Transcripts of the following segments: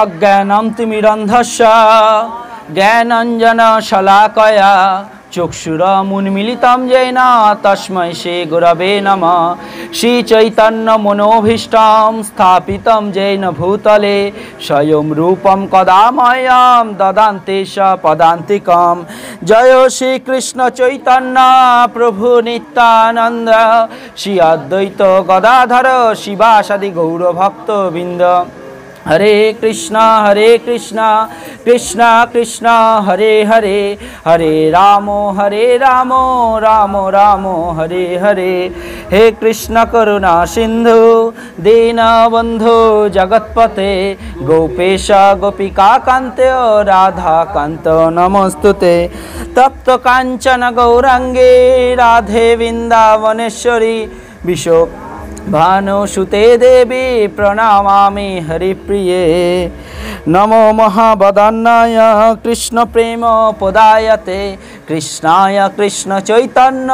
অজ্ঞানম তিমিরন্ধস্য জ্ঞানাঞ্জন শলাকয়া চক্ষুরমুন্মিলিতং येन তস্मै শ্রী গুরবে নমঃ। শ্রী চৈতন্য মনোভীষ্টং স্থাপিতং येन ভূতলে স্বয়ং রূপং কদা মह्यं দদান্তি স পদান্তিকং। জয় শ্রী কৃষ্ণ চৈতন্য প্রভু নিত্যানন্দ শ্রী অদ্বৈত গদাধর শিবাসাদি গৌরভক্তবৃন্দ। হরে কৃষ্ণ কৃষ্ণ কৃষ্ণ হরে হরে, হরে রাম রাম রাম হরে হরে। হে কৃষ্ণ করুণা সিন্ধু দীনবন্ধু জগৎপতে গোপেশ গোপিকা কান্তে রাধা কান্ত নমস্তুতে। তপ্ত কাঞ্চন গৌরাঙ্গে রাধে বৃন্দাবনেশ্বরী বিশো ভানুসুতে দেবী প্রণমামি হরিপ্রিয়ে। নমো মহাবদান্নায় কৃষ্ণ প্রেম পদায়তে কৃষ্ণায় কৃষ্ণ চৈতন্য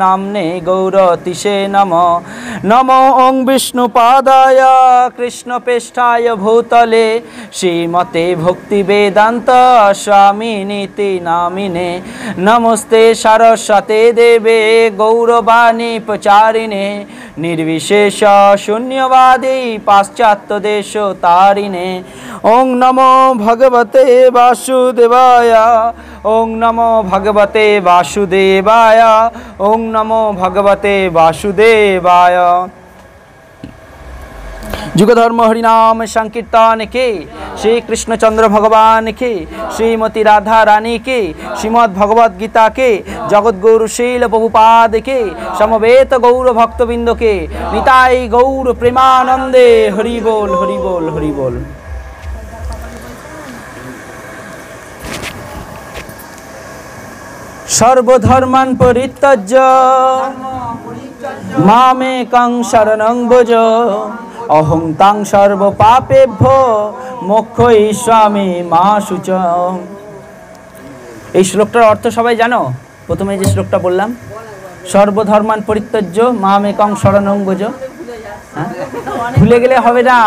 নাম্নে গৌরতিশে নমঃ। নমো ওং বিষ্ণুপাদায় কৃষ্ণ পেষ্ঠায় ভূতলে শ্রীমতে ভক্তি বেদান্ত স্বামিনীতি নামিনে। নমস্তে সরস্বতে দেবে গৌরবাণী প্রচারিণে নির্বিশেষ শূন্যবাদী পাশ্চাত্য দেশ তারিণে। ওং নমো ভগবতে বাসুদেবায়, ওং নমো ভগবতে বাসুদেবায়, ওং নমো ভগবতে বাসুদেবায়। যুগধর্ম হরিনাম সংकीर्तन के श्री कृष्णचंद्र भगवान के, श्रीमती राधा रानी के, श्रीमद् भगवद गीता के, जगत गौर शील प्रभुपाद के, समवेत गौर भक्तबिंद के निताई गौर प्रेमानंदे हरि बोल हरि बोल हरि बोल। सर्वधर्मान् परित्यज्य मामेकं शरणं भज अहं तां सर्व पापेभ्यो मोक्षयिष्यामि मा शुचः। এই শ্লোকটার অর্থ সবাই জানো? প্রথমে যে শ্লোকটা বললাম, সর্বধর্মান পরিত্যজ্য মামেকং শরণং ভজ। ভুলে গেলে হবে না।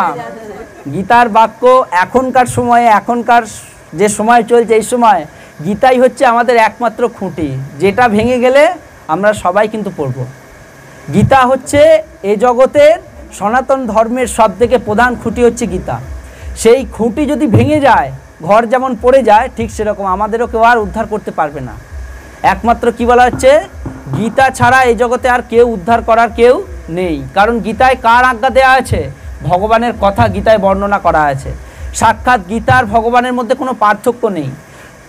গীতার বাক্য এখনকার সময়ে, এখনকার যে সময় চলছে এই সময় গীতাই হচ্ছে আমাদের একমাত্র খুঁটি, যেটা ভেঙে গেলে আমরা সবাই কিন্তু পড়ব। গীতা হচ্ছে এ জগতের সনাতন ধর্মের সবথেকে প্রধান খুঁটি হচ্ছে গীতা। সেই খুঁটি যদি ভেঙে যায়, ঘর যেমন পড়ে যায়, ঠিক সেরকম আমাদেরও কেউ আর উদ্ধার করতে পারবে না। একমাত্র কি বলা হচ্ছে, গীতা ছাড়া এই জগতে আর কেউ উদ্ধার করার কেউ নেই। কারণ গীতায় কার আজ্ঞা দেওয়া আছে? ভগবানের কথা গীতায় বর্ণনা করা আছে। সাক্ষাৎ গীতার ভগবানের মধ্যে কোনো পার্থক্য নেই।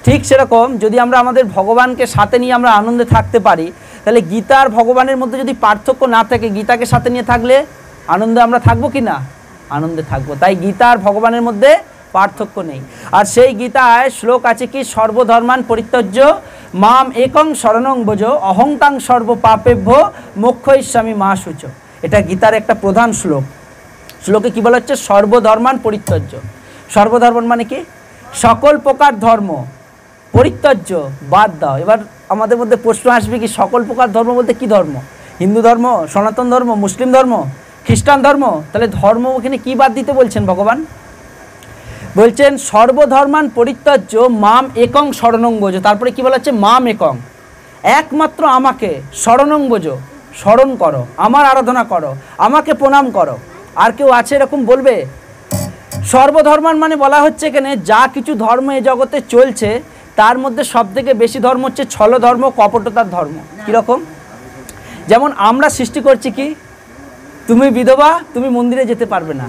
ঠিক সেরকম যদি আমরা আমাদের ভগবানকে সাথে নিয়ে আমরা আনন্দে থাকতে পারি, তাহলে গীতার ভগবানের মধ্যে যদি পার্থক্য না থাকে, গীতাকে সাথে নিয়ে থাকলে আনন্দে আমরা থাকবো কি না? আনন্দে থাকবো। তাই গীতার ভগবানের মধ্যে পার্থক্য নেই। আর সেই গীতায় শ্লোক আছে কি, সর্বধর্মান পরিত্যজ্য মাম একং শরণং ভজ অহং তাং সর্ব পাপেভ্যো মোক্ষয়িষ্যামি মা শুচঃ। এটা গীতার একটা প্রধান শ্লোক। শ্লোকে কি বলা হচ্ছে? সর্বধর্মান পরিত্যজ্য। সর্বধর্মান মানে কি? সকল প্রকার ধর্ম পরিত্যজ্য, বাদ দাও। এবার আমাদের মধ্যে প্রশ্ন আসবে কি, সকল প্রকার ধর্ম বলতে কি ধর্ম? হিন্দু ধর্ম, সনাতন ধর্ম, মুসলিম ধর্ম, খ্রিস্টান ধর্ম? তাহলে ধর্ম ওখানে কি বাদ দিতে বলছেন ভগবান? বলছেন সর্বধর্মান পরিত্যজ্য মাম একং শরণং ভজ। তারপরে কি বলা হচ্ছে? মাম একং, একমাত্র আমাকে শরণং ভজ, স্মরণ করো, আমার আরাধনা করো, আমাকে প্রণাম করো। আর কেউ আছে এরকম বলবে? সর্বধর্মান মানে বলা হচ্ছে এখানে যা কিছু ধর্ম এ জগতে চলছে তার মধ্যে সবথেকে বেশি ধর্ম হচ্ছে ছল ধর্ম, কপটতার ধর্ম। কীরকম? যেমন আমরা সৃষ্টি করছি কি, তুমি বিধবা, তুমি মন্দিরে যেতে পারবে না,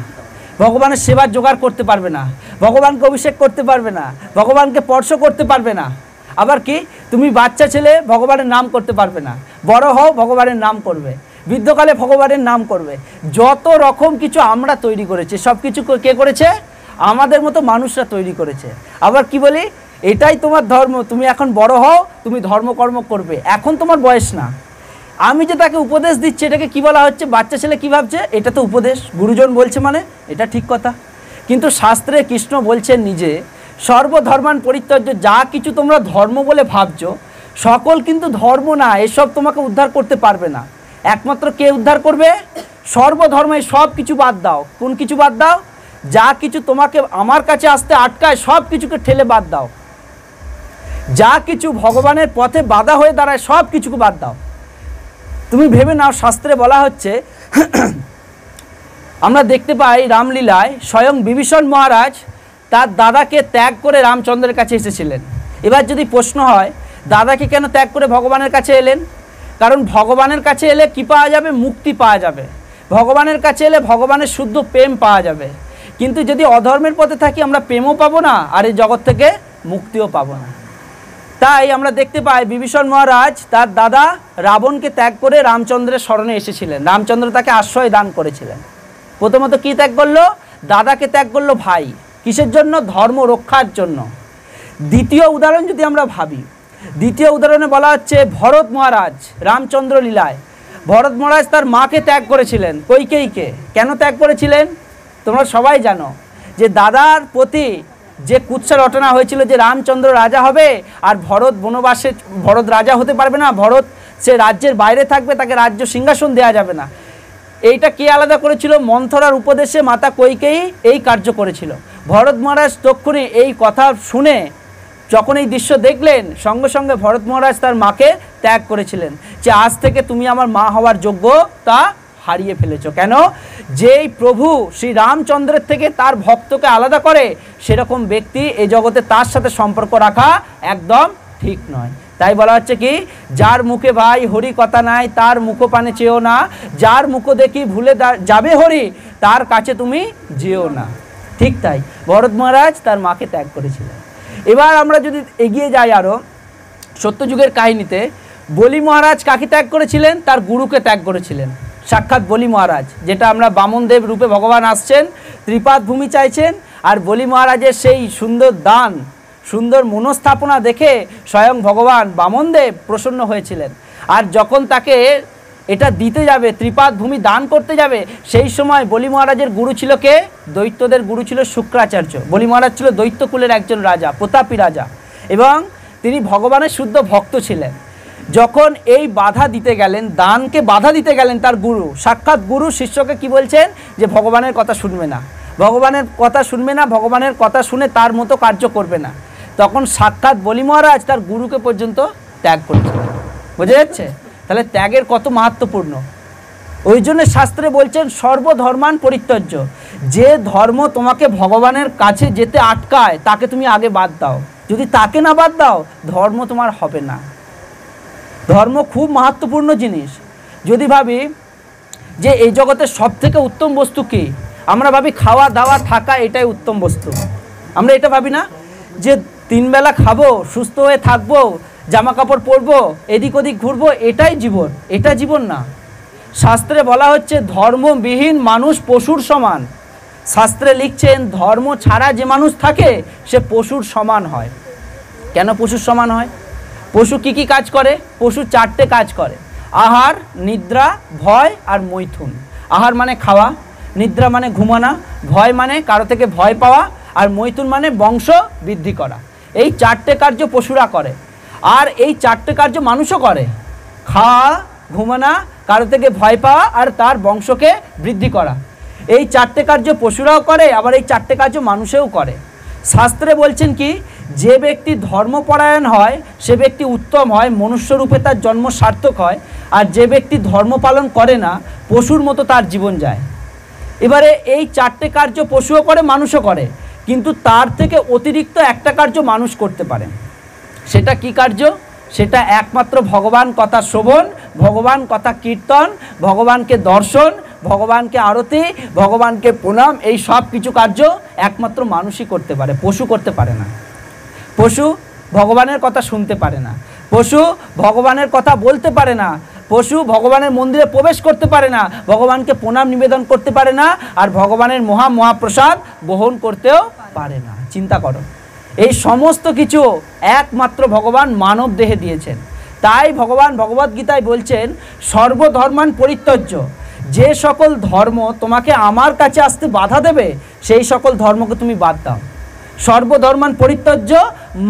ভগবানের সেবার জোগাড় করতে পারবে না, ভগবানকে অভিষেক করতে পারবে না, ভগবানকে স্পর্শ করতে পারবে না। আবার কি, তুমি বাচ্চা ছেলে, ভগবানের নাম করতে পারবে না, বড় হও ভগবানের নাম করবে, বৃদ্ধকালে ভগবানের নাম করবে। যত রকম কিছু আমরা তৈরি করেছি, সব কিছু কে করেছে? আমাদের মতো মানুষরা তৈরি করেছে। আবার কি বলি, এটাই তোমার ধর্ম, তুমি এখন বড় হও, তুমি ধর্মকর্ম করবে, এখন তোমার বয়স না। আমি যে তাকে উপদেশ দিচ্ছি, এটাকে কি বলা হচ্ছে? বাচ্চা ছেলে কি ভাবছে? এটা তো উপদেশ, গুরুজন বলছে মানে এটা ঠিক কথা। কিন্তু শাস্ত্রে কৃষ্ণ বলছেন নিজে, সর্বধর্মান পরিত্যজ্য, যা কিছু তোমরা ধর্ম বলে ভাবছো সকল কিন্তু ধর্ম না, এসব তোমাকে উদ্ধার করতে পারবে না। একমাত্র কে উদ্ধার করবে? সর্বধর্মে সব কিছু বাদ দাও। কোন কিছু বাদ দাও? যা কিছু তোমাকে আমার কাছে আসতে আটকায় সব কিছুকে ঠেলে বাদ দাও, যা কিছু ভগবানের পথে বাধা হয়ে দাঁড়ায় সব কিছুকে বাদ দাও। তুমি ভেবে নাও, শাস্ত্রে বলা হচ্ছে, আমরা দেখতে পাই রামলীলায় স্বয়ং বিভীষণ মহারাজ তার দাদাকে ত্যাগ করে রামচন্দ্রের কাছে এসেছিলেন। এবার যদি প্রশ্ন হয় দাদাকে কেন ত্যাগ করে ভগবানের কাছে এলেন? কারণ ভগবানের কাছে এলে কি পাওয়া যাবে? মুক্তি পাওয়া যাবে। ভগবানের কাছে এলে ভগবানের শুদ্ধ প্রেম পাওয়া যাবে। কিন্তু যদি অধর্মের পথে থাকি আমরা প্রেমও পাবো না, আর এই জগৎ থেকে মুক্তিও পাবো না। তাই আমরা দেখতে পাই বিভীষণ মহারাজ তার দাদা রাবণকে ত্যাগ করে রামচন্দ্রের শরণে এসেছিলেন। রামচন্দ্র তাকে আশ্রয় দান করেছিলেন। প্রথমত কি ত্যাগ করলো? দাদাকে ত্যাগ করলো ভাই। কিসের জন্য? ধর্ম রক্ষার জন্য। দ্বিতীয় উদাহরণ যদি আমরা ভাবি, দ্বিতীয় উদাহরণে বলা হচ্ছে ভরত মহারাজ রামচন্দ্র লীলায় ভরত মহারাজ তার মাকে ত্যাগ করেছিলেন, কৈকেয়ীকে। কেন ত্যাগ করেছিলেন? তোমরা সবাই জানো যে দাদার প্রতি যে কুৎসা রটনা হয়েছিল যে রামচন্দ্র রাজা হবে আর ভরত বনবাসে, ভরত রাজা হতে পারবে না, ভরত সে রাজ্যের বাইরে থাকবে, তাকে রাজ্য সিংহাসন দেওয়া যাবে না। এইটা কে আলাদা করেছিল? মন্থরার উপদেশে মাতা কৈকেয়ী এই কার্য করেছিল। ভরত মহারাজ তক্ষুনি এই কথা শুনে যখন এই দৃশ্য দেখলেন, সঙ্গে সঙ্গে ভরত মহারাজ তার মাকে ত্যাগ করেছিলেন যে আজ থেকে তুমি আমার মা হওয়ার যোগ্য তা হারিয়ে ফেলেছো। কেন? যেই প্রভু শ্রী রামচন্দ্রের থেকে তার ভক্তকে আলাদা করে, সেরকম ব্যক্তি এই জগতে তার সাথে সম্পর্ক রাখা একদম ঠিক নয়। তাই বলা হচ্ছে কি, যার মুখে ভাই হরি কথা নাই তার মুখপানে চেয়েও না, যার মুখ দেখি ভুলে যাবে হরি তার কাছে তুমি যেও না। ঠিক তাই ভরত মহারাজ তার মাকে ত্যাগ করেছিলেন। এবার আমরা যদি এগিয়ে যাই আরও সত্যযুগের কাহিনীতে, বলি মহারাজ কাকে ত্যাগ করেছিলেন? তার গুরুকে ত্যাগ করেছিলেন। সাক্ষাৎ বলি মহারাজ, যেটা আমরা বামনদেব রূপে ভগবান আসছেন, ত্রিপাদ ভূমি চাইছেন, আর বলি মহারাজের সেই সুন্দর দান, সুন্দর মনস্থাপনা দেখে স্বয়ং ভগবান বামনদেব প্রসন্ন হয়েছিলেন। আর যখন তাকে এটা দিতে যাবে, ত্রিপাদ ভূমি দান করতে যাবে, সেই সময় বলি মহারাজের গুরু ছিল কে? দৈত্যদের গুরু ছিল শুক্রাচার্য। বলি মহারাজ ছিল দৈত্যকুলের একজন রাজা, প্রতাপী রাজা, এবং তিনি ভগবানের শুদ্ধ ভক্ত ছিলেন। যখন এই বাধা দিতে গেলেন, দানকে বাধা দিতে গেলেন, তার গুরু, সাক্ষাৎ গুরু শিষ্যকে কি বলছেন? যে ভগবানের কথা শুনবে না, ভগবানের কথা শুনবে না, ভগবানের কথা শুনে তার মতো কার্য করবে না। তখন সাক্ষাৎ বলি মহারাজ তার গুরুকে পর্যন্ত ত্যাগ করেছিলেন। বোঝা যাচ্ছে তাহলে ত্যাগের কত মাহাত্ম্যপূর্ণ। ওই জন্য শাস্ত্রে বলছেন সর্বধর্মান পরিত্যজ্য। যে ধর্ম তোমাকে ভগবানের কাছে যেতে আটকায় তাকে তুমি আগে বাদ দাও। যদি তাকে না বাদ দাও, ধর্ম তোমার হবে না। ধর্ম খুব মাহাত্ম্যপূর্ণ জিনিস। যদি ভাবি যে এই জগতের সব থেকে উত্তম বস্তু কি, আমরা ভাবি খাওয়া দাওয়া থাকা, এটাই উত্তম বস্তু। আমরা এটা ভাবি না যে 3 বেলা খাবো, সুস্থ হয়ে থাকবো, জামা কাপড় পরবো, এদিক ওদিক ঘুরবো, এটাই জীবন? এটা জীবন না। শাস্ত্রে বলা হচ্ছে ধর্মবিহীন মানুষ পশুর সমান। শাস্ত্রে লিখছেন ধর্ম ছাড়া যে মানুষ থাকে সে পশুর সমান হয়। কেন পশুর সমান হয়? পশু কি কি কাজ করে? পশু 4টে কাজ করে: আহার, নিদ্রা, ভয় আর মৈথুন। আহার মানে খাওয়া, নিদ্রা মানে ঘুমানো, ভয় মানে কারো থেকে ভয় পাওয়া, আর মৈথুন মানে বংশ বৃদ্ধি করা। এই 4টে কার্য পশুরা করে। আর এই 4টে কার্য মানুষও করে: খাওয়া, ঘুমানো, কারো থেকে ভয় পাওয়া আর তার বংশকে বৃদ্ধি করা। এই 4টে কার্য পশুরাও করে, আবার এই 4টে কার্য মানুষেও করে। শাস্ত্রে বলছেন কি, যে ব্যক্তি ধর্মপরায়ণ হয় সে ব্যক্তি উত্তম হয়, মনুষ্যরূপে তার জন্ম সার্থক হয়। আর যে ব্যক্তি ধর্ম পালন করে না, পশুর মতো তার জীবন যায়। এবারে এই 4টে কার্য পশুও করে, মানুষও করে, কিন্তু তার থেকে অতিরিক্ত একটা কার্য মানুষ করতে পারে। সেটা কি কার্য? সেটা একমাত্র ভগবান কথা শ্রবণ, ভগবান কথা কীর্তন, ভগবানকে দর্শন, ভগবানকে আরতি, ভগবানকে প্রণাম। এই সব কিছু কার্য একমাত্র মানুষই করতে পারে, পশু করতে পারে না। পশু ভগবানের কথা শুনতে পারে না, পশু ভগবানের কথা বলতে পারে না, পশু ভগবানের মন্দিরে প্রবেশ করতে পারে না, ভগবানকে প্রণাম নিবেদন করতে পারে না, আর ভগবানের মহাপ্রসাদ গ্রহণ করতেও পারে না। চিন্তা করো, এই সমস্ত কিছু একমাত্র ভগবান মানব দেহে দিয়েছেন। তাই ভগবান ভগবদ্গীতায় বলছেন সর্বধর্মান পরিত্যজ্য। যে সকল ধর্ম তোমাকে আমার কাছে আসতে বাধা দেবে, সেই সকল ধর্মকে তুমি বাদ দাও। সর্বধর্মান পরিত্যজ্য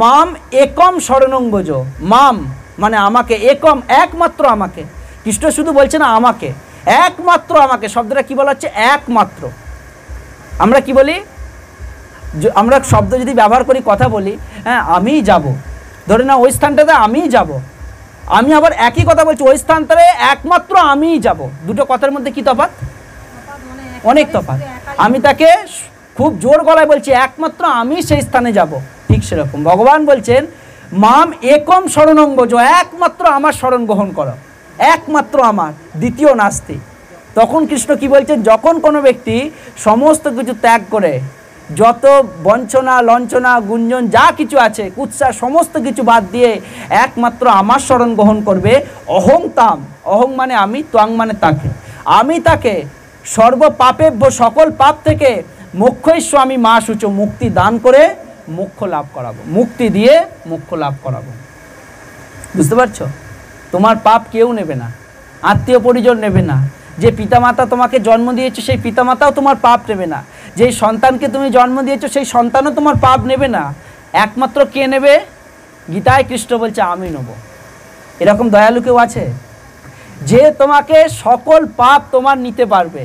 মাম একম শরণং ব্রজ। মাম মানে আমাকে, একম একমাত্র আমাকে। কৃষ্ণ শুধু বলছে না আমাকে, একমাত্র আমাকে। শব্দটা কি বলা হচ্ছে? একমাত্র। আমরা কি বলি, আমরা শব্দ যদি ব্যবহার করি, কথা বলি, হ্যাঁ আমিই যাব, ধরে না ওই স্থানটাতে আমিই যাব, আমি আবার একই কথা বলছি ওই স্থানটাতে একমাত্র আমিই যাব, দুটো কথার মধ্যে কি তফাৎ? অনেক তফাৎ। আমি তাকে খুব জোর গলায় বলছি একমাত্র আমি সেই স্থানে যাব, ঠিক সেরকম ভগবান বলছেন মাম একম শরণং ভজ, একমাত্র আমার শরণ গ্রহণ করো, একমাত্র আমার, দ্বিতীয় নাস্তি। তখন কৃষ্ণ কি বলছেন, যখন কোনো ব্যক্তি সমস্ত কিছু ত্যাগ করে, যত বঞ্চনা লঞ্চনা গুঞ্জন যা কিছু আছে, কুৎসা সমস্ত কিছু বাদ দিয়ে একমাত্র আমার শরণ গ্রহণ করবে, অহং তাম, অহং মানে আমি, ত্বং মানে তাকে, আমি তাকে সর্ব পাপেভ্য, সকল পাপ থেকে মোক্ষৈস্বামী মা সূচ, মুক্তি দান করে মোক্ষ লাভ করাবো, মুক্তি দিয়ে মোক্ষ লাভ করাবো। বুঝতে পারছো? তোমার পাপ কেউ নেবে না, আত্মীয় পরিজন নেবে না, যে পিতামাতা তোমাকে জন্ম দিয়েছে সেই পিতামাতাও তোমার পাপ নেবে না, যেই সন্তানকে তুমি জন্ম দিয়েছো সেই সন্তানও তোমার পাপ নেবে না, একমাত্র কে নেবে? গীতায় কৃষ্ণ বলছে আমি নেব। এরকম দয়ালু কেউ আছে যে তোমাকে সকল পাপ তোমার নিতে পারবে,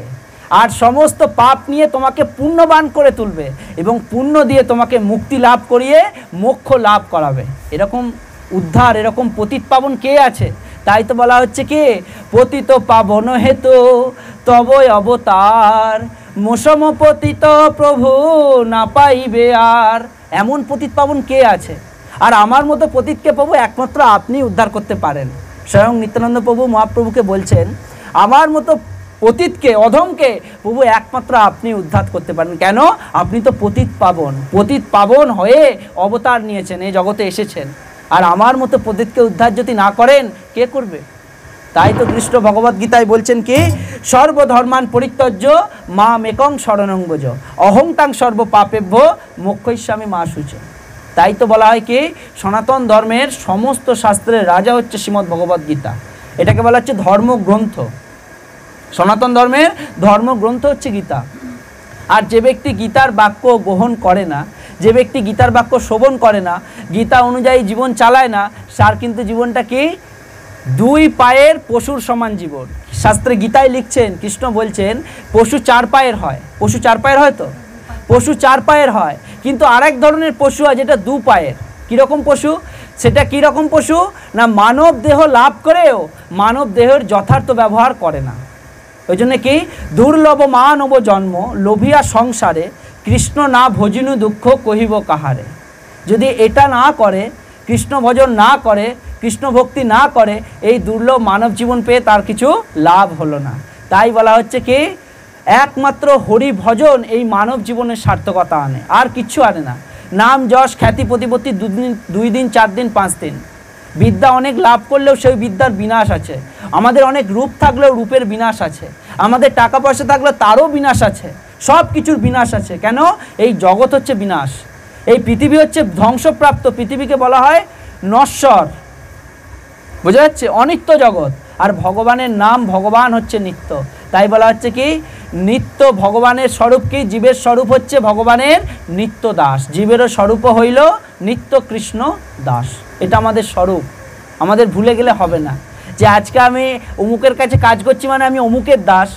আর সমস্ত পাপ নিয়ে তোমাকে পুণ্যবান করে তুলবে, এবং পুণ্য দিয়ে তোমাকে মুক্তি লাভ করিয়ে মোক্ষ লাভ করাবে? এরকম উদ্ধার, এরকম পতিত পাবন কে আছে? তাই তো বলা হচ্ছে কি, পতিত পাবন হেতু তবই অবতার, মোসম পতিত প্রভু না পাইবে আর। এমন পতিত পাবন কে আছে? আর আমার মতো পতিতকে প্রভু একমাত্র আপনি উদ্ধার করতে পারেন। স্বয়ং নিত্যানন্দ প্রভু মহাপ্রভুকে বলছেন, আমার মতো পতিতকে, অধমকে প্রভু একমাত্র আপনি উদ্ধার করতে পারেন। কেন? আপনি তো পতিত পাবন, পতিত পাবন হয়ে অবতার নিয়েছেন, এই জগতে এসেছেন, আর আমার মতো পতিতকে উদ্ধার যদি না করেন কে করবে? তাই তো কৃষ্ণ ভগবদ গীতায় বলছেন কি, সর্বধর্মান পরিত্যজ্য মাম একং শরণং ভজ, অহং তাং সর্ব পাপেভ্য মোক্ষয়িষ্যামি মা শুচ। তাই তো বলা হয় কি, সনাতন ধর্মের সমস্ত শাস্ত্রের রাজা হচ্ছে শ্রীমদ্ ভগবদ গীতা। এটাকে বলা হচ্ছে ধর্মগ্রন্থ, সনাতন ধর্মের ধর্মগ্রন্থ হচ্ছে গীতা। আর যে ব্যক্তি গীতার বাক্য গ্রহণ করে না, যে ব্যক্তি গীতার বাক্য শ্রবণ করে না, গীতা অনুযায়ী জীবন চালায় না, তার কিন্তু জীবনটা কি, দুই পায়ের পশুর সমান জীবন। শাস্ত্রে গীতায় লিখছেন, কৃষ্ণ বলছেন পশু চার পায়ের হয়, পশু চার পায়ের হয়, তো পশু চার পায়ের হয়, কিন্তু আরেক ধরনের পশু হয় যেটা দু পায়ের। কীরকম পশু? সেটা কীরকম পশু না, মানব দেহ লাভ করেও মানব দেহের যথার্থ ব্যবহার করে না। ওই জন্য কি, দুর্লভ মানব জন্ম লোভিয়া সংসারে, কৃষ্ণ না ভজিনু দুঃখ কহিব কাহারে। যদি এটা না করে, কৃষ্ণ ভজন না করে, কৃষ্ণ ভক্তি না করে, এই দুর্লভ মানব জীবন পেয়ে তার কিছু লাভ হলো না। তাই বলা হচ্ছে কি, একমাত্র হরি ভজন এই মানব জীবনের সার্থকতা আনে, আর কিচ্ছু আনে না। নাম যশ খ্যাতি প্রতিপত্তি দুই দিন 4 দিন 5 দিন, বিদ্যা অনেক লাভ করলেও সেই বিদ্যার বিনাশ আছে। আমাদের অনেক রূপ থাকলেও রূপের বিনাশ আছে, আমাদের টাকা পয়সা থাকলেও তারও বিনাশ আছে, সব কিছুর বিনাশ আছে। কেন? এই জগৎ হচ্ছে বিনাশ, এই পৃথিবী হচ্ছে ধ্বংসপ্রাপ্ত, পৃথিবীকে বলা হয় নশ্বর, বোঝা যাচ্ছে, অনিত্য জগৎ। আর ভগবানের নাম, ভগবান হচ্ছে নিত্য। তাই বলা হচ্ছে কি, নিত্য ভগবানের স্বরূপ কি, জীবের স্বরূপ হচ্ছে ভগবানের নিত্য দাস, জীবেরও স্বরূপ হইল নিত্য কৃষ্ণ দাস। এটা আমাদের স্বরূপ, আমাদের ভুলে গেলে হবে না যে আজকে আমি অমুকের কাছে কাজ করছি মানে আমি অমুকের দাস,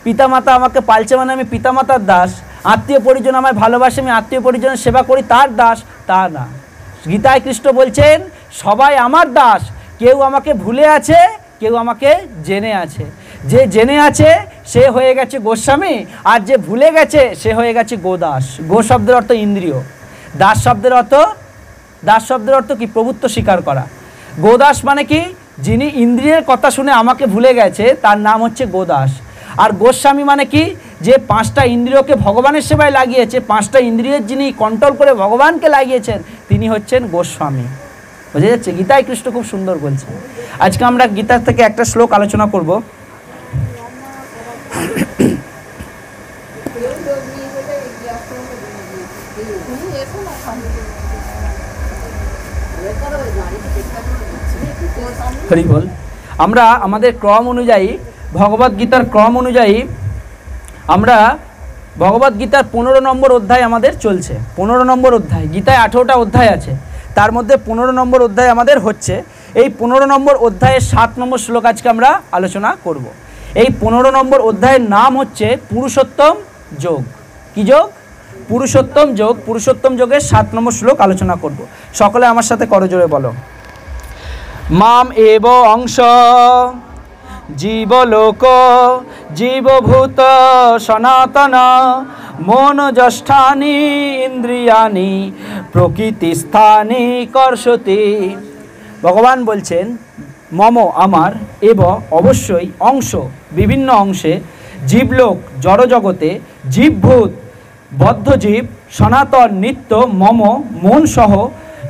পিতামাতা আমাকে পালছে মানে আমি পিতামাতার দাস, আত্মীয় পরিজন আমায় ভালোবাসে আমি আত্মীয় পরিজনের সেবা করি তার দাস, তা না। গীতায় কৃষ্ণ বলছেন সবাই আমার দাস, কেউ আমাকে ভুলে আছে, কেউ আমাকে জেনে আছে। যে জেনে আছে সে হয়ে গেছে গোস্বামী, আর যে ভুলে গেছে সে হয়ে গেছে গোদাস। গো শব্দের অর্থ ইন্দ্রিয়, দাস শব্দের অর্থ কি, প্রভুত্ব স্বীকার করা। গোদাস মানে কি, যিনি ইন্দ্রিয়ের কথা শুনে আমাকে ভুলে গেছে তার নাম হচ্ছে গোদাস। আর গোস্বামী মানে কি, যে 5টা ইন্দ্রিয়কে ভগবানের সেবায় লাগিয়েছে, 5টা ইন্দ্রিয়ের যিনি কন্ট্রোল করে ভগবানকে লাগিয়েছেন তিনি হচ্ছেন গোস্বামী। বুঝে যাচ্ছে? গীতায় কৃষ্ণ খুব সুন্দর বলছেন। আজকে আমরা গীতার থেকে একটা শ্লোক আলোচনা করব। হরি বল। আমরা আমাদের ক্রম অনুযায়ী, ভগবদ গীতার ক্রম অনুযায়ী আমরা ভগবদ গীতার 15 নম্বর অধ্যায় আমাদের চলছে। 15 নম্বর অধ্যায়, গীতায় 18টা অধ্যায় আছে, তার মধ্যে 15 নম্বর অধ্যায় আমাদের হচ্ছে। এই 15 নম্বর অধ্যায়ের 7 নম্বর শ্লোক আজকে আমরা আলোচনা করব। এই 15 নম্বর অধ্যায়ের নাম হচ্ছে পুরুষোত্তম যোগ। কি কি যোগ? পুরুষোত্তম যোগ। পুরুষোত্তম যোগের 7 নম্বর শ্লোক আলোচনা করব। সকলে আমার সাথে করজোড়ে বলো, মাম এব অংশ জীবলোক জীবভূত সনাতন মনোজ্যষ্ঠানি ইন্দ্রিয়ানি প্রকৃতিস্থানি কর্ষতি। ভগবান বলছেন মম আমার, এব অবশ্যই, অংশ বিভিন্ন অংশে, জীবলোক জড়জগতে, জীবভূত বদ্ধজীব, সনাতন নিত্য, মম মন সহ,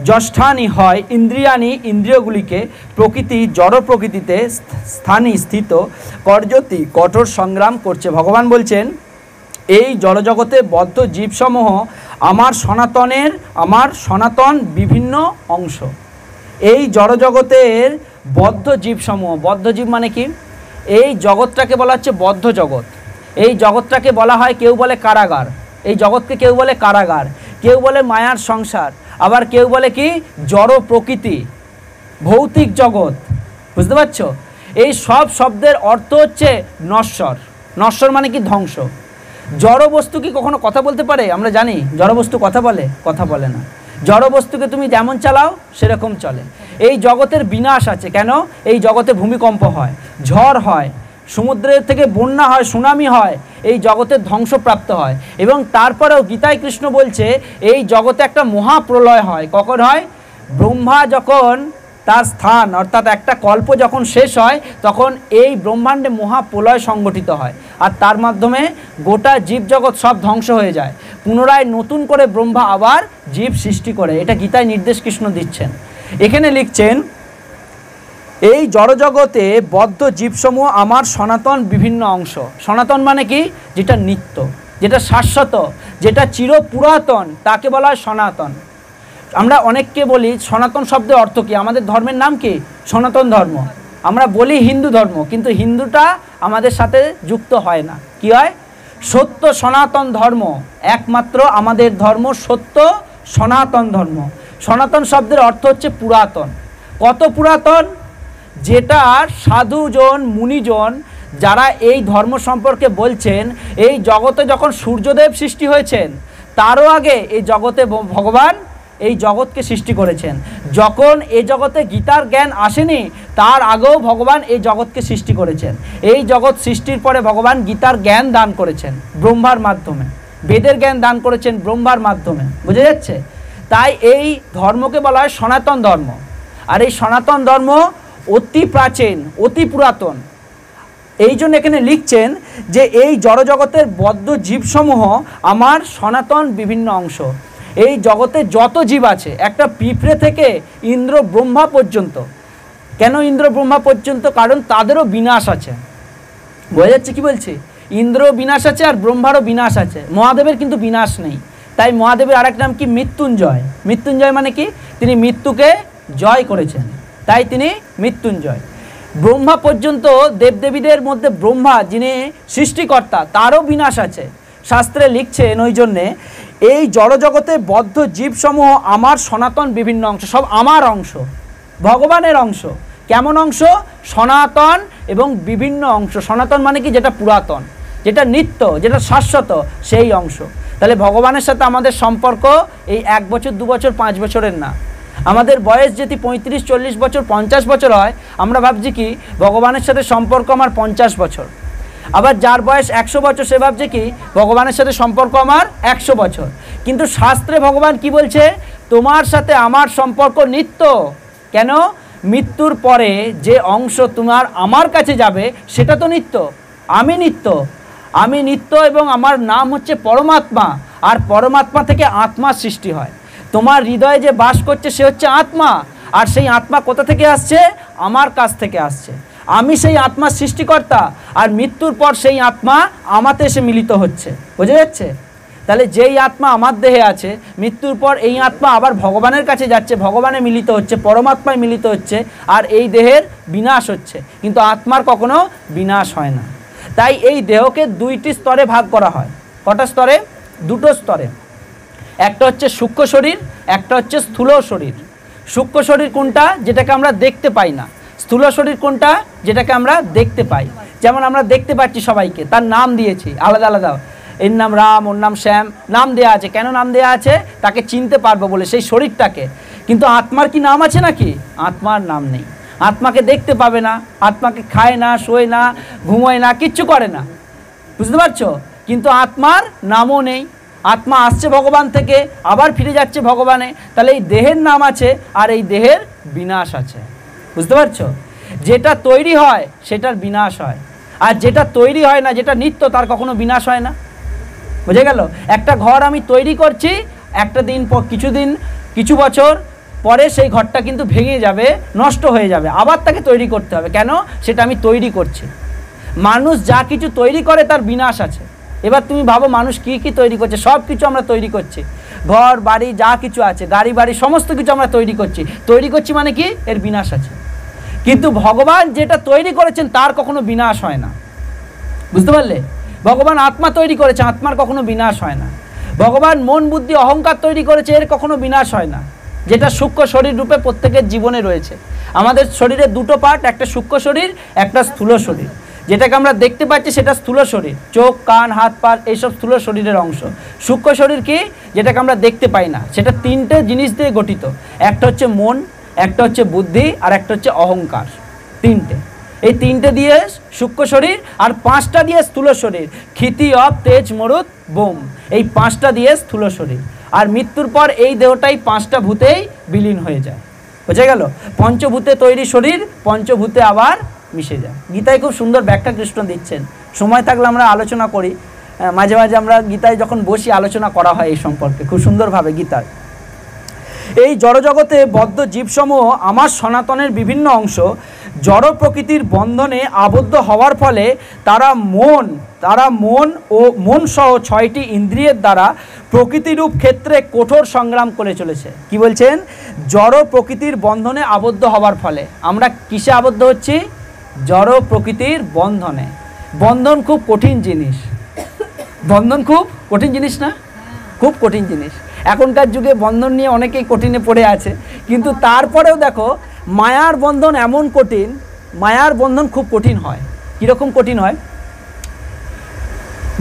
যষ্ঠানি হয় ইন্দ্রিয়ানি ইন্দ্রিয়গুলিকে, প্রকৃতি জড় প্রকৃতিতে স্থানে স্থিত, কর্যতি কঠোর সংগ্রাম করছে। ভগবান বলছেন এই জড়জগতে বদ্ধ জীবসমূহ আমার সনাতন বিভিন্ন অংশ। এই জড়জগতের বদ্ধ জীবসমূহ, বদ্ধ জীব মানে কি? এই জগৎটাকে বলা হচ্ছে বদ্ধ জগৎ। এই জগৎটাকে বলা হয়, কেউ বলে কারাগার, এই জগৎকে কেউ বলে কারাগার, কেউ বলে মায়ার সংসার, আবার কেউ বলে কি জড় প্রকৃতি, ভৌতিক জগৎ। বুঝতে পারছো? এই সব শব্দের অর্থ হচ্ছে নশ্বর। নশ্বর মানে কি? ধ্বংস। জড় বস্তু কি কখনো কথা বলতে পারে? আমরা জানি জড় বস্তু কথা বলে? কথা বলে না। জড় বস্তুকে তুমি যেমন চালাও সেরকম চলে। এই জগতের বিনাশ আছে। কেন? এই জগতে ভূমিকম্প হয়, ঝড় হয়, সমুদ্রের থেকে বন্যা হয়, সুনামি হয়, এই জগতের ধ্বংসপ্রাপ্ত হয়। এবং তারপরেও গীতায় কৃষ্ণ বলছে এই জগতে একটা মহাপ্রলয় হয়। কখন হয়? ব্রহ্মা যখন তার স্থান অর্থাৎ একটা কল্প যখন শেষ হয় তখন এই ব্রহ্মাণ্ডে মহাপ্রলয় সংগঠিত হয়, আর তার মাধ্যমে গোটা জীবজগৎ সব ধ্বংস হয়ে যায়। পুনরায় নতুন করে ব্রহ্মা আবার জীব সৃষ্টি করে। এটা গীতায় নির্দেশ কৃষ্ণ দিচ্ছেন। এখানে লিখছেন এই জড়জগতে বদ্ধ জীবসমূহ আমার সনাতন বিভিন্ন অংশ। সনাতন মানে কি? যেটা নিত্য, যেটা শাশ্বত, যেটা চির পুরাতন, তাকে বলা হয় সনাতন। আমরা অনেককে বলি সনাতন শব্দের অর্থ কি? আমাদের ধর্মের নাম কি? সনাতন ধর্ম। আমরা বলি হিন্দু ধর্ম, কিন্তু হিন্দুটা আমাদের সাথে যুক্ত হয় না। কি হয়? সত্য সনাতন ধর্ম। একমাত্র আমাদের ধর্ম সত্য সনাতন ধর্ম। সনাতন শব্দের অর্থ হচ্ছে পুরাতন। কত পুরাতন? যেটা সাধুজন মুনিজন যারা এই ধর্ম সম্পর্কে বলছেন, এই জগতে যখন সূর্যদেব সৃষ্টি হয়েছেন তারও আগে এই জগতে ভগবান এই জগৎকে সৃষ্টি করেছেন। যখন এই জগতে গীতার জ্ঞান আসেনি তার আগেও ভগবান এই জগৎকে সৃষ্টি করেছেন। এই জগৎ সৃষ্টির পরে ভগবান গীতার জ্ঞান দান করেছেন ব্রহ্মার মাধ্যমে, বেদের জ্ঞান দান করেছেন ব্রহ্মার মাধ্যমে। বুঝে যাচ্ছে? তাই এই ধর্মকে বলা হয় সনাতন ধর্ম। আর এই সনাতন ধর্ম অতি প্রাচীন, অতি পুরাতন। এই জন্য এখানে লিখছেন যে এই জড়জগতের বদ্ধ জীবসমূহ আমার সনাতন বিভিন্ন অংশ। এই জগতে যত জীব আছে, একটা পিঁপড়ে থেকে ইন্দ্র ব্রহ্মা পর্যন্ত। কেন ইন্দ্র ব্রহ্মা পর্যন্ত? কারণ তাদেরও বিনাশ আছে। বোঝা যাচ্ছে কি বলছি? ইন্দ্রও বিনাশ আছে আর ব্রহ্মারও বিনাশ আছে। মহাদেবের কিন্তু বিনাশ নেই। তাই মহাদেবের আরেক নাম কি? মৃত্যুঞ্জয়। মৃত্যুঞ্জয় মানে কি? তিনি মৃত্যুকে জয় করেছেন, তাই তিনি মৃত্যুঞ্জয়। ব্রহ্মা পর্যন্ত দেবদেবীদের মধ্যে ব্রহ্মা যিনি সৃষ্টিকর্তা, তারও বিনাশ আছে। শাস্ত্রে লিখছেন ওই জন্যে এই জড়জগতে বদ্ধ জীবসমূহ আমার সনাতন বিভিন্ন অংশ। সব আমার অংশ, ভগবানের অংশ। কেমন অংশ? সনাতন এবং বিভিন্ন অংশ। সনাতন মানে কি? যেটা পুরাতন, যেটা নিত্য, যেটা শাশ্বত, সেই অংশ। তাহলে ভগবানের সাথে আমাদের সম্পর্ক এই 1 বছর 2 বছর 5 বছরের না। আমাদের বয়স যদি 35 40 বছর 50 বছর হয়, আমরা ভাবছি কি ভগবানের সাথে সম্পর্ক আমার 50 বছর। আবার যার বয়স 100 বছর সে ভাবছে কি ভগবানের সাথে সম্পর্ক আমার 100 বছর। কিন্তু শাস্ত্রে ভগবান কি বলছে? তোমার সাথে আমার সম্পর্ক নিত্য। কেন? মৃত্যুর পরে যে অংশ তোমার আমার কাছে যাবে সেটা তো নিত্য। আমি নিত্য, আমি নিত্য এবং আমার নাম হচ্ছে পরমাত্মা। আর পরমাত্মা থেকে আত্মার সৃষ্টি হয়। তোমার হৃদয়ে যে বাস করছে সে হচ্ছে আত্মা। আর সেই আত্মা কোথা থেকে আসছে? আমার কাছ থেকে আসছে। আমি সেই আত্মার সৃষ্টিকর্তা, আর মৃত্যুর পর সেই আত্মা আমাতে এসে মিলিত হচ্ছে। বুঝে যাচ্ছে? তাহলে যেই আত্মা আমার দেহে আছে, মৃত্যুর পর এই আত্মা আবার ভগবানের কাছে যাচ্ছে, ভগবানে মিলিত হচ্ছে, পরমাত্মায় মিলিত হচ্ছে, আর এই দেহের বিনাশ হচ্ছে। কিন্তু আত্মার কখনো বিনাশ হয় না। তাই এই দেহকে 2টি স্তরে ভাগ করা হয়। কটা স্তরে? 2টো স্তরে। একটা হচ্ছে সূক্ষ্ম শরীর, একটা হচ্ছে স্থূল শরীর। সূক্ষ্ম শরীর কোনটা? যেটাকে আমরা দেখতে পাই না। স্থূল শরীর কোনটা? যেটাকে আমরা দেখতে পাই। যেমন আমরা দেখতে পাচ্ছি সবাইকে, তার নাম দিয়েছি আলাদা আলাদা। এর নাম রাম, ওর নাম শ্যাম, নাম দেয়া আছে। কেন নাম দেয়া আছে? তাকে চিনতে পারবো বলে, সেই শরীরটাকে। কিন্তু আত্মার কি নাম আছে নাকি? আত্মার নাম নেই। আত্মাকে দেখতে পাবে না, আত্মাকে খায় না, শোয় না, ঘুমোয় না, কিচ্ছু করে না, বুঝতে পারছো? কিন্তু আত্মার নামও নেই। আত্মা আসছে ভগবান থেকে, আবার ফিরে যাচ্ছে ভগবানে। তাহলে এই দেহের নাম আছে আর এই দেহের বিনাশ আছে, বুঝতে পারছো? যেটা তৈরি হয় সেটার বিনাশ হয়, আর যেটা তৈরি হয় না, যেটা নিত্য, তার কখনো বিনাশ হয় না। বুঝে গেল? একটা ঘর আমি তৈরি করছি, একটা দিন পর, কিছু বছর পরে সেই ঘরটা কিন্তু ভেঙে যাবে, নষ্ট হয়ে যাবে, আবার তাকে তৈরি করতে হবে। কেন? সেটা আমি তৈরি করছি। মানুষ যা কিছু তৈরি করে তার বিনাশ আছে। এবার তুমি ভাবো মানুষ কি কি তৈরি করছে। সব কিছু আমরা তৈরি করছি, ঘর বাড়ি যা কিছু আছে, গাড়ি বাড়ি, সমস্ত কিছু আমরা তৈরি করছি মানে কি? এর বিনাশ আছে। কিন্তু ভগবান যেটা তৈরি করেছেন তার কখনো বিনাশ হয় না, বুঝতে পারলে? ভগবান আত্মা তৈরি করেছে, আত্মার কখনো বিনাশ হয় না। ভগবান মন বুদ্ধি অহংকার তৈরি করেছে, এর কখনো বিনাশ হয় না, যেটা সূক্ষ্ম শরীর রূপে প্রত্যেকের জীবনে রয়েছে। আমাদের শরীরে দুটো পার্ট, একটা সূক্ষ্ম শরীর, একটা স্থূল শরীর। যেটাকে আমরা দেখতে পাচ্ছি সেটা স্থূল শরীর, চোখ, কান, হাত, পা, এইসব স্থূল শরীরের অংশ। সূক্ষ্ম শরীর কি? যেটাকে আমরা দেখতে পাই না, সেটা তিনটে জিনিস দিয়ে গঠিত। একটা হচ্ছে মন, একটা হচ্ছে বুদ্ধি, আর একটা হচ্ছে অহংকার। তিনটে, এই তিনটে দিয়ে সূক্ষ্ম শরীর, আর পাঁচটা দিয়ে স্থূল শরীর। ক্ষিতি, অপ, তেজ, মরুত, বোম, এই পাঁচটা দিয়ে স্থূল শরীর। আর মৃত্যুর পর এই দেহটাই পাঁচটা ভূতেই বিলীন হয়ে যায়, বুঝে গেল? পঞ্চভূতে তৈরি শরীর, পঞ্চভূতে আবার মিশে যায়। গীতায় খুব সুন্দর ব্যাখ্যা কৃষ্ণ দিচ্ছেন। সময় থাকলে আমরা আলোচনা করি, মাঝে মাঝে আমরা গীতায় যখন বসি আলোচনা করা হয় এই সম্পর্কে খুব সুন্দরভাবে গীতার। এই জড়জগতে বদ্ধ জীবসমূহ আমার সনাতনের বিভিন্ন অংশ জড় প্রকৃতির বন্ধনে আবদ্ধ হওয়ার ফলে তারা মন ও মন সহ 6টি ইন্দ্রিয়ের দ্বারা প্রকৃতিরূপ ক্ষেত্রে কঠোর সংগ্রাম করে চলেছে। কি বলছেন? জড় প্রকৃতির বন্ধনে আবদ্ধ হওয়ার ফলে আমরা কিসে আবদ্ধ হচ্ছি? জড় প্রকৃতির বন্ধনে। বন্ধন খুব কঠিন জিনিস, বন্ধন খুব কঠিন জিনিস না? খুব কঠিন জিনিস। এখনকার যুগে বন্ধন নিয়ে অনেকেই কঠিনে পড়ে আছে, কিন্তু তারপরেও দেখো মায়ার বন্ধন এমন কঠিন, মায়ার বন্ধন খুব কঠিন হয়। কীরকম কঠিন হয়?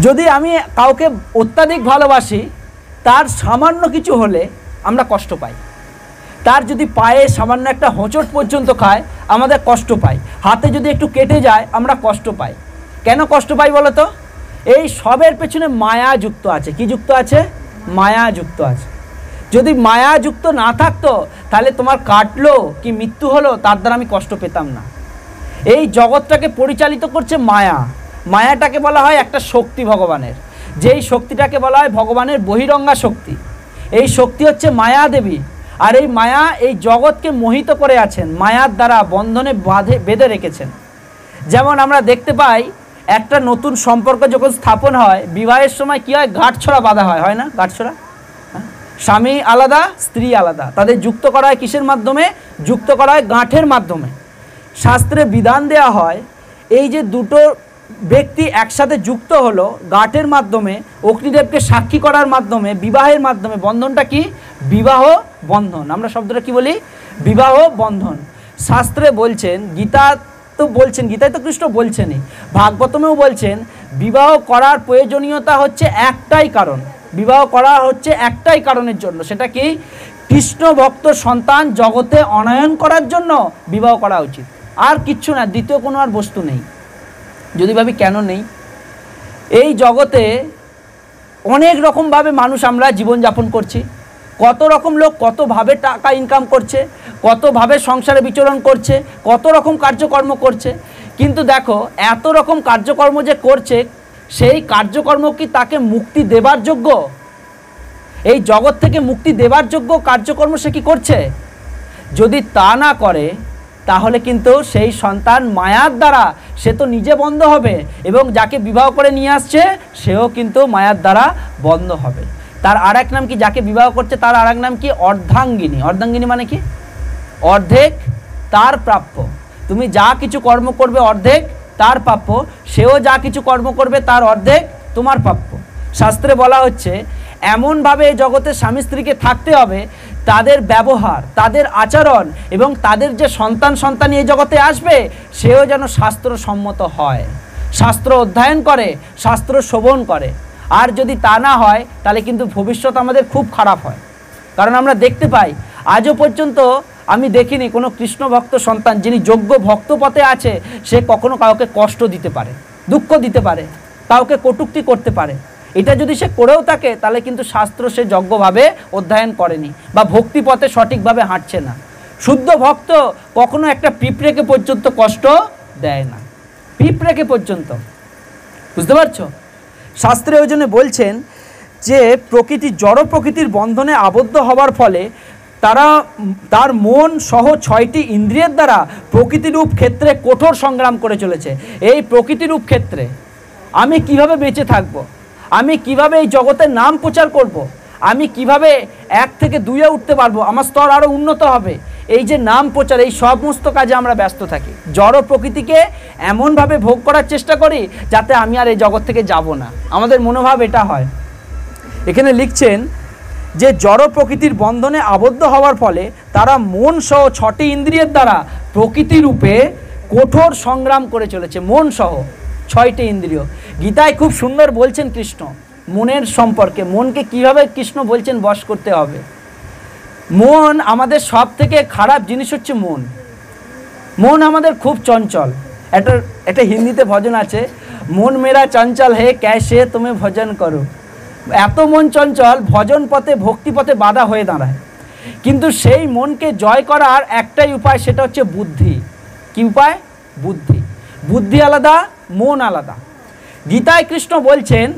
যদি আমি কাউকে অত্যাধিক ভালোবাসি, তার সামান্য কিছু হলে আমরা কষ্ট পাই। তার যদি পায়ে সামান্য একটা হোঁচট পর্যন্ত খায় আমাদের কষ্ট পাই, হাতে যদি একটু কেটে যায় আমরা কষ্ট পাই। কেন কষ্ট পাই বলো তো? এই সবের পেছনে মায়া যুক্ত আছে। কি যুক্ত আছে? মায়া যুক্ত আছে। যদি মায়া যুক্ত না থাকতো তাহলে তোমার কাটলো কি মৃত্যু হলো তার দ্বারা আমি কষ্ট পেতাম না। এই জগৎটাকে পরিচালিত করছে মায়া। মায়াটাকে বলা হয় একটা শক্তি ভগবানের, যেই শক্তিটাকে বলা হয় ভগবানের বহিরঙ্গা শক্তি। এই শক্তি হচ্ছে মায়া দেবী, আর এই মায়া এই জগৎকে মোহিত করে আছেন, মায়ার দ্বারা বন্ধনে বেঁধে রেখেছেন। যেমন আমরা দেখতে পাই একটা নতুন সম্পর্ক যখন স্থাপন হয়, বিবাহের সময় কী হয়? গাঁটছড়া বাঁধা হয়, হয় না? গাঁটছড়া, স্বামী আলাদা স্ত্রী আলাদা, তাদের যুক্ত করা হয় কিসের মাধ্যমে? যুক্ত করা হয় গাঁঠের মাধ্যমে। শাস্ত্রে বিধান দেয়া হয় এই যে দুটো ব্যক্তি একসাথে যুক্ত হলো গাঁঠের মাধ্যমে, অগ্নিদেবকে সাক্ষী করার মাধ্যমে, বিবাহের মাধ্যমে। বন্ধনটা কি? বিবাহ বন্ধন। আমরা শব্দটা কি বলি? বিবাহ বন্ধন। শাস্ত্রে বলছেন, গীতা তো বলছেন, গীতায় তো কৃষ্ণ বলছেনই, ভাগবতমেও বলছেন বিবাহ করার প্রয়োজনীয়তা হচ্ছে একটাই কারণ। বিবাহ করা হচ্ছে একটাই কারণের জন্য, সেটা কি? কৃষ্ণ ভক্ত সন্তান জগতে অনয়ন করার জন্য বিবাহ করা উচিত, আর কিচ্ছু না, দ্বিতীয় কোনো আর বস্তু নেই। যদি ভাবি কেন নেই? এই জগতে অনেক রকমভাবে মানুষ আমরা জীবনযাপন করছি, কত রকম লোক কতভাবে টাকা ইনকাম করছে, কতভাবে সংসারে বিচরণ করছে, কত রকম কার্যকর্ম করছে। কিন্তু দেখো এত রকম কার্যকর্ম যে করছে, সেই কার্যকর্ম কি তাকে মুক্তি দেবার যোগ্য? এই জগৎ থেকে মুক্তি দেবার যোগ্য কার্যকর্ম সে কি করছে? যদি তা না করে তাহলে কিন্তু সেই সন্তান মায়ার দ্বারা সে তো নিজে বন্ধ হবে, এবং যাকে বিবাহ করে নিয়ে আসছে সেও কিন্তু মায়ার দ্বারা বন্ধ হবে। তার আর এক নাম কি? যাকে বিবাহ করছে তার আর এক নাম কি? অর্ধাঙ্গিনী। অর্ধাঙ্গিনী মানে কি? অর্ধেক তার প্রাপ্য। তুমি যা কিছু কর্ম করবে অর্ধেক তার প্রাপ্য, সেও যা কিছু কর্ম করবে তার অর্ধেক তোমার প্রাপ্য। শাস্ত্রে বলা হচ্ছে এমনভাবে এই জগতে স্বামী স্ত্রীকে থাকতে হবে, তাদের ব্যবহার, তাদের আচরণ এবং তাদের যে সন্তান এই জগতে আসবে সেও যেন শাস্ত্রসম্মত হয়, শাস্ত্র অধ্যয়ন করে, শাস্ত্র শ্রবণ করে। আর যদি তা না হয় তাহলে কিন্তু ভবিষ্যৎ আমাদের খুব খারাপ হয়। কারণ আমরা দেখতে পাই আজও পর্যন্ত আমি দেখিনি কোনো কৃষ্ণ ভক্ত সন্তান যিনি যোগ্য ভক্ত পথে আছে সে কখনো কাউকে কষ্ট দিতে পারে, দুঃখ দিতে পারে, কাউকে কটূক্তি করতে পারে। এটা যদি সে করেও থাকে তাহলে কিন্তু শাস্ত্র সে যোগ্যভাবে অধ্যয়ন করেনি বা ভক্তি পথে সঠিকভাবে হাঁটছে না। শুদ্ধ ভক্ত কখনো একটা পিঁপড়েকে পর্যন্ত কষ্ট দেয় না, পিঁপড়েকে পর্যন্ত। বুঝতে পারছো? শাস্ত্রে ওই জন্য বলছেন যে প্রকৃতি জড় প্রকৃতির বন্ধনে আবদ্ধ হওয়ার ফলে তার মন সহ 6টি ইন্দ্রিয়ের দ্বারা প্রকৃতিরূপ ক্ষেত্রে কঠোর সংগ্রাম করে চলেছে। এই প্রকৃতিরূপ ক্ষেত্রে আমি কিভাবে বেঁচে থাকব, আমি কিভাবে এই জগতের নাম প্রচার করব, আমি কিভাবে 1 থেকে 2-এ উঠতে পারবো, আমার স্তর আরও উন্নত হবে, এই যে নাম প্রচার, এই সমস্ত কাজে আমরা ব্যস্ত থাকি। জড় প্রকৃতিকে এমনভাবে ভোগ করার চেষ্টা করি যাতে আমি আর এই জগৎ থেকে যাব না, আমাদের মনোভাব এটা হয়। এখানে লিখছেন যে জড় প্রকৃতির বন্ধনে আবদ্ধ হওয়ার ফলে তারা মন সহ 6টি ইন্দ্রিয়ের দ্বারা প্রকৃতি রূপে কঠোর সংগ্রাম করে চলেছে। মন সহ 6টি ইন্দ্রিয়। গীতায় খুব সুন্দর বলছেন কৃষ্ণ মনের সম্পর্কে, মনকে কিভাবে কৃষ্ণ বলছেন বশ করতে হবে। মন আমাদের সব থেকে খারাপ জিনিস হচ্ছে মন। মন আমাদের খুব চঞ্চল। একটা হিন্দিতে ভজন আছে, মন মেরা চঞ্চল হে ক্যাশে তুমি ভজন করো। এত মন চঞ্চল, ভজন পথে ভক্তি পথে বাধা হয়ে দাঁড়ায়। কিন্তু সেই মনকে জয় করার একটাই উপায়, সেটা হচ্ছে বুদ্ধি। কি উপায়? বুদ্ধি। বুদ্ধি আলাদা, মন আলাদা। গীতায় কৃষ্ণ বলছেন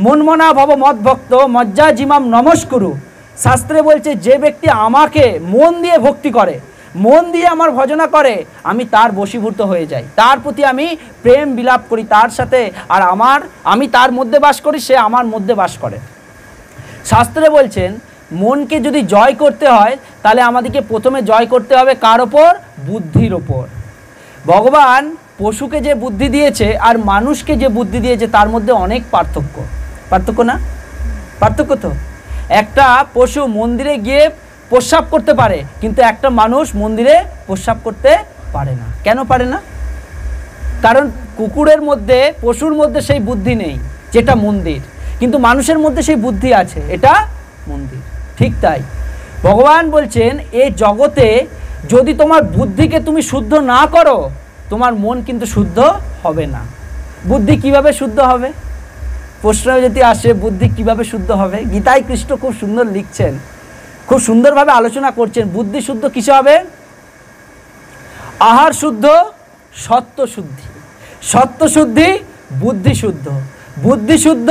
মনমনা ভব মদ ভক্ত মজ্জা জিমাম নমস্কুরু। শাস্ত্রে বলছে যে ব্যক্তি আমাকে মন দিয়ে ভক্তি করে, মন দিয়ে আমার ভজনা করে, আমি তার বশীভূত হয়ে যাই, তার প্রতি আমি প্রেম বিলাপ করি তার সাথে, আর আমি তার মধ্যে বাস করি, সে আমার মধ্যে বাস করে। শাস্ত্রে বলছেন মনকে যদি জয় করতে হয় তাহলে আমাদেরকে প্রথমে জয় করতে হবে কার ওপর? বুদ্ধির ওপর। ভগবান পশুকে যে বুদ্ধি দিয়েছে আর মানুষকে যে বুদ্ধি দিয়েছে তার মধ্যে অনেক পার্থক্য। পার্থক্য না? পার্থক্য তো। একটা পশু মন্দিরে গিয়ে প্রস্রাব করতে পারে, কিন্তু একটা মানুষ মন্দিরে প্রস্রাব করতে পারে না। কেন পারে না? কারণ কুকুরের মধ্যে, পশুর মধ্যে সেই বুদ্ধি নেই যেটা মন্দির, কিন্তু মানুষের মধ্যে সেই বুদ্ধি আছে, এটা মন্দির। ঠিক তাই ভগবান বলছেন এই জগতে যদি তোমার বুদ্ধিকে তুমি শুদ্ধ না করো তোমার মন কিন্তু শুদ্ধ হবে না। বুদ্ধি কিভাবে শুদ্ধ হবে? প্রশ্ন যদি আসে বুদ্ধি কিভাবে শুদ্ধ হবে, গীতায় কৃষ্ণ খুব সুন্দর লিখছেন, খুব সুন্দরভাবে আলোচনা করছেন। বুদ্ধি শুদ্ধ কিসে হবে? আহার শুদ্ধ, সত্য শুদ্ধি, সত্য শুদ্ধি, বুদ্ধি শুদ্ধ, বুদ্ধি শুদ্ধ,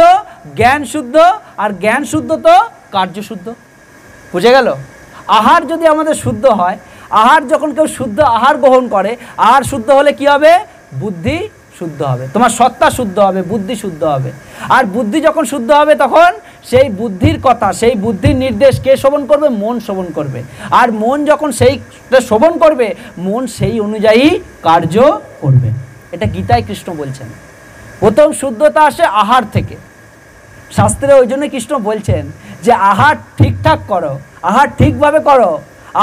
জ্ঞান শুদ্ধ, আর জ্ঞান শুদ্ধ তো কার্য শুদ্ধ। বুঝে গেল? আহার যদি আমাদের শুদ্ধ হয়, আহার যখন কেউ শুদ্ধ আহার গ্রহণ করে, আহার শুদ্ধ হলে কি হবে? বুদ্ধি শুদ্ধ হবে, তোমার সত্তা শুদ্ধ হবে, বুদ্ধি শুদ্ধ হবে। আর বুদ্ধি যখন শুদ্ধ হবে তখন সেই বুদ্ধির কথা, সেই বুদ্ধির নির্দেশ কে শ্রবণ করবে? মন শ্রবণ করবে। আর মন যখন সেইটা শ্রবণ করবে, মন সেই অনুযায়ী কার্য করবে। এটা গীতায় কৃষ্ণ বলছেন। প্রথম শুদ্ধতা আসে আহার থেকে। শাস্ত্রে ওই জন্য কৃষ্ণ বলছেন যে আহার ঠিকঠাক করো, আহার ঠিকভাবে করো,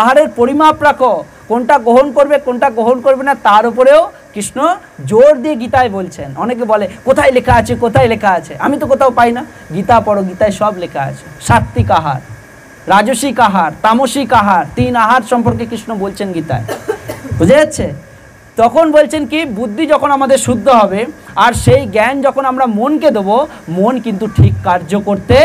আহারের পরিমাপ রাখো, কোনটা গ্রহণ করবে কোনটা গ্রহণ করবে না তার উপরেও কৃষ্ণ জোর দিয়ে গীতায় বলছেন। অনেকে বলে কোথায় লেখা আছে, কোথায় লেখা আছে? আমি তো কোথাও পাই না। গীতা পড়ো, গীতায় সব লেখা আছে। সাত্বিক আহার, রাজসিক আহার, তামসিক আহার, 3 আহার সম্পর্কে কৃষ্ণ বলছেন গীতায়। বুঝে যাচ্ছে? তখন বলছেন কি বুদ্ধি যখন আমাদের শুদ্ধ হবে আর সেই জ্ঞান যখন আমরা মনকে দেবো, মন কিন্তু ঠিক কার্য করতে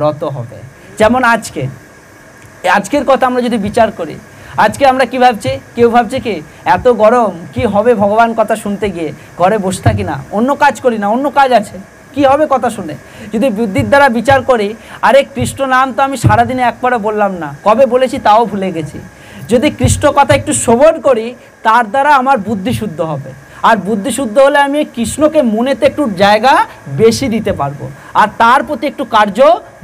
রত হবে। যেমন আজকের কথা আমরা যদি বিচার করি, আজকে আমরা কি ভাবছি? কেউ ভাবছে কি এত গরম, কি হবে ভগবান কথা শুনতে গিয়ে, ঘরে বসে থাকি না, অন্য কাজ করি না, অন্য কাজ আছে, কি হবে কথা শুনে? যদি বুদ্ধির দ্বারা বিচার করি, আরে কৃষ্ণ নাম তো আমি সারাদিনে একবারও বললাম না, কবে বলেছি তাও ভুলে গেছি। যদি কৃষ্ণ কথা একটু শ্রবণ করি তার দ্বারা আমার বুদ্ধি শুদ্ধ হবে। আর বুদ্ধি শুদ্ধ হলে আমি কৃষ্ণকে মনেতে একটু জায়গা বেশি দিতে পারবো আর তার প্রতি একটু কার্য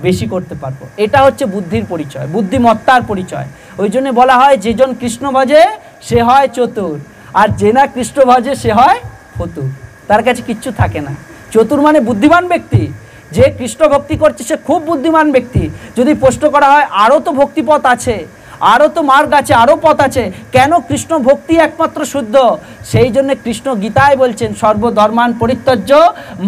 বেশি করতে পারবো। এটা হচ্ছে বুদ্ধির পরিচয়, বুদ্ধিমত্তার পরিচয়। ওই জন্য বলা হয় যেজন কৃষ্ণ ভজে সে হয় চতুর, আর যে না কৃষ্ণ ভজে সে হয় ফতুর। তার কাছে কিচ্ছু থাকে না। চতুর মানে বুদ্ধিমান ব্যক্তি, যে কৃষ্ণ ভক্তি করছে সে খুব বুদ্ধিমান ব্যক্তি। যদি প্রশ্ন করা হয় আরও তো ভক্তিপথ আছে, আরও তো মার্গ আছে, আরও পথ আছে, কেন কৃষ্ণ ভক্তি একমাত্র শুদ্ধ? সেই জন্য কৃষ্ণ গীতায় বলছেন সর্বধর্মান পরিত্যজ্য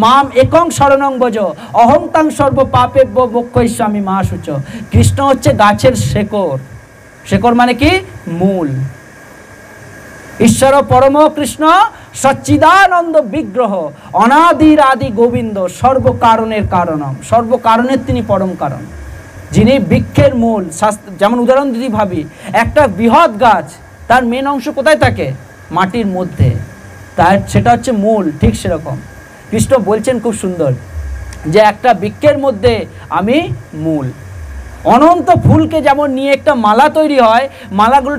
মাম একং শরণং ভজ অহং তাং সর্ব পাপেভ্যো মোক্ষয়িষ্যামি মা শুচ। কৃষ্ণ হচ্ছে গাছের শেকড়। শেকড় মানে কি? মূল। ঈশ্বর পরম কৃষ্ণ সচ্চিদানন্দ বিগ্রহ অনাদির আদি গোবিন্দ সর্বকারণের কারণম। সর্বকারণের তিনি পরম কারণ, যিনি বৃক্ষের মূল। যেমন উদাহরণ যদি ভাবি, একটা বৃহৎ গাছ, তার মেন অংশ কোথায় থাকে? মাটির মধ্যে, তার সেটা হচ্ছে মূল। ঠিক সেরকম কৃষ্ণ বলছেন খুব সুন্দর যে একটা বৃক্ষের মধ্যে আমি মূল। অনন্ত ফুলকে যেমন নিয়ে একটা মালা তৈরি হয়, মালাগুলো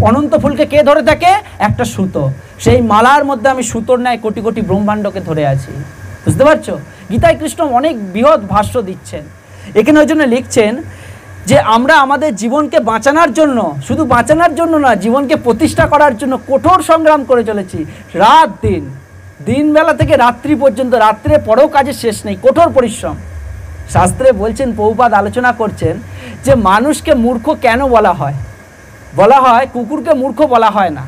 অনন্ত ফুলকে কে ধরে থাকে? একটা সুতো। সেই মালার মধ্যে আমি সুতোর ন্যায় কোটি কোটি ব্রহ্মাণ্ডকে ধরে আছি। বুঝতে পারছো? গীতায় কৃষ্ণ অনেক বৃহৎ ভাষ্য দিচ্ছেন। এখানে ওই জন্য লিখছেন যে আমরা আমাদের জীবনকে বাঁচানোর জন্য, শুধু বাঁচানোর জন্য না, জীবনকে প্রতিষ্ঠা করার জন্য কঠোর সংগ্রাম করে চলেছি। রাত দিন, দিনবেলা থেকে রাত্রি পর্যন্ত, রাত্রে পরেও কাজের শেষ নেই, কঠোর পরিশ্রম। শাস্ত্রে বলছেন, প্রভুপাদ আলোচনা করছেন যে মানুষকে মূর্খ কেন বলা হয়। বলা হয় কুকুরকে মূর্খ বলা হয় না,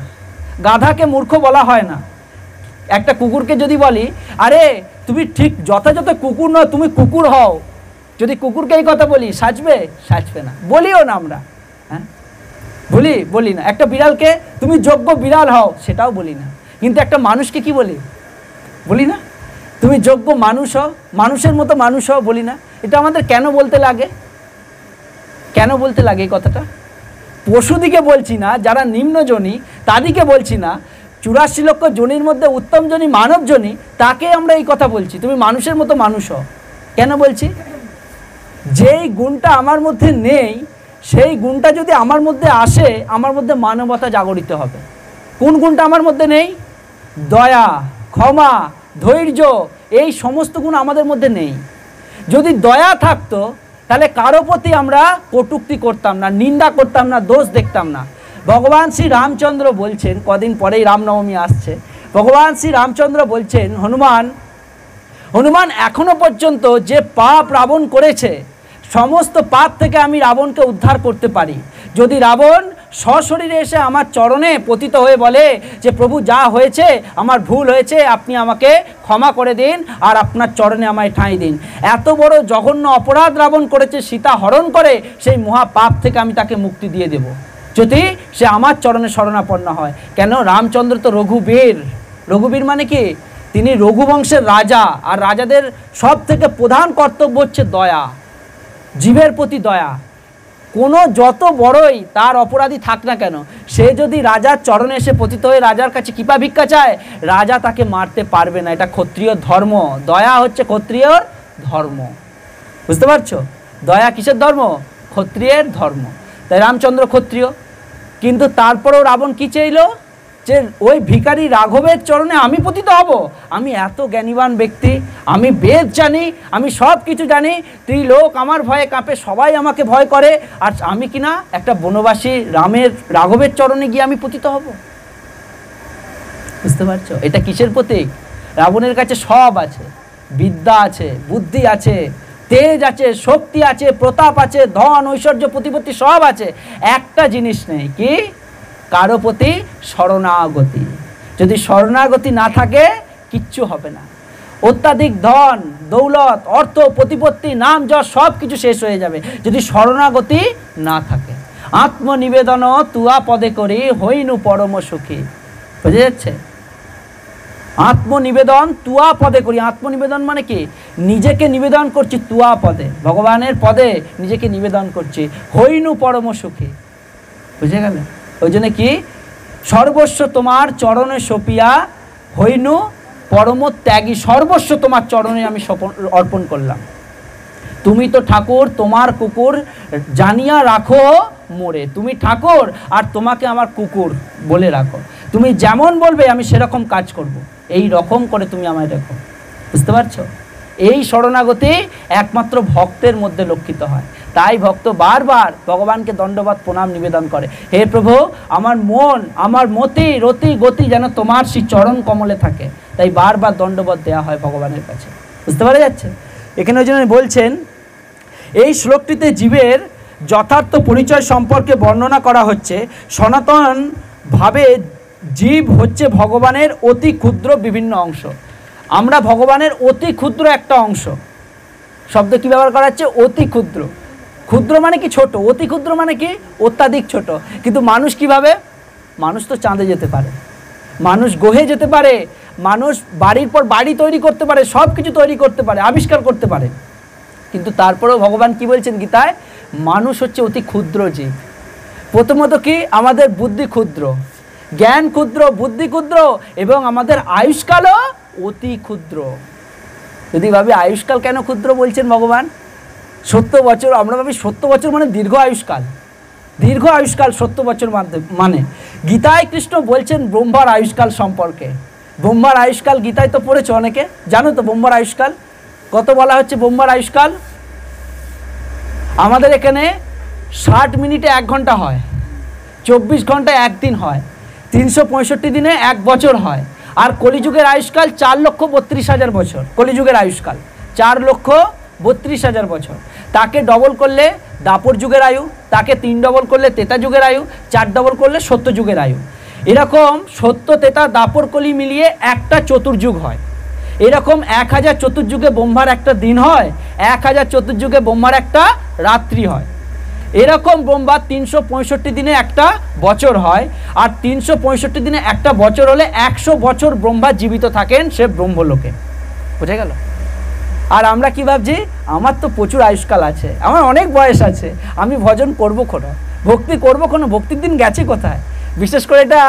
গাধাকে মূর্খ বলা হয় না। একটা কুকুরকে যদি বলি আরে তুমি ঠিক যথাযথ কুকুর নয়, তুমি কুকুর হও, যদি কুকুরকে এই কথা বলি সাজবে? সাজবে না, বলিও না আমরা। হ্যাঁ, বলি না। একটা বিড়ালকে তুমি যোগ্য বিড়াল হও, সেটাও বলি না। কিন্তু একটা মানুষকে কি বলি না? তুমি যোগ্য মানুষ হও, মানুষের মতো মানুষ হও, বলি না? এটা আমাদের কেন বলতে লাগে? কেন বলতে লাগে এই কথাটা? পশুদিকে বলছি না, যারা নিম্নজনী তাদিকে বলছি না, 84 লক্ষ জনির মধ্যে উত্তম জনী মানব জনী, তাকে আমরা এই কথা বলছি, তুমি মানুষের মতো মানুষ হও। কেন বলছি? যেই গুণটা আমার মধ্যে নেই, সেই গুণটা যদি আমার মধ্যে আসে, আমার মধ্যে মানবতা জাগরিত হবে। কোন গুণটা আমার মধ্যে নেই? দয়া, ক্ষমা, ধৈর্য, এই সমস্ত গুণ আমাদের মধ্যে নেই। যদি দয়া থাকতো তাহলে কারো প্রতি আমরা কটূক্তি করতাম না, নিন্দা করতাম না, দোষ দেখতাম না। ভগবান শ্রী রামচন্দ্র বলছেন, কদিন পরেই রামনবমী আসছে, ভগবান শ্রী রামচন্দ্র বলছেন হনুমান এখনো পর্যন্ত যে পাপ রাবণ করেছে, সমস্ত পাপ থেকে আমি রাবণকে উদ্ধার করতে পারি। যদি রাবণ সশরীরে এসে আমার চরণে পতিত হয়ে বলে যে প্রভু যা হয়েছে আমার ভুল হয়েছে, আপনি আমাকে ক্ষমা করে দিন আর আপনার চরণে আমায় ঠাঁই দিন। এত বড় জঘন্য অপরাধ রাবণ করেছে, সীতা হরণ করে, সেই মহা পাপ থেকে আমি তাকে মুক্তি দিয়ে দেব যদি সে আমার চরণে শরণাপন্ন হয়। কেন? রামচন্দ্র তো রঘুবীর। রঘুবীর মানে কি? তিনি রঘুবংশের রাজা, আর রাজাদের সব থেকে প্রধান কর্তব্য হচ্ছে দয়া, জীবের প্রতি দয়া। কোনো যত বড়ই তার অপরাধী থাক না কেন, সে যদি রাজার চরণে এসে পতিত হয়ে রাজার কাছে কৃপা ভিক্ষা চায়, রাজা তাকে মারতে পারবে না। এটা ক্ষত্রিয় ধর্ম। দয়া হচ্ছে ক্ষত্রিয়র ধর্ম। বুঝতে পারছো? দয়া কিসের ধর্ম? ক্ষত্রিয়ের ধর্ম। তাই রামচন্দ্র ক্ষত্রিয়, কিন্তু তারপরেও রাবণ কি চাইল? যে ওই ভিখারি রাঘবের চরণে আমি পতিত হব। আমি এত জ্ঞানীবান ব্যক্তি, আমি বেদ জানি, আমি সব কিছু জানি, ত্রিলোক আমার ভয়ে কাঁপে, সবাই আমাকে ভয় করে, আর আমি কিনা একটা বনবাসী রাঘবের চরণে গিয়ে আমি পতিত হব। বুঝতে পারছো? এটা কিসের প্রতীক? রাবণের কাছে সব আছে, বিদ্যা আছে, বুদ্ধি আছে, তেজ আছে, শক্তি আছে, প্রতাপ আছে, ধন ঐশ্বর্য প্রতিপত্তি সব আছে, একটা জিনিস নেই। কি? কারো প্রতি শরণাগতি। যদি শরণাগতি না থাকে কিচ্ছু হবে না। অত্যাধিক ধন দৌলত, অর্থ, প্রতিপত্তি, নাম যশ সব কিছু শেষ হয়ে যাবে যদি শরণাগতি না থাকে। আত্মনিবেদন তুয়া পদে করি হইনু পরম সুখী। বুঝে যাচ্ছে? আত্মনিবেদন তুয়া পদে করি। আত্মনিবেদন মানে কি? নিজেকে নিবেদন করছি তুয়া পদে, ভগবানের পদে নিজেকে নিবেদন করছি, হইনু পরম সুখী। বুঝে গেল? ওই জন্য কি? সর্বস্ব তোমার চরণে সপিয়া হইনু পরম ত্যাগী। সর্বস্ব তোমার চরণে আমি অর্পণ করলাম। তুমি তো ঠাকুর, তোমার কুকুর জানিয়া রাখো মোরে। তুমি ঠাকুর আর তোমাকে আমার কুকুর বলে রাখো। তুমি যেমন বলবে আমি সেরকম কাজ করব। এই রকম করে তুমি আমায় দেখো। বুঝতে পারছো? এই শরণাগতি একমাত্র ভক্তের মধ্যে লক্ষিত হয়। তাই ভক্ত বারবার ভগবানকে দণ্ডবত প্রণাম নিবেদন করে, হে প্রভু আমার মন, আমার মতি, রতি, গতি যেন তোমার সেই চরণ কমলে থাকে। তাই বারবার দণ্ডবত দেওয়া হয় ভগবানের কাছে। বুঝতে পারা যাচ্ছে? এখানে ওই জন্য বলছেন এই শ্লোকটিতে জীবের যথার্থ পরিচয় সম্পর্কে বর্ণনা করা হচ্ছে। সনাতনভাবে জীব হচ্ছে ভগবানের অতি ক্ষুদ্র বিভিন্ন অংশ। আমরা ভগবানের অতি ক্ষুদ্র একটা অংশ। শব্দ কী ব্যবহার করা হচ্ছে? অতি ক্ষুদ্র। ক্ষুদ্র মানে কি? ছোট। অতি ক্ষুদ্র মানে কি? অত্যাধিক ছোট। কিন্তু মানুষ কিভাবে? মানুষ তো চাঁদে যেতে পারে, মানুষ গ্রহে যেতে পারে, মানুষ বাড়ির পর বাড়ি তৈরি করতে পারে, সব কিছু তৈরি করতে পারে, আবিষ্কার করতে পারে। কিন্তু তারপরেও ভগবান কি বলছেন গীতায়? মানুষ হচ্ছে অতি ক্ষুদ্র জীব। প্রথমত কি? আমাদের বুদ্ধি ক্ষুদ্র, জ্ঞান ক্ষুদ্র, বুদ্ধি ক্ষুদ্র, এবং আমাদের আয়ুষ্কালও অতি ক্ষুদ্র। যদি ভাবি আয়ুষ্কাল কেন ক্ষুদ্র বলছেন ভগবান? 70 বছর, আমরা ভাবি 70 বছর মানে দীর্ঘ আয়ুষ্কাল। দীর্ঘ আয়ুষ্কাল 70 বছর মানে গীতায় কৃষ্ণ বলছেন ব্রহ্মার আয়ুষ্কাল সম্পর্কে। ব্রহ্মার আয়ুষ্কাল গীতায় তো পড়েছো অনেকে, জানো তো ব্রহ্মার আয়ুষ্কাল কত বলা হচ্ছে? ব্রহ্মার আয়ুষ্কাল আমাদের এখানে 60 মিনিটে 1 ঘন্টা হয়, 24 ঘন্টায় 1 দিন হয়, 365 দিনে 1 বছর হয়। আর কলিযুগের আয়ুষ্কাল 4,32,000 বছর। কলিযুগের আয়ুষ্কাল 4,32,000 বছর। তাকে ডবল করলে দাপর যুগের আয়ু, তাকে 3 ডবল করলে ত্রেতা যুগের আয়ু, 4 ডবল করলে সত্য যুগের আয়ু। এরকম সত্য, ত্রেতা, দাপর, কলি মিলিয়ে একটা চতুর্যুগ হয়। এরকম 1000 চতুর্যুগে ব্রহ্মার একটা দিন হয়, 1000 চতুর্যুগে ব্রহ্মার একটা রাত্রি হয়। এরকম ব্রহ্মা 365 দিনে একটা বছর হয়। আর 365 দিনে একটা বছর হলে 100 বছর ব্রহ্মা জীবিত থাকেন সে ব্রহ্মলোকে। বুঝে গেল? আর আমরা কি ভাবছি? আমার তো প্রচুর আয়ুষ্কাল আছে, আমার অনেক বয়স আছে, আমি ভজন করবো কোনো, ভক্তি করবো কোনো, ভক্তির দিন গেছে কোথায়? বিশেষ করে এটা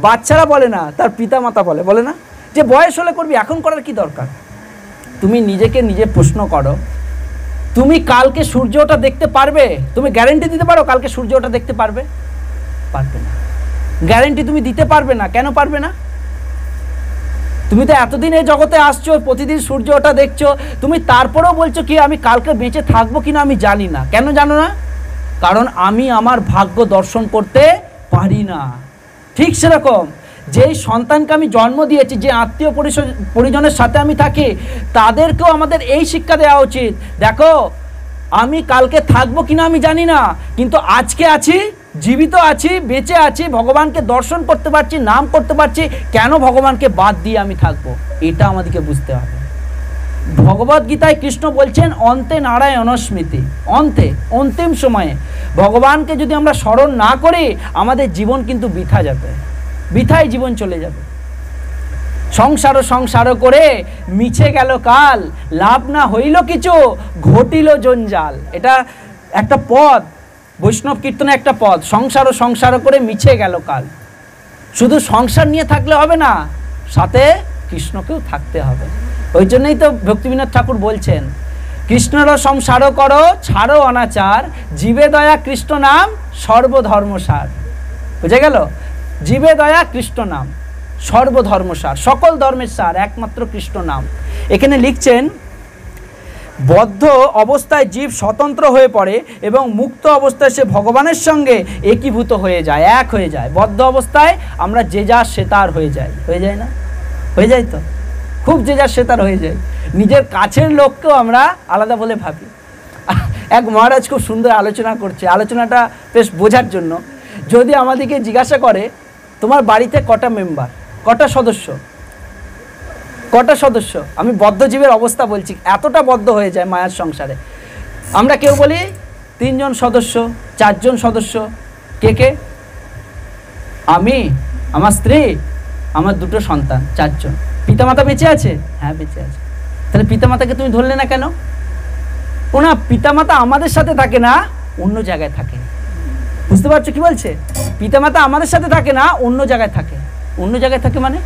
বাচ্চারা বলে না, তার পিতামাতা বলে না যে বয়স হলে করবি, এখন করার কি দরকার? তুমি নিজেকে নিজে প্রশ্ন করো, তুমি কালকে সূর্য ওঠা দেখতে পারবে? তুমি গ্যারেন্টি দিতে পারো কালকে সূর্য ওঠা দেখতে পারবে? পারবে না। গ্যারেন্টি তুমি দিতে পারবে না। কেন পারবে না? তুমি তো এতদিন এই জগতে আসছো, প্রতিদিন সূর্য ওঠা দেখছো, তুমি তারপরেও বলছো কি আমি কালকে বেঁচে থাকবো কিনা আমি জানি না। কেন জানো না? কারণ আমি আমার ভাগ্য দর্শন করতে পারি না। ঠিক সেরকম যেই সন্তানকে আমি জন্ম দিয়েছি, যে আত্মীয় পরিজনের সাথে আমি থাকি, তাদেরকেও আমাদের এই শিক্ষা দেওয়া উচিত। দেখো, আমি কালকে থাকবো কিনা আমি জানি না, কিন্তু আজকে আছি, জীবিত আছি, বেঁচে আছি, ভগবানকে দর্শন করতে পারছি, নাম করতে পারছি, কেন ভগবানকে বাদ দিয়ে আমি থাকবো? এটা আমাদেরকে বুঝতে হবে। ভগবদ গীতায় কৃষ্ণ বলছেন অন্তে নারায়ণ স্মৃতি। অন্তে, অন্তিম সময়ে ভগবানকে যদি আমরা স্মরণ না করি, আমাদের জীবন কিন্তু বৃথা যাবে, বৃথায় জীবন চলে যাবে। সংসার করে মিছে গেল কাল, লাভ না হইল কিছু, ঘটিল জঞ্জাল। এটা একটা পদ, বৈষ্ণব কীর্তনে একটা পদ। সংসার করে মিছে গেল কাল। শুধু সংসার নিয়ে থাকলে হবে না, সাথে কৃষ্ণকেও থাকতে হবে। ওই জন্যই তো ভক্তিবিনোদ ঠাকুর বলছেন কৃষ্ণর সংসার করো, ছাড়ো অনাচার, জীবে দয়া কৃষ্ণ নাম, সর্বধর্মসার। বুঝে গেল? জীবে দয়া কৃষ্ণ নাম, সর্বধর্মসার, সকল ধর্মের সার একমাত্র কৃষ্ণ নাম। এখানে লিখছেন বদ্ধ অবস্থায় জীব স্বতন্ত্র হয়ে পড়ে এবং মুক্ত অবস্থায় সে ভগবানের সঙ্গে একীভূত হয়ে যায়, এক হয়ে যায়। বদ্ধ অবস্থায় আমরা যে যার সে তার হয়ে যাই না? হয়ে যায় তো, খুব যে যার সে তার হয়ে যায়। নিজের কাছের লোককেও আমরা আলাদা বলে ভাবি। এক মহারাজ খুব সুন্দর আলোচনা করছে, আলোচনাটা বেশ বোঝার জন্য। যদি আমাদেরকে জিজ্ঞাসা করে তোমার বাড়িতে কটা মেম্বার, কটা সদস্য, আমি বদ্ধজীবের অবস্থা বলছি, এতটা বদ্ধ হয়ে যায় মায়ার সংসারে। আমরা কেউ বলি 3 জন সদস্য, 4 জন সদস্য। কে? আমি, আমার স্ত্রী, আমার 2টো সন্তান, 4 জন। পিতামাতা বেঁচে আছে? হ্যাঁ বেঁচে আছে। তাহলে পিতামাতাকে তুমি ধরলে না কেন? ওনা পিতামাতা আমাদের সাথে থাকে না, অন্য জায়গায় থাকে। বুঝতে পারছো কি বলছে? পিতামাতা আমাদের সাথে থাকে না, অন্য জায়গায় থাকে। অন্য জায়গায় থাকে মানে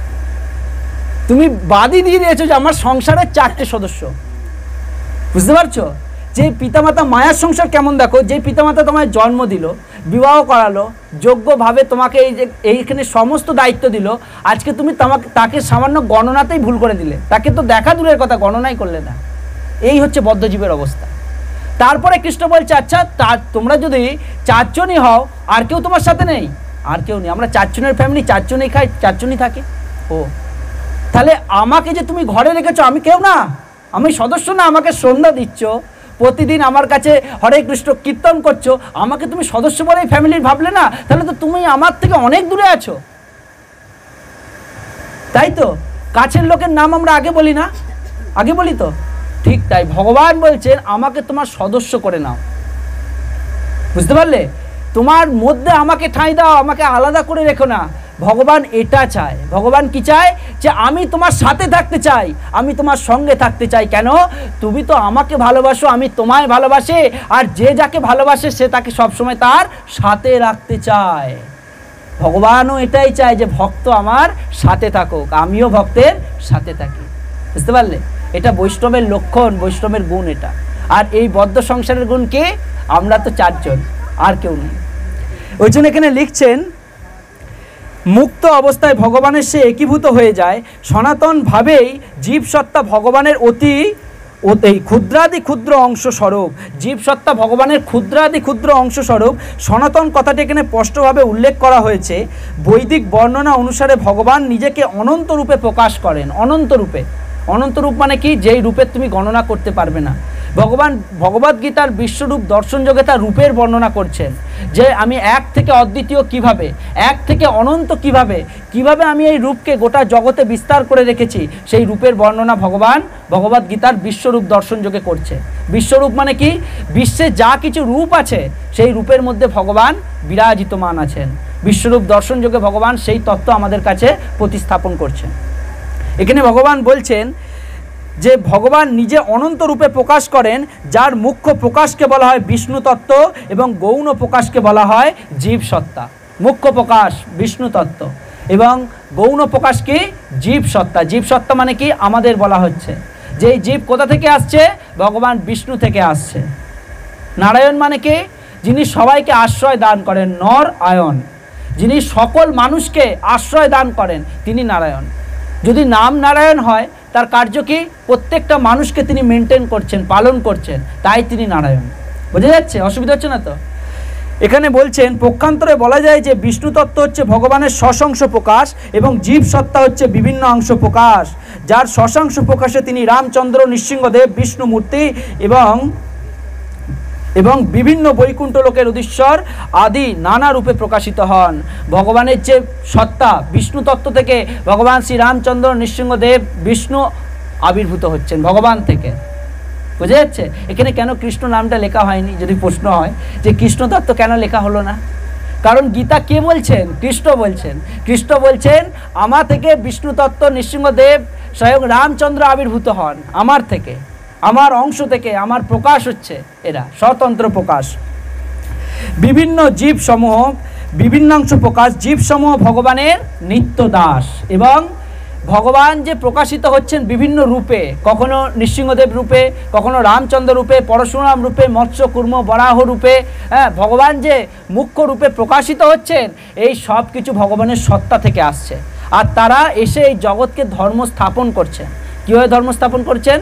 তুমি বাদই দিয়ে দিয়েছো যে আমার সংসারের 4টে সদস্য। বুঝতে পারছো? যে পিতামাতা মায়ার সংসার কেমন দেখো, যে পিতামাতা তোমায় জন্ম দিল, বিবাহ করালো, যোগ্যভাবে তোমাকে এইখানে সমস্ত দায়িত্ব দিল, আজকে তুমি তাকে সামান্য গণনাতেই ভুল করে দিলে, তাকে তো দেখা দূরের কথা গণনাই করলে না। এই হচ্ছে বদ্ধজীবের অবস্থা। তারপরে কৃষ্ণ বলছে আচ্ছা তোমরা যদি 4 জনই হও, আর কেউ তোমার সাথে নেই? আর কেউ নেই। আমরা 4 জনের ফ্যামিলি, 4 জনই খাই, 4 জনই থাকি। ও তাহলে আমাকে যে তুমি ঘরে রেখেছো, আমি কেউ না, আমি সদস্য না, আমাকে সন্ধ্যা দিচ্ছ, প্রতিদিন আমার কাছে হরে কৃষ্ণ কীর্তন করছো, আমাকে তুমি সদস্য বলে ফ্যামিলির ভাবলে না, তাহলে তো তুমি আমার থেকে অনেক দূরে আছো, তাই তো? কাছের লোকের নাম আমরা আগে বলি না, আগে বলি তো? ঠিক তাই ভগবান বলছেন আমাকে তোমার সদস্য করে নাও। বুঝতে পারলে? তোমার মধ্যে আমাকে ঠাঁই দাও, আমাকে আলাদা করে রেখো না। ভগবান এটা চায়। ভগবান কি চায়? যে আমি তোমার সাথে থাকতে চাই, আমি তোমার সঙ্গে থাকতে চাই। কেন? তুমি তো আমাকে ভালোবাসো, আমি তোমায় ভালোবাসি, আর যে যাকে ভালোবাসে সে তাকে সবসময় তার সাথে রাখতে চায়। ভগবানও এটাই চায় যে ভক্ত আমার সাথে থাকুক, আমিও ভক্তের সাথে থাকি। বুঝতে পারলে? এটা বৈষ্ণবের লক্ষণ, বৈষ্ণবের গুণ এটা। আর এই বদ্ধ সংসারের গুণ কে? আমরা তো চারজন, আর কেউ নেই। ওই জন্য এখানে লিখছেন, মুক্ত অবস্থায় ভগবানের সে একীভূত হয়ে যায়। সনাতনভাবেই জীবসত্তা ভগবানের এই ক্ষুদ্রাদি ক্ষুদ্র অংশ স্বরূপ। জীবসত্তা ভগবানের ক্ষুদ্রাদি ক্ষুদ্র অংশ স্বরূপ। সনাতন কথাটি এখানে স্পষ্টভাবে উল্লেখ করা হয়েছে। বৈদিক বর্ণনা অনুসারে ভগবান নিজেকে অনন্ত রূপে প্রকাশ করেন। অনন্ত রূপে। অনন্ত রূপ মানে কি? যেই রূপের তুমি গণনা করতে পারবে না। ভগবান ভগবদ্গীতার বিশ্বরূপ দর্শন যোগে তার রূপের বর্ণনা করছেন, যে আমি এক থেকে অদ্বিতীয় কিভাবে, এক থেকে অনন্ত কিভাবে, কিভাবে আমি এই রূপকে গোটা জগতে বিস্তার করে রেখেছি, সেই রূপের বর্ণনা ভগবান ভগবদ্গীতার বিশ্বরূপ দর্শন যোগে করছে। বিশ্বরূপ মানে কি? বিশ্বে যা কিছু রূপ আছে সেই রূপের মধ্যে ভগবান বিরাজিতমান আছেন। বিশ্বরূপ দর্শন যোগে ভগবান সেই তত্ত্ব আমাদের কাছে প্রতিস্থাপন করছেন। এখানে ভগবান বলছেন যে ভগবান নিজে অনন্ত রূপে প্রকাশ করেন, যার মুখ্য প্রকাশকে বলা হয় বিষ্ণু তত্ত্ব এবং গৌণ প্রকাশকে বলা হয় জীব সত্তা। মুখ্য প্রকাশ বিষ্ণু তত্ত্ব এবং গৌণ প্রকাশ কি? জীব সত্তা। জীব সত্তা মানে কি? আমাদের বলা হচ্ছে যে এই জীব কোথা থেকে আসছে? ভগবান বিষ্ণু থেকে আসছে। নারায়ণ মানে কি? যিনি সবাইকে আশ্রয় দান করেন, নর আয়ন, যিনি সকল মানুষকে আশ্রয় দান করেন, তিনি নারায়ণ। যদি নাম নারায়ণ হয়, তার কার্য কি? প্রত্যেকটা মানুষকে তিনি মেনটেন করছেন, পালন করছেন, তাই তিনি নারায়ণ। বোঝা যাচ্ছে? অসুবিধা হচ্ছে না তো? এখানে বলছেন পক্ষান্তরে বলা যায় যে বিষ্ণু তত্ত্ব হচ্ছে ভগবানের শশাংশ প্রকাশ এবং জীব সত্তা হচ্ছে বিভিন্ন অংশ প্রকাশ। যার শশাংশ প্রকাশে তিনি রামচন্দ্র, নৃসিংহদেব, বিষ্ণুমূর্তি এবং বিভিন্ন বৈকুণ্ঠ লোকের অধীশ্বর আদি নানা রূপে প্রকাশিত হন। ভগবানের যে সত্তা, বিষ্ণু তত্ত্ব থেকে ভগবান শ্রী রামচন্দ্র, নৃসিংহদেব, বিষ্ণু আবির্ভূত হচ্ছেন ভগবান থেকে। বুঝা যাচ্ছে? এখানে কেন কৃষ্ণ নামটা লেখা হয়নি? যদি প্রশ্ন হয় যে কৃষ্ণ তত্ত্ব কেন লেখা হলো না, কারণ গীতা কে বলছেন? কৃষ্ণ বলছেন। কৃষ্ণ বলছেন আমার থেকে বিষ্ণু তত্ত্ব, নৃসিংহদেব, স্বয়ং রামচন্দ্র আবির্ভূত হন আমার থেকে, আমার অংশ থেকে আমার প্রকাশ হচ্ছে, এরা স্বতন্ত্র প্রকাশ। বিভিন্ন জীব সমূহ, বিভিন্নাংশ প্রকাশ। জীব সমূহ ভগবানের নিত্য দাস এবং ভগবান যে প্রকাশিত হচ্ছেন বিভিন্ন রূপে, কখনো নৃসিংহদেব রূপে, কখনো রামচন্দ্র রূপে, পরশুরাম রূপে, মৎস্য কুর্ম বরাহ রূপে, ভগবান যে মুখ্য রূপে প্রকাশিত হচ্ছেন, এই সব কিছু ভগবানের সত্তা থেকে আসছে। আর তারা এসে এই জগৎকে ধর্ম স্থাপন করছেন। কীভাবে ধর্ম স্থাপন করছেন?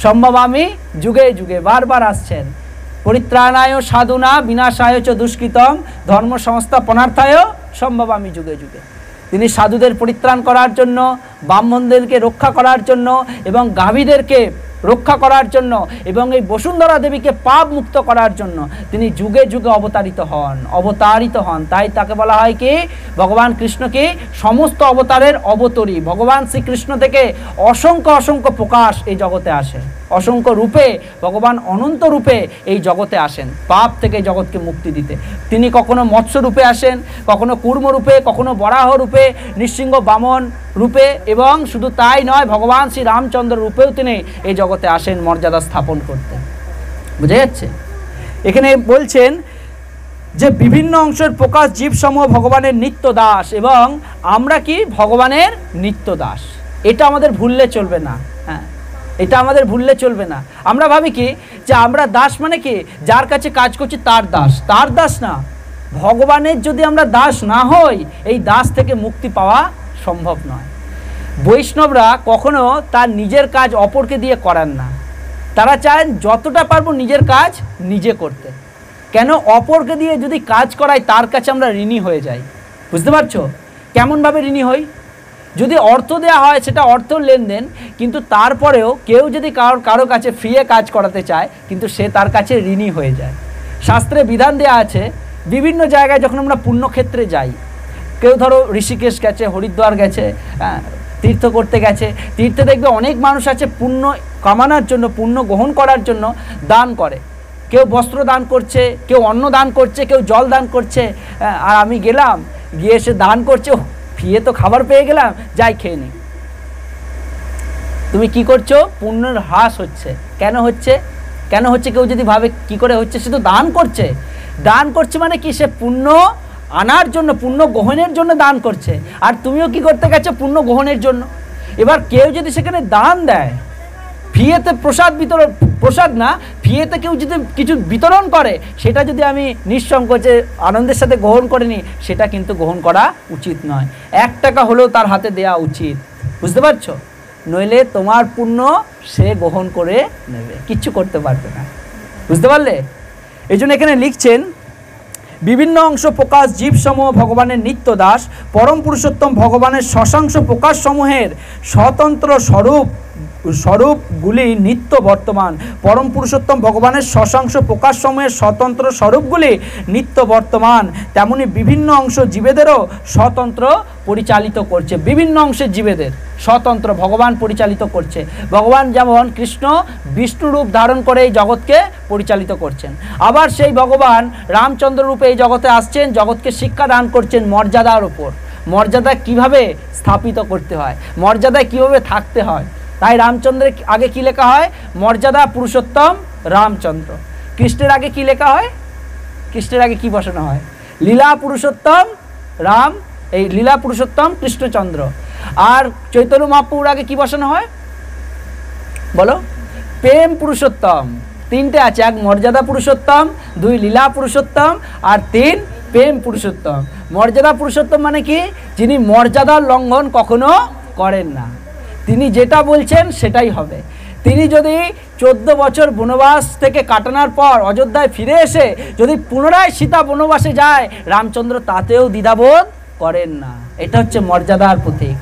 সম্ভবামি যুগে যুগে, বারবার আসছেন। পরিত্রাণায় সাধুনা বিনাশায় চ দুষ্কৃতম ধর্ম সংস্থাপনার্থায় সম্ভবামি যুগে যুগে। তিনি সাধুদের পরিত্রাণ করার জন্য, ব্রাহ্মণদেরকে রক্ষা করার জন্য এবং গাভীদেরকে রক্ষা করার জন্য এবং এই বসুন্ধরা দেবীকে পাপ মুক্ত করার জন্য তিনি যুগে যুগে অবতারিত হন। তাই তাকে বলা হয় কি? ভগবান কৃষ্ণকে সমস্ত অবতারের অবতরী। ভগবান শ্রীকৃষ্ণ থেকে অসংখ্য অসংখ্য প্রকাশ এই জগতে আসে, অসংখ্য রূপে ভগবান অনন্ত রূপে এই জগতে আসেন পাপ থেকে জগৎকে মুক্তি দিতে। তিনি কখনো মৎস্য রূপে আসেন, কখনো কূর্ম রূপে, কখনো বরাহ রূপে, নৃসিংহ বামন রূপে, এবং শুধু তাই নয়, ভগবান শ্রী রামচন্দ্র রূপেও তিনি এই জগতে আসেন মর্যাদা স্থাপন করতে। বুঝা যাচ্ছে? এখানে বলছেন যে বিভিন্ন অংশের প্রকাশ জীবসমূহ ভগবানের নিত্য দাস এবং আমরা কি? ভগবানের নিত্য দাস। এটা আমাদের ভুললে চলবে না। হ্যাঁ, এটা আমাদের ভুললে চলবে না। আমরা ভাবি কি যে আমরা দাস মানে কি? যার কাছে কাজ করছি তার দাস। তার দাস না, ভগবানের যদি আমরা দাস না হই, এই দাস থেকে মুক্তি পাওয়া সম্ভব নয়। বৈষ্ণবরা কখনো তার নিজের কাজ অপরকে দিয়ে করান না। তারা চান যতটা পারবো নিজের কাজ নিজে করতে। কেন? অপরকে দিয়ে যদি কাজ করাই তার কাছে আমরা ঋণী হয়ে যাই। বুঝতে পারছো কেমনভাবে ঋণী হই? যদি অর্থ দেওয়া হয় সেটা অর্থ লেনদেন, কিন্তু তারপরেও কেউ যদি কারো কাছে ফ্রিয়ে কাজ করাতে চায় কিন্তু সে তার কাছে ঋণী হয়ে যায়। শাস্ত্রে বিধান দেওয়া আছে, বিভিন্ন জায়গায় যখন আমরা পুণ্যক্ষেত্রে যাই, কেউ ধরো ঋষিকেশ গেছে, হরিদ্বার গেছে, তীর্থ করতে গেছে, তীর্থে দেখবে অনেক মানুষ আছে পুণ্য কামানোর জন্য, পুণ্য গ্রহণ করার জন্য দান করে। কেউ বস্ত্র দান করছে, কেউ অন্ন দান করছে, কেউ জল দান করছে। আর আমি গেলাম, গিয়ে এসে দান করছে, ফিরে তো খাবার পেয়ে গেলাম, যাই খেয়ে নিই। তুমি কি করছো? পুণ্যের হ্রাস হচ্ছে। কেন হচ্ছে? কেন হচ্ছে? কেউ যদি ভাবে কি করে হচ্ছে, সে তো দান করছে। দান করছে মানে কি? সে পুণ্য আনার জন্য, পুণ্য গ্রহণের জন্য দান করছে। আর তুমিও কি করতে গেছো? পুণ্য গ্রহণের জন্য। এবার কেউ যদি সেখানে দান দেয়, ফ্রিতে প্রসাদ না, ফ্রিতে কেউ যদি কিছু বিতরণ করে, সেটা যদি আমি নিঃসংকোচে আনন্দের সাথে গ্রহণ করে নিই, সেটা কিন্তু গ্রহণ করা উচিত নয়। 1 টাকা হলেও তার হাতে দেওয়া উচিত। বুঝতে পারছো? নইলে তোমার পুণ্য সে গ্রহণ করে নেবে, কিচ্ছু করতে পারবে না। বুঝতে পারলে? এই জন্য এখানে লিখছেন, বিভিন্ন অংশ প্রকাশ জীবসমূহ ভগবানের নিত্য দাস, পরম পুরুষোত্তম ভগবানের শশাংশ প্রকাশ সমূহের স্বতন্ত্র স্বরূপগুলি নিত্য বর্তমান। পরম পুরুষোত্তম ভগবানের শশাংশ প্রকাশ সমূহের স্বতন্ত্র স্বরূপগুলি নিত্য বর্তমান, তেমনি বিভিন্ন অংশ জীবেদেরও স্বতন্ত্র পরিচালিত করছে। বিভিন্ন অংশের জীবেদের স্বতন্ত্র ভগবান পরিচালিত করছে। ভগবান যেমন কৃষ্ণ বিষ্ণু রূপ ধারণ করে এই জগৎকে পরিচালিত করছেন, আবার সেই ভগবান রামচন্দ্র রূপে এই জগতে আসছেন, জগৎকে শিক্ষা দান করছেন মর্যাদার উপর। মর্যাদা কিভাবে স্থাপিত করতে হয়, মর্যাদায় কিভাবে থাকতে হয়। তাই রামচন্দ্রের আগে কি লেখা হয়? মর্যাদা পুরুষোত্তম রামচন্দ্র। কৃষ্ণের আগে কি লেখা হয়? কৃষ্ণের আগে কি বসানো হয়? লীলা পুরুষোত্তম রাম, এই লীলা পুরুষোত্তম কৃষ্ণচন্দ্র। আর চৈতন্য মহাপ্রভুর আগে কি বসানো হয় বলো? প্রেম পুরুষোত্তম। 3টে আছে, 1 মর্যাদা পুরুষোত্তম, 2 লীলা পুরুষোত্তম, আর 3 প্রেম পুরুষোত্তম। মর্যাদা পুরুষোত্তম মানে কি? যিনি মর্যাদার লঙ্ঘন কখনো করেন না, তিনি যেটা বলছেন সেটাই হবে। তিনি যদি 14 বছর বনবাস থেকে কাটানোর পর অযোধ্যায় ফিরে এসে যদি পুনরায় সীতা বনবাসে যায়, রামচন্দ্র তাতেও দ্বিধাবোধ করেন না। এটা হচ্ছে মর্যাদার প্রতীক।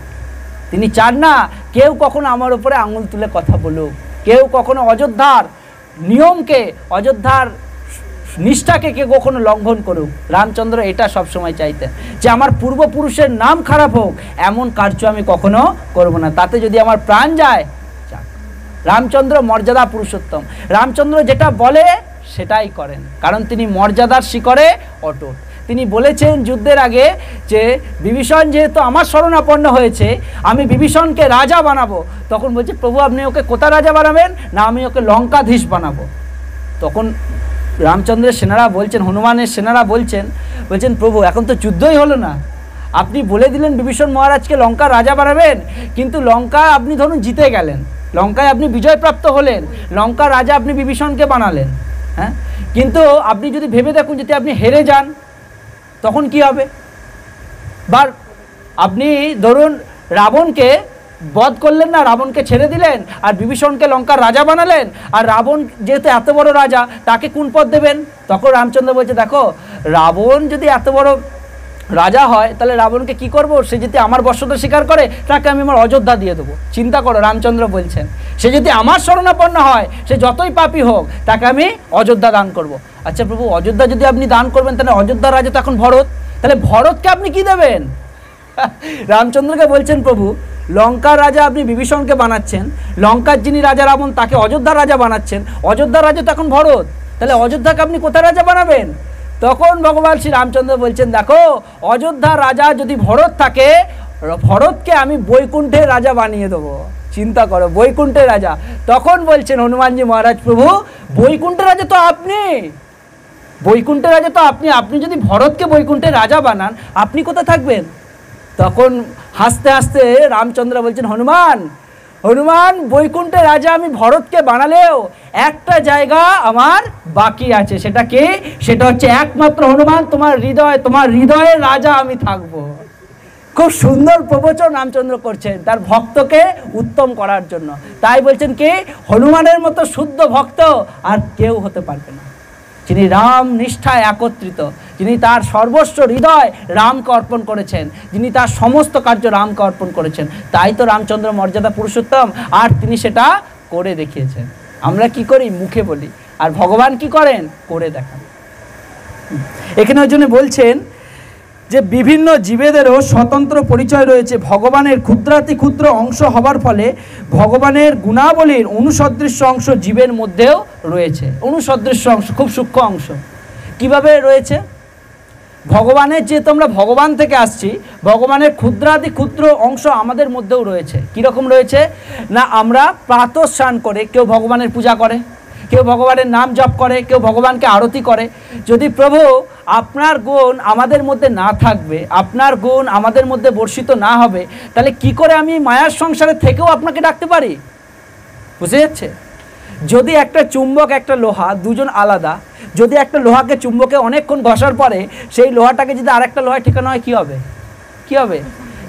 তিনি চান না কেউ কখনো আমার উপরে আঙুল তুলে কথা বলুক, কেউ কখনো অযোধ্যার নিয়মকে, অযোধ্যার নিষ্ঠাকে কেউ কখনো লঙ্ঘন করুক। রামচন্দ্র এটা সবসময় চাইতেন যে আমার পূর্বপুরুষের নাম খারাপ হোক, এমন কার্য আমি কখনো করব না, তাতে যদি আমার প্রাণ যায় যাক। রামচন্দ্র মর্যাদা পুরুষোত্তম। রামচন্দ্র যেটা বলে সেটাই করেন, কারণ তিনি মর্যাদার শিখরে অটুট। তিনি বলেছেন যুদ্ধের আগে যে বিভীষণ যেহেতু আমার শরণাপন্ন হয়েছে, আমি বিভীষণকে রাজা বানাবো। তখন বলছে, প্রভু আপনি ওকে কোথায় রাজা বানাবেন? না, আমি ওকে লঙ্কাধীশ বানাবো। তখন রামচন্দ্রের সেনারা বলছেন, হনুমানের সেনারা বলছেন প্রভু এখন তো যুদ্ধই হলো না, আপনি বলে দিলেন বিভীষণ মহারাজকে লঙ্কার রাজা বানাবেন, কিন্তু লঙ্কা আপনি ধরুন জিতে গেলেন, লঙ্কায় আপনি বিজয়প্রাপ্ত হলেন, লঙ্কার রাজা আপনি বিভীষণকে বানালেন, হ্যাঁ, কিন্তু আপনি যদি ভেবে দেখুন যদি আপনি হেরে যান তখন কি হবে? বা আপনি ধরুন রাবণকে বধ করলেন না, রাবণকে ছেড়ে দিলেন, আর বিভীষণকে লঙ্কার রাজা বানালেন, আর রাবণ যেহেতু এত বড় রাজা তাকে কোন পদ দেবেন? তখন রামচন্দ্র বলছে, দেখো রাবণ যদি এত বড় রাজা হয় তাহলে রাবণকে কি করব? সে যদি আমার বর্ষতা স্বীকার করে তাকে আমি আমার অযোধ্যা দিয়ে দেবো। চিন্তা করো, রামচন্দ্র বলছেন সে যদি আমার শরণাপন্ন হয়, সে যতই পাপী হোক, তাকে আমি অযোধ্যা দান করব। আচ্ছা প্রভু, অযোধ্যা যদি আপনি দান করবেন তাহলে অযোধ্যার রাজা তো এখন ভরত, তাহলে ভরতকে আপনি কি দেবেন? রামচন্দ্রকে বলছেন, প্রভু লঙ্কার রাজা আপনি বিভীষণকে বানাচ্ছেন, লঙ্কার যিনি রাজা রাবণ তাকে অযোধ্যার রাজা বানাচ্ছেন, অযোধ্যার রাজা তো এখন ভরত, তাহলে অযোধ্যাকে আপনি কোথায় রাজা বানাবেন? তখন ভগবান শ্রী রামচন্দ্র বলছেন, দেখো অযোধ্যার রাজা যদি ভরত থাকে, ভরতকে আমি বৈকুণ্ঠের রাজা বানিয়ে দেবো। চিন্তা করো, বৈকুণ্ঠের রাজা। তখন বলছেন হনুমানজি মহারাজ, প্রভু বৈকুণ্ঠের রাজা তো আপনি, বৈকুণ্ঠের রাজা তো আপনি, আপনি যদি ভরতকে বৈকুণ্ঠের রাজা বানান আপনি কোথায় থাকবেন? তখন হাসতে হাসতে রামচন্দ্র বলছেন, হনুমান হনুমান বৈকুণ্ঠের রাজা আমি ভরতকে বানালেও একটা জায়গা আমার বাকি আছে, সেটা কি? সেটা হচ্ছে একমাত্র হনুমান তোমার হৃদয়ের রাজা আমি থাকবো। খুব সুন্দর প্রবচন রামচন্দ্র করছেন তার ভক্তকে উত্তম করার জন্য। তাই বলছেন কি, হনুমানের মতো শুদ্ধ ভক্ত আর কেউ হতে পারবে না। যিনি রাম নিষ্ঠায় একত্রিত, যিনি তার সর্বস্ব হৃদয় রামকে অর্পণ করেছেন, যিনি তার সমস্ত কার্য রামকে অর্পণ করেছেন। তাই তো রামচন্দ্র মর্যাদা পুরুষোত্তম, আর তিনি সেটা করে দেখিয়েছেন। আমরা কি করি? মুখে বলি, আর ভগবান কি করেন? করে দেখান। এখানে ওই জন্য বলছেন যে বিভিন্ন জীবেদেরও স্বতন্ত্র পরিচয় রয়েছে। ভগবানের ক্ষুদ্রাতি ক্ষুদ্র অংশ হবার ফলে ভগবানের গুণাবলীর অনুসদৃশ্য অংশ জীবের মধ্যেও রয়েছে। অনুসদৃশ্য অংশ, খুব সূক্ষ্ম অংশ। কিভাবে রয়েছে? ভগবানের, যেহেতু আমরা ভগবান থেকে আসছি, ভগবানের ক্ষুদ্রাতি ক্ষুদ্র অংশ আমাদের মধ্যেও রয়েছে। কীরকম রয়েছে না, আমরা প্রাতঃ স্নান করে কেউ ভগবানের পূজা করে, কেউ ভগবানের নাম জপ করে, কেউ ভগবানকে আরতি করে। যদি প্রভু আপনার গুণ আমাদের মধ্যে না থাকবে, আপনার গুণ আমাদের মধ্যে বর্ষিত না হবে, তাহলে কি করে আমি মায়ার সংসারে থেকেও আপনাকে ডাকতে পারি? বুঝে যাচ্ছে? যদি একটা চুম্বক একটা লোহা, দুজন আলাদা, যদি একটা লোহাকে চুম্বকে অনেকক্ষণ ঘষার পরে সেই লোহাটাকে যদি আরেকটা লোহায় ঠিকানো হয়, কী হবে? কী হবে?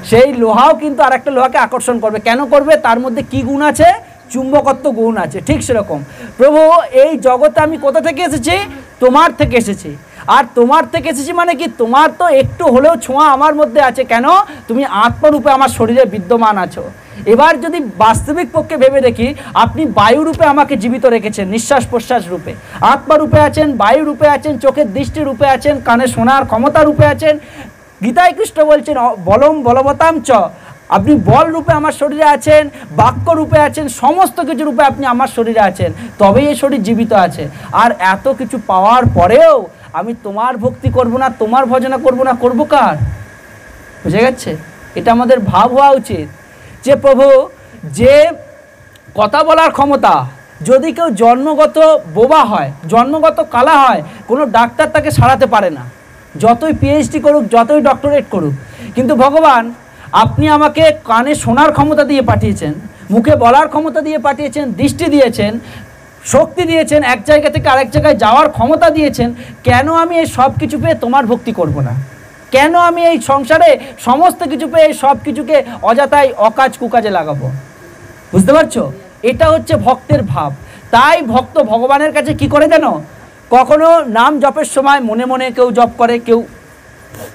সেই লোহাও কিন্তু আরেকটা লোহাকে আকর্ষণ করবে। কেন করবে? তার মধ্যে কি গুণ আছে? চুম্বকত্ব গুণ আছে। ঠিক সেরকম প্রভু, এই জগতে আমি কোথা থেকে এসেছি? তোমার থেকে এসেছি। আর তোমার থেকে এসেছি মানে কি? তোমার তো একটু হলেও ছোঁয়া আমার মধ্যে আছে। কেন? তুমি আত্মরূপে আমার শরীরে বিদ্যমান আছো। এবার যদি বাস্তবিক পক্ষে ভেবে দেখি, আপনি বায়ুরূপে আমাকে জীবিত রেখেছেন, নিঃশ্বাস প্রশ্বাস রূপে, আত্মারূপে আছেন, বায়ু রূপে আছেন, চোখের দৃষ্টি রূপে আছেন, কানে শোনার ক্ষমতা রূপে আছেন। গীতায় কৃষ্ণ বলছেন বলম বলবতাম চ, আপনি বল রূপে আমার শরীরে আছেন, বাক্য রূপে আছেন, সমস্ত কিছু রূপে আপনি আমার শরীরে আছেন, তবেই এই শরীর জীবিত আছে। আর এত কিছু পাওয়ার পরেও আমি তোমার ভক্তি করব না, তোমার ভজনা করব না, করবো কার? বুঝে গেছে? এটা আমাদের ভাব হওয়া উচিত যে প্রভু, যে কথা বলার ক্ষমতা, যদি কেউ জন্মগত বোবা হয়, জন্মগত কালা হয়, কোনো ডাক্তার তাকে সারাতে পারে না, যতই পিএইচডি করুক, যতই ডক্টরেট করুক। কিন্তু ভগবান, আপনি আমাকে কানে শোনার ক্ষমতা দিয়ে পাঠিয়েছেন, মুখে বলার ক্ষমতা দিয়ে পাঠিয়েছেন, দৃষ্টি দিয়েছেন, শক্তি দিয়েছেন, এক জায়গা থেকে আরেক জায়গায় যাওয়ার ক্ষমতা দিয়েছেন। কেন আমি এই সব কিছু পেয়ে তোমার ভক্তি করব না? কেন আমি এই সংসারে সমস্ত কিছু পেয়ে সব কিছুকে অযথাই অকাজ কুকাজে লাগাবো? বুঝতে পারছো? এটা হচ্ছে ভক্তের ভাব। তাই ভক্ত ভগবানের কাছে কি করে জানো? কখনো নাম জপের সময় মনে মনে কেউ জপ করে, কেউ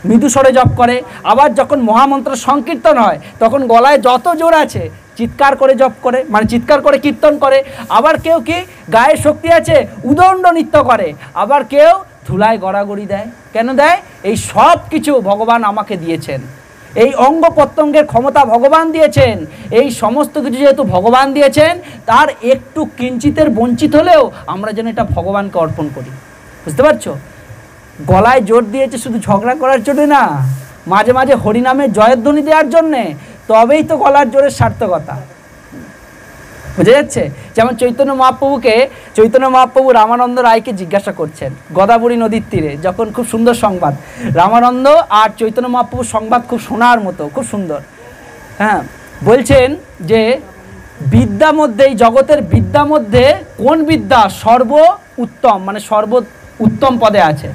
মৃদুস্বরে জপ করে, আবার যখন মহামন্ত্র সংকীর্তন হয় তখন গলায় যত জোর আছে চিৎকার করে জপ করে, মানে চিৎকার করে কীর্তন করে। আবার কেউ কি গায়ে শক্তি আছে উদণ্ড নৃত্য করে, আবার কেউ ধুলায় গড়াগড়ি দেয়। কেন দেয়? এই সব কিছু ভগবান আমাকে দিয়েছেন, এই অঙ্গ প্রত্যঙ্গের ক্ষমতা ভগবান দিয়েছেন। এই সমস্ত কিছু যেহেতু ভগবান দিয়েছেন, তার একটু কিঞ্চিতের বঞ্চিত হলেও আমরা যেন এটা ভগবানকে অর্পণ করি। বুঝতে পারছো? গলায় জোর দিয়েছে শুধু ঝগড়া করার জন্য না, মাঝে মাঝে হরিনামে জয়ধ্বনি দেওয়ার জন্যে, তবেই তো গলার জোরের সার্থকতা। বুঝে যাচ্ছে? যেমন চৈতন্য মহাপ্রভু রামানন্দ রায়কে জিজ্ঞাসা করছেন গদাবরী নদীর তীরে, যখন খুব সুন্দর সংবাদ, রামানন্দ আর চৈতন্য মহাপ্রভুর সংবাদ খুব শোনার মতো, খুব সুন্দর। হ্যাঁ, বলছেন যে বিদ্যা মধ্যে, এই জগতের বিদ্যা মধ্যে কোন বিদ্যা সর্ব উত্তম, মানে সর্ব উত্তম পদে আছে?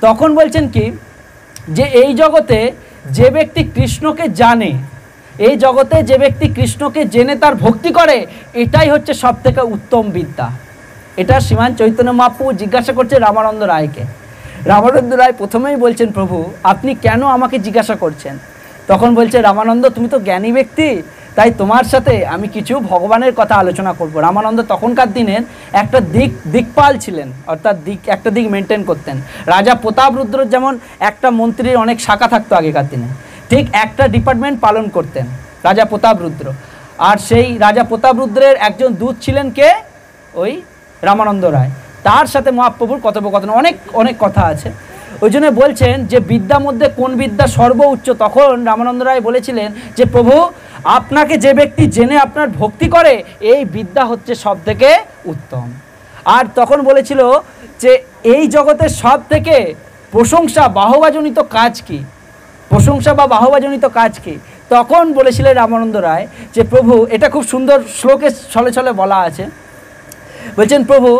তখন বলছেন কি, যে এই জগতে যে ব্যক্তি কৃষ্ণকে জানে, এই জগতে যে ব্যক্তি কৃষ্ণকে জেনে তার ভক্তি করে, এটাই হচ্ছে সব থেকে উত্তম বিদ্যা। এটা শ্রীমান চৈতন্য মহাপ্রভু জিজ্ঞাসা করছে রামানন্দ রায়কে। রামানন্দ রায় প্রথমেই বলছেন, প্রভু আপনি কেন আমাকে জিজ্ঞাসা করছেন? তখন বলছে, রামানন্দ তুমি তো জ্ঞানী ব্যক্তি, তাই তোমার সাথে আমি কিছু ভগবানের কথা আলোচনা করব। রামানন্দ তখনকার দিনের একটা দিকপাল ছিলেন, অর্থাৎ একটা দিক মেনটেন করতেন। রাজা প্রতাপরুদ্রর যেমন একটা মন্ত্রীর অনেক শাখা থাকতো আগেকার দিনে, ঠিক একটা ডিপার্টমেন্ট পালন করতেন রাজা প্রতাপরুদ্র। আর সেই রাজা প্রতাপরুদ্রের একজন দূত ছিলেন কে? ওই রামানন্দ রায়। তার সাথে মহাপ্রভুর কথোপকথন অনেক অনেক কথা আছে। ওই জন্য বলছেন যে বিদ্যা মধ্যে কোন বিদ্যা সর্বোচ্চ? তখন রামানন্দ রায় বলেছিলেন যে প্রভু আপনাকে যে ব্যক্তি জেনে আপনার ভক্তি করে, এই বিদ্যা হচ্ছে সব থেকে উত্তম। আর তখন বলেছিল যে এই জগতের সব থেকে প্রশংসা বাহবাজনিত কাজ কি? প্রশংসা বা বাহবাজনিত কাজ কি? তখন বলেছিলেন রামানন্দ রায় যে প্রভু, এটা খুব সুন্দর শ্লোকে ছলে ছলে বলা আছে, বলছেন প্রভু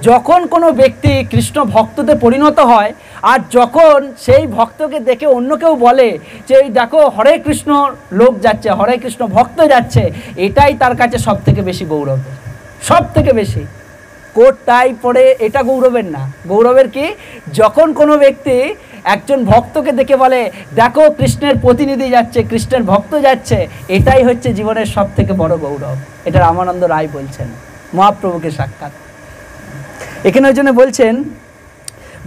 যখন কোনো ব্যক্তি কৃষ্ণ ভক্ততে পরিণত হয়, আর যখন সেই ভক্তকে দেখে অন্য কেউ বলে যে এই দেখো হরে কৃষ্ণ লোক যাচ্ছে, হরে কৃষ্ণ ভক্ত যাচ্ছে, এটাই তার কাছে সব থেকে বেশি গৌরব, সব থেকে বেশি। কোট টাই পরে, এটা গৌরবের না। গৌরবের কি, যখন কোনো ব্যক্তি একজন ভক্তকে দেখে বলে দেখো কৃষ্ণের প্রতিনিধি যাচ্ছে, কৃষ্ণের ভক্ত যাচ্ছে, এটাই হচ্ছে জীবনের সব থেকে বড় গৌরব। এটা রামানন্দ রায় বলছেন, মহাপ্রভুকে সাক্ষাৎ। এখানে ওই জন্য বলছেন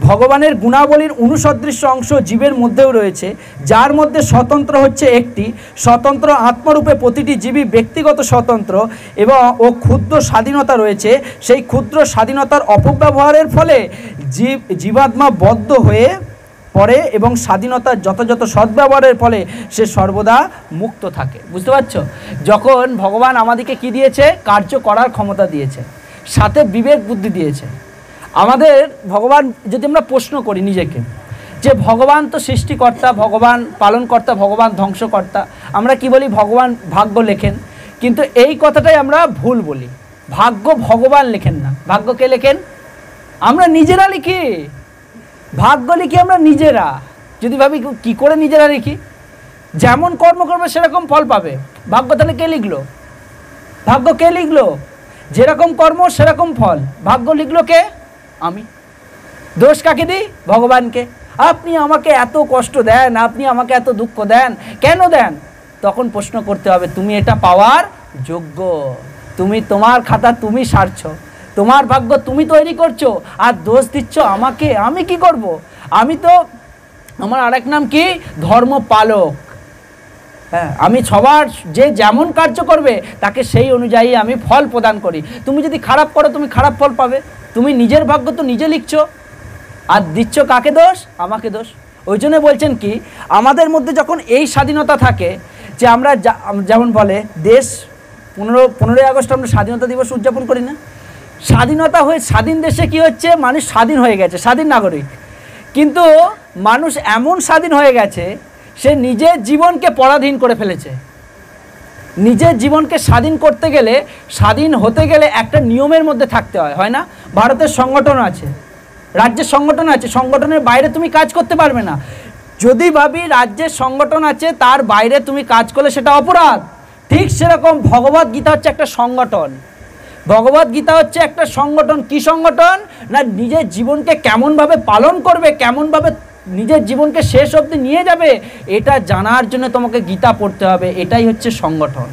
ভগবানের গুণাবলীর অনুসদৃশ্য অংশ জীবের মধ্যেও রয়েছে, যার মধ্যে স্বতন্ত্র হচ্ছে একটি। স্বতন্ত্র আত্মরূপে প্রতিটি জীবই ব্যক্তিগত স্বতন্ত্র এবং ক্ষুদ্র স্বাধীনতা রয়েছে। সেই ক্ষুদ্র স্বাধীনতার অপব্যবহারের ফলে জীবাত্মা বদ্ধ হয়ে পড়ে এবং স্বাধীনতার যথাযথ সদ্ব্যবহারের ফলে সে সর্বদা মুক্ত থাকে। বুঝতে পারছো? যখন ভগবান আমাদেরকে কি দিয়েছে? কার্য করার ক্ষমতা দিয়েছে, সাথে বিবেক বুদ্ধি দিয়েছে। আমাদের ভগবান, যদি আমরা প্রশ্ন করি নিজেকে যে ভগবান তো সৃষ্টিকর্তা, ভগবান পালনকর্তা, ভগবান ধ্বংসকর্তা, আমরা কি বলি? ভগবান ভাগ্য লেখেন। কিন্তু এই কথাটাই আমরা ভুল বলি। ভাগ্য ভগবান লেখেন না, ভাগ্য কে লেখেন? আমরা নিজেরা লিখি। ভাগ্য লিখি আমরা নিজেরা। যদি ভাবি কি করে নিজেরা লিখি? যেমন কর্ম করবে সেরকম ফল পাবে। ভাগ্য তাহলে কে লিখলো? ভাগ্য কে লিখলো? যেরকম কর্ম সেরকম ফল। ভাগ্য লিখলো কে? আমি। দোষ কাকে দিই? ভগবানকে। আপনি আমাকে এত কষ্ট দেন, আপনি আমাকে এত দুঃখ দেন, কেন দেন? তখন প্রশ্ন করতে হবে, তুমি এটা পাওয়ার যোগ্য, তুমি তোমার খাতা তুমি সারছো, তোমার ভাগ্য তুমি তৈরি করছো, আর দোষ দিচ্ছ আমাকে। আমি কি করব? আমি তো, আমার আরেক নাম কি? ধর্মপালক। হ্যাঁ, আমি সবার যে যেমন কার্য করবে তাকে সেই অনুযায়ী আমি ফল প্রদান করি। তুমি যদি খারাপ করো তুমি খারাপ ফল পাবে। তুমি নিজের ভাগ্য তো নিজে লিখছো, আর দিচ্ছ কাকে দোষ? আমাকে দোষ। ওই জন্য বলছেন কি, আমাদের মধ্যে যখন এই স্বাধীনতা থাকে যে আমরা যেমন বলে দেশ 15ই আগস্ট আমরা স্বাধীনতা দিবস উদযাপন করি না? স্বাধীনতা হয়ে স্বাধীন দেশে কি হচ্ছে? মানুষ স্বাধীন হয়ে গেছে, স্বাধীন নাগরিক। কিন্তু মানুষ এমন স্বাধীন হয়ে গেছে, সে নিজের জীবনকে পরাধীন করে ফেলেছে। নিজের জীবনকে স্বাধীন করতে গেলে, স্বাধীন হতে গেলে একটা নিয়মের মধ্যে থাকতে হয়, হয় না? ভারতের সংগঠন আছে, রাজ্যের সংগঠন আছে, সংগঠনের বাইরে তুমি কাজ করতে পারবে না। যদি ভাবি রাজ্যের সংগঠন আছে তার বাইরে তুমি কাজ করলে সেটা অপরাধ। ঠিক সেরকম ভগবদ গীতা হচ্ছে একটা সংগঠন। ভগবদ গীতা হচ্ছে একটা সংগঠন। কি সংগঠন? না, নিজের জীবনকে কেমনভাবে পালন করবে, কেমনভাবে নিজের জীবনকে শেষ অবধি নিয়ে যাবে, এটা জানার জন্য তোমাকে গীতা পড়তে হবে। এটাই হচ্ছে সংগঠন।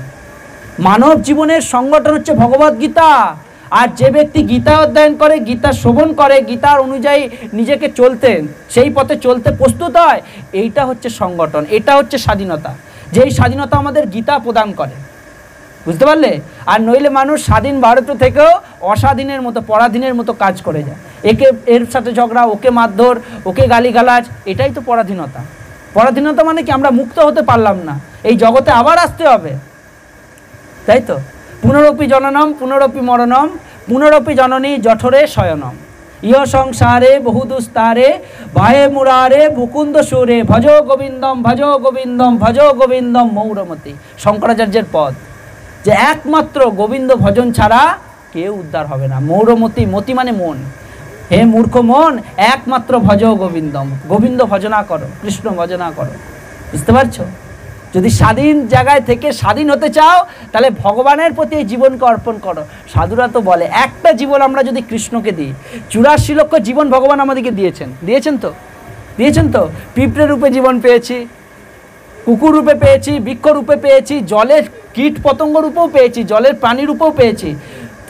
মানব জীবনের সংগঠন হচ্ছে ভগবদ গীতা। আর যে ব্যক্তি গীতা অধ্যয়ন করে, গীতা শ্রবণ করে, গীতার অনুযায়ী নিজেকে চলতে, সেই পথে চলতে প্রস্তুত হয়, এইটা হচ্ছে সংগঠন। এটা হচ্ছে স্বাধীনতা, যেই স্বাধীনতা আমাদের গীতা প্রদান করে। বুঝতে পারলে? আর নইলে মানুষ স্বাধীন ভারত থেকেও অস্বাধীনের মতো, পরাধীনের মতো কাজ করে যায়। একে এর সাথে ঝগড়া, ওকে মারধর, ওকে গালিগালাজ, এটাই তো পরাধীনতা। পরাধীনতা মানে কি? আমরা মুক্ত হতে পারলাম না, এই জগতে আবার আসতে হবে, তাই তো? পুনরপি জননম পুনরপি মরণম পুনরপি জননী জঠরে শয়নম ইহ সংসারে বহুদুস্তারে ভায়ে মুরারে মুকুন্দ সুরে ভজ গোবিন্দম ভজ গোবিন্দম ভজ গোবিন্দম মৌরমতি। শঙ্করাচার্যের পদ, যে একমাত্র গোবিন্দ ভজন ছাড়া কেউ উদ্ধার হবে না। মৌরমতি, মতি মানে মন। হে মূর্খ মন, একমাত্র ভজ গোবিন্দম, গোবিন্দ ভজনা করো, কৃষ্ণ ভজনা করো। বুঝতে পারছো? যদি স্বাধীন জায়গায় থেকে স্বাধীন হতে চাও, তাহলে ভগবানের প্রতি এই জীবনকে অর্পণ করো। সাধুরা তো বলে একটা জীবন আমরা যদি কৃষ্ণকে দিই, 84 লক্ষ জীবন ভগবান আমাদেরকে দিয়েছেন। দিয়েছেন তো? দিয়েছেন তো? পিঁপড়ে রূপে জীবন পেয়েছি, কুকুর রূপে পেয়েছি, বৃক্ষ রূপে পেয়েছি, জলের কীট পতঙ্গ রূপেও পেয়েছি, জলের প্রাণী রূপেও পেয়েছি।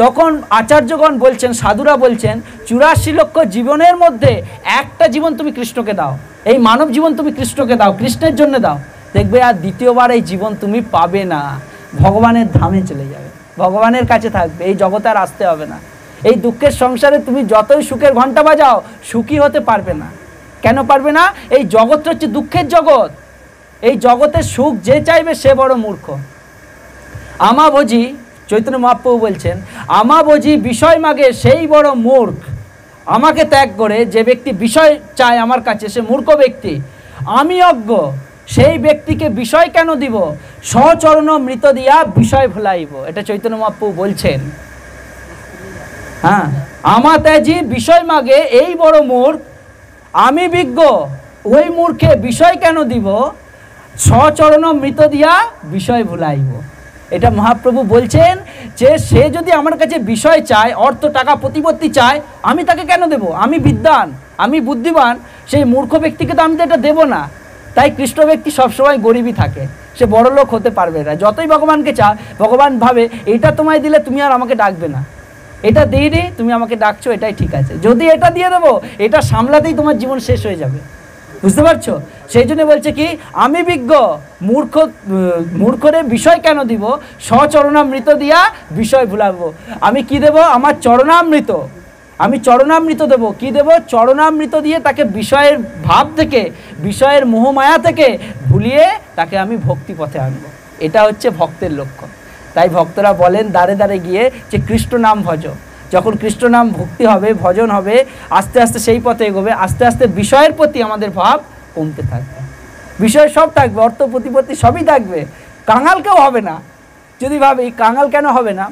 তখন আচার্যগণ বলছেন, সাধুরা বলছেন, 84 লক্ষ জীবনের মধ্যে একটা জীবন তুমি কৃষ্ণকে দাও, এই মানব জীবন তুমি কৃষ্ণকে দাও, কৃষ্ণের জন্য দাও, দেখবে আর দ্বিতীয়বার এই জীবন তুমি পাবে না। ভগবানের ধামে চলে যাবে, ভগবানের কাছে থাকবে, এই জগতে আর আসতে হবে না। এই দুঃখের সংসারে তুমি যতই সুখের ঘন্টা বাজাও, সুখী হতে পারবে না। কেন পারবে না? এই জগৎটা হচ্ছে দুঃখের জগৎ। এই জগতের সুখ যে চাইবে সে বড় মূর্খ। আমাভোজি, চৈতন্য মহাপ্রভু বলছেন, আমাভোজি বিষয় মাগে সেই বড় মূর্খ। আমাকে ত্যাগ করে যে ব্যক্তি বিষয় চায় আমার কাছে, সে মূর্খ ব্যক্তি। আমি অজ্ঞ, সেই ব্যক্তিকে বিষয় কেন দিব? সচরণ মৃত দিয়া বিষয় ভুলাইব। এটা চৈতন্য মহাপ্রভু বলছেন। হ্যাঁ, আমা ত্যাজি বিষয় মাগে এই বড় মূর্খ। আমি বিজ্ঞ, ওই মূর্খে বিষয় কেন দিব? সচরণ মৃত দিয়া বিষয় ভুলাইব। এটা মহাপ্রভু বলছেন যে সে যদি আমার কাছে বিষয় চায়, অর্থ টাকা প্রতিপত্তি চায়, আমি তাকে কেন দেব? আমি বিদ্বান, আমি বুদ্ধিমান, সেই মূর্খ ব্যক্তিকে তো আমি তো এটা দেবো না। তাই কৃষ্ণ ব্যক্তি সবসময় গরিবই থাকে, সে বড় লোক হতে পারবে না। যতই ভগবানকে চায়, ভগবান ভাবে এটা তোমায় দিলে তুমি আর আমাকে ডাকবে না, এটা দিইনি তুমি আমাকে ডাকছো, এটাই ঠিক আছে। যদি এটা দিয়ে দেবো, এটা সামলাতেই তোমার জীবন শেষ হয়ে যাবে। বুঝতে পারছো? সেই জন্য বলছে কি, আমি বিজ্ঞ, মূর্খরে বিষয় কেন দিব? স্বচরণামৃত দিয়া বিষয় ভুলাবো। আমি কি দেব? আমার চরণামৃত, আমি চরণামৃত দেবো। কি দেব? চরণামৃত দিয়ে তাকে বিষয়ের ভাব থেকে, বিষয়ের মোহমায়া থেকে ভুলিয়ে তাকে আমি ভক্তি পথে আনবো। এটা হচ্ছে ভক্তের লক্ষ্য। তাই ভক্তরা বলেন দ্বারে দ্বারে গিয়ে যে কৃষ্ণ নাম ভজ। যখন কৃষ্ণ নাম ভক্তি হবে, ভজন হবে, আস্তে আস্তে সেই পথে এগোবে, আস্তে আস্তে বিষয়ের প্রতি আমাদের ভাব কমতে থাকবে। বিষয় সব থাকবে, অর্থ প্রতিপত্তি সবই থাকবে, কাঙাল কেউ হবে না। যদি ভাবি কাঙাল কেন হবে না?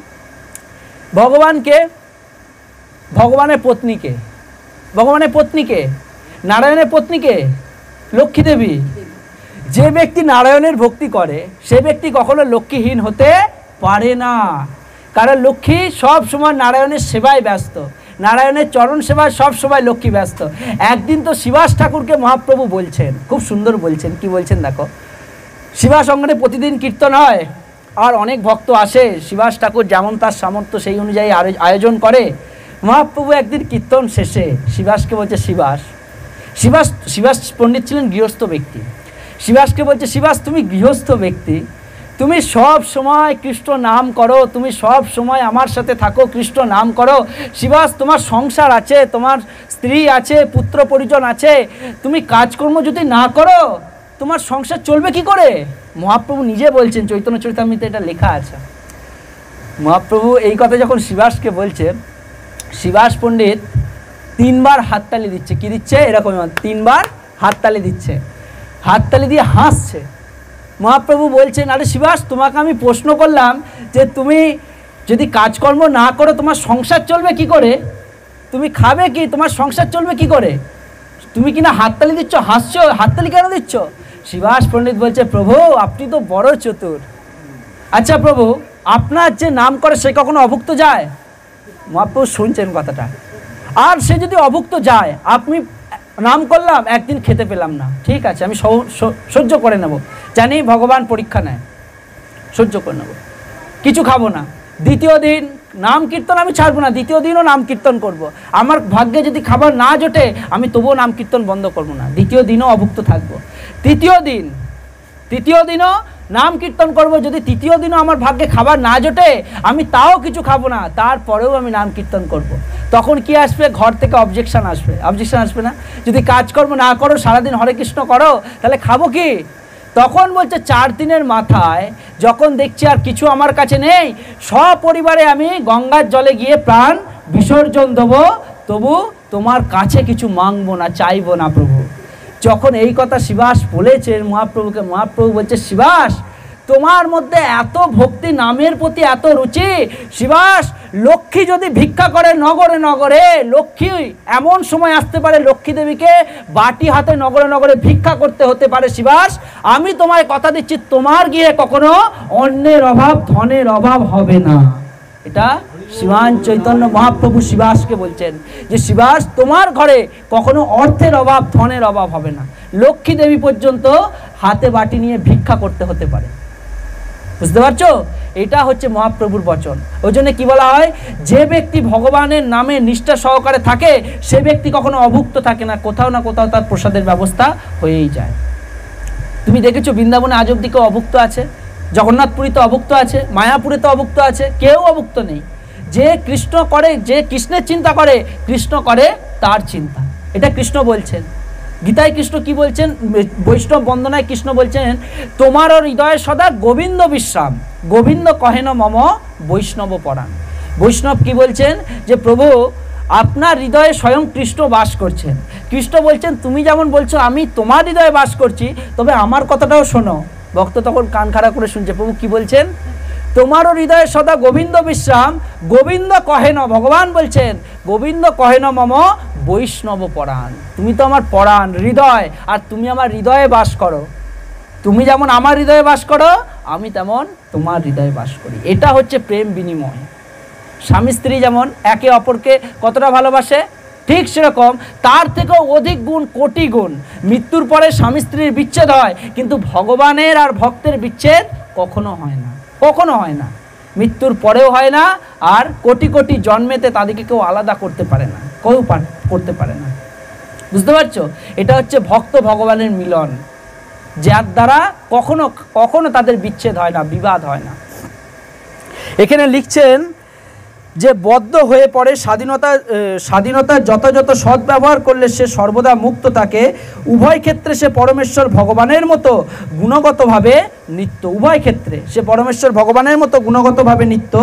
ভগবানকে, ভগবানের পত্নীকে, ভগবানের পত্নীকে, নারায়ণের পত্নীকে, লক্ষ্মী দেবী। যে ব্যক্তি নারায়ণের ভক্তি করে সে ব্যক্তি কখনো লক্ষ্মীহীন হতে পারে না। কারণ লক্ষ্মী সব সময় নারায়ণের সেবায় ব্যস্ত, নারায়ণের চরণ সেবায় সব সময় লক্ষ্মী ব্যস্ত। একদিন তো শিবাস ঠাকুরকে মহাপ্রভু বলছেন, খুব সুন্দর বলছেন, কি বলছেন দেখো। শিবাস অঙ্গনে প্রতিদিন কীর্তন হয়, আর অনেক ভক্ত আসে, শিবাস ঠাকুর যেমন তার সামর্থ্য সেই অনুযায়ী আয়োজন করে। মহাপ্রভু একদিন কীর্তন শেষে শিবাসকে বলছে, শিবাস পণ্ডিত ছিলেন গৃহস্থ ব্যক্তি। শিবাসকে বলছে, শিবাস তুমি গৃহস্থ ব্যক্তি, তুমি সব সময় কৃষ্ণ নাম করো, তুমি সব সময় আমার সাথে থাকো, কৃষ্ণ নাম করো। শিবাস তোমার সংসার আছে, তোমার স্ত্রী আছে, পুত্র পরিজন আছে, তুমি কাজকর্ম যদি না করো তোমার সংসার চলবে কি করে? মহাপ্রভু নিজে বলছেন, চৈতন্য চরিতামৃতে এটা লেখা আছে। মহাপ্রভু এই কথা যখন শিবাসকে বলছেন, শিবাস পণ্ডিত 3 বার হাততালি দিচ্ছে। কি দিচ্ছে? এরকম 3 বার হাততালি দিচ্ছে, হাততালি দিয়ে হাসছে। মহাপ্রভু বলছেন, আরে শিবাস, তোমাকে আমি প্রশ্ন করলাম যে তুমি যদি কাজকর্ম না করো তোমার সংসার চলবে কি করে? তুমি খাবে কি? তোমার সংসার চলবে কি করে? তুমি কিনা হাততালি দিচ্ছ, হাসছো, হাততালি কেন দিচ্ছ? শিবাস পণ্ডিত বলছে, প্রভু আপনি তো বড় চতুর। আচ্ছা প্রভু, আপনার যে নাম করে সে কখনো অভুক্ত যায়? মহাপ্রভু শুনছেন কথাটা। আর সে যদি অভুক্ত যায়, আপনি নাম করলাম, একদিন খেতে পেলাম না, ঠিক আছে, আমি সহ্য করে নেব, জানি ভগবান পরীক্ষা নেয়, সহ্য করে নেব, কিছু খাবো না। দ্বিতীয় দিন নাম কীর্তন আমি ছাড়বো না, দ্বিতীয় দিনও নাম কীর্তন করব। আমার ভাগ্যে যদি খাবার না জোটে আমি তবুও নাম কীর্তন বন্ধ করবো না, দ্বিতীয় দিনও অভুক্ত থাকবো। তৃতীয় দিনও নাম কীর্তন করব, যদি তৃতীয় দিনও আমার ভাগ্যে খাবার না জোটে আমি তাও কিছু খাবো না, তারপরেও আমি নাম কীর্তন করব। তখন কি আসবে? ঘর থেকে অবজেকশন আসবে, আসবে না? যদি কাজকর্ম না করো, সারাদিন হরে কৃষ্ণ করো, তাহলে খাবো কি? তখন বলছে 4 দিনের মাথায় যখন দেখছি আর কিছু আমার কাছে নেই, সপরিবারে আমি গঙ্গার জলে গিয়ে প্রাণ বিসর্জন দেবো, তবু তোমার কাছে কিছু মাংবো না, চাইবো না প্রভু। যখন এই কথা শিবাস বলেছে মহাপ্রভুকে, মহাপ্রভু বলছে, শিবাস তোমার মধ্যে এত ভক্তি, নামের প্রতি এত রুচি। শিবাস, লক্ষ্মী যদি ভিক্ষা করে নগরে নগরে, লক্ষ্মী এমন সময় আসতে পারে লক্ষ্মী দেবীকে বাটি হাতে নগরে নগরে ভিক্ষা করতে হতে পারে। শিবাস, আমি তোমায় কথা দিচ্ছি, তোমার গিয়ে কখনো অন্যের অভাব, ধনের অভাব হবে না। এটা শ্রীমান চৈতন্য মহাপ্রভু শিবাসকে বলছেন যে শিবাস, তোমার ঘরে কখনো অর্থের অভাব, ধনের অভাব হবে না। লক্ষ্মী দেবী পর্যন্ত হাতে বাটি নিয়ে ভিক্ষা করতে হতে পারে। বুঝতে পারছো? এটা হচ্ছে মহাপ্রভুর বচন। ওই জন্য কি বলা হয়, যে ব্যক্তি ভগবানের নামে নিষ্ঠা সহকারে থাকে সে ব্যক্তি কখনো অভুক্ত থাকে না, কোথাও না কোথাও তার প্রসাদের ব্যবস্থা হয়েই যায়। তুমি দেখেছো বৃন্দাবনে আজ অব্দি কেউ অভুক্ত আছে? জগন্নাথপুরীতে অভুক্ত আছে, মায়াপুরে তো অভুক্ত আছে, কেউ অভুক্ত নেই। যে কৃষ্ণ করে, যে কৃষ্ণের চিন্তা করে, কৃষ্ণ করে তার চিন্তা। এটা কৃষ্ণ বলছেন। গীতায় কৃষ্ণ কি বলছেন? বৈষ্ণব বন্দনায় কৃষ্ণ বলছেন, তোমারও হৃদয়ে সদা গোবিন্দ বিশ্রাম, গোবিন্দ কহেন মম বৈষ্ণব পরাণ। বৈষ্ণব কি বলছেন? যে প্রভু আপনার হৃদয়ে স্বয়ং কৃষ্ণ বাস করছেন। কৃষ্ণ বলছেন, তুমি যেমন বলছো আমি তোমার হৃদয়ে বাস করছি, তবে আমার কথাটাও শোনো। ভক্ত তখন কান খাড়া করে শুনছে, প্রভু কি বলছেন? তোমারও হৃদয়ে সদা গোবিন্দ বিশ্রাম, গোবিন্দ কহেন, ভগবান বলছেন গোবিন্দ কহেন মম বৈষ্ণব পরাণ। তুমি তো আমার পরাণ, হৃদয়, আর তুমি আমার হৃদয়ে বাস করো। তুমি যেমন আমার হৃদয়ে বাস করো, আমি তেমন তোমার হৃদয়ে বাস করি। এটা হচ্ছে প্রেম বিনিময়। স্বামী স্ত্রী যেমন একে অপরকে কতটা ভালোবাসে, ঠিক সেরকম তার থেকেও অধিক গুণ, কোটি গুণ মৃত্যুর পরে স্বামী স্ত্রীর বিচ্ছেদ হয়, কিন্তু ভগবানের আর ভক্তের বিচ্ছেদ কখনো হয় না, কখনো হয় না। মৃত্যুর পরেও হয় না, আর কোটি কোটি জন্মেতে তাদেরকে কেউ আলাদা করতে পারে না, কেউ করতে পারে না। বুঝতে পারছো? এটা হচ্ছে ভক্ত ভগবানের মিলন, যার দ্বারা কখনো কখনো তাদের বিচ্ছেদ হয় না, বিবাদ হয় না। এখানে লিখছেন যে বদ্ধ হয়ে পড়ে স্বাধীনতার যথাযথ সদ্ব্যবহার করলে সে সর্বদা মুক্ত থাকে। উভয় ক্ষেত্রে সে পরমেশ্বর ভগবানের মতো গুণগতভাবে নিত্য। উভয় ক্ষেত্রে সে পরমেশ্বর ভগবানের মতো গুণগতভাবে নিত্য।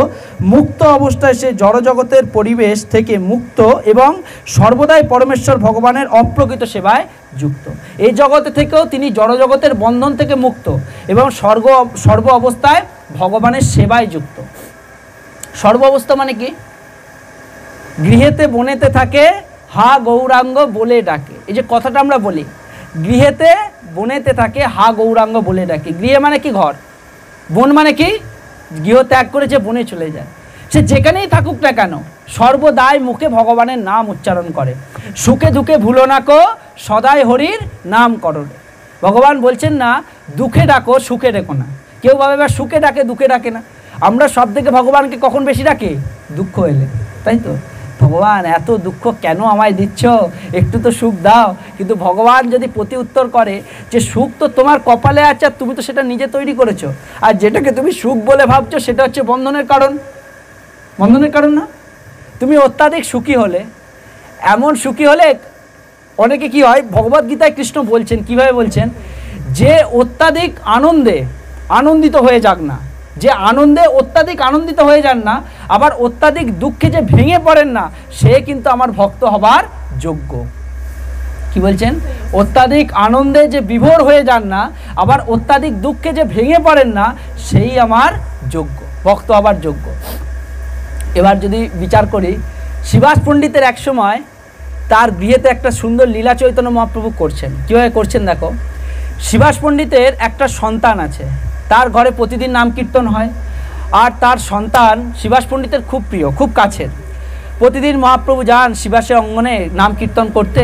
মুক্ত অবস্থায় সে জড়জগতের পরিবেশ থেকে মুক্ত এবং সর্বদাই পরমেশ্বর ভগবানের অপ্রকৃত সেবায় যুক্ত। এই জগতে থেকেও তিনি জড়জগতের বন্ধন থেকে মুক্ত এবং সর্ব অবস্থায় ভগবানের সেবায় যুক্ত। সর্ব অবস্থা মানে কি? গৃহেতে বনেতে থাকে, হা গৌরাঙ্গ বলে ডাকে। এই যে কথাটা আমরা বলি, গৃহেতে বনেতে থাকে, হা গৌরাঙ্গ বলে ডাকে। গৃহে মানে কি? ঘর। বন মানে কি? গৃহ ত্যাগ করে যে বনে চলে যায়। সে যেখানেই থাকুক না কেন সর্বদাই মুখে ভগবানের নাম উচ্চারণ করে। সুখে দুঃখে ভুলো না কো, সদাই হরির নাম করো। ভগবান বলছেন না দুঃখে ডাকো, সুখে ডেকো না। কেউ ভাবে বা সুখে ডাকে, দুঃখে ডাকে না। আমরা সব থেকে ভগবানকে কখন বেশি ডাকি? দুঃখ এলে, তাই তো? ভগবান এত দুঃখ কেন আমায় দিচ্ছ, একটু তো সুখ দাও। কিন্তু ভগবান যদি প্রতি উত্তর করে যে সুখ তো তোমার কপালে আছে, আর তুমি তো সেটা নিজে তৈরি করেছো, আর যেটাকে তুমি সুখ বলে ভাবছো সেটা হচ্ছে বন্ধনের কারণ। বন্ধনের কারণ না? তুমি অত্যাধিক সুখী হলে, এমন সুখী হলে অনেকে কি হয়, ভগবদ্গীতায় কৃষ্ণ বলছেন, কিভাবে বলছেন, যে অত্যাধিক আনন্দে আনন্দিত হয়ে যাক না, যে আনন্দে অত্যাধিক আনন্দিত হয়ে যান না, আবার অত্যাধিক দুঃখে যে ভেঙে পড়েন না, সে কিন্তু আমার ভক্ত হবার যোগ্য। কি বলছেন? অত্যাধিক আনন্দে যে বিভোর হয়ে যান না, আবার অত্যাধিক দুঃখে যে ভেঙে পড়েন না, সেই আমার যোগ্য, ভক্ত হবার যোগ্য। এবার যদি বিচার করি, শিবাস পণ্ডিতের এক সময় তার গৃহেতে একটা সুন্দর লীলা চৈতন্য মহাপ্রভু করছেন। কীভাবে করছেন দেখো। শিবাস পণ্ডিতের একটা সন্তান আছে, তার ঘরে প্রতিদিন নাম কীর্তন হয়, আর তার সন্তান শিবাস পণ্ডিতের খুব প্রিয়, খুব কাছের। প্রতিদিন মহাপ্রভু যান শিবাসের অঙ্গনে নাম কীর্তন করতে।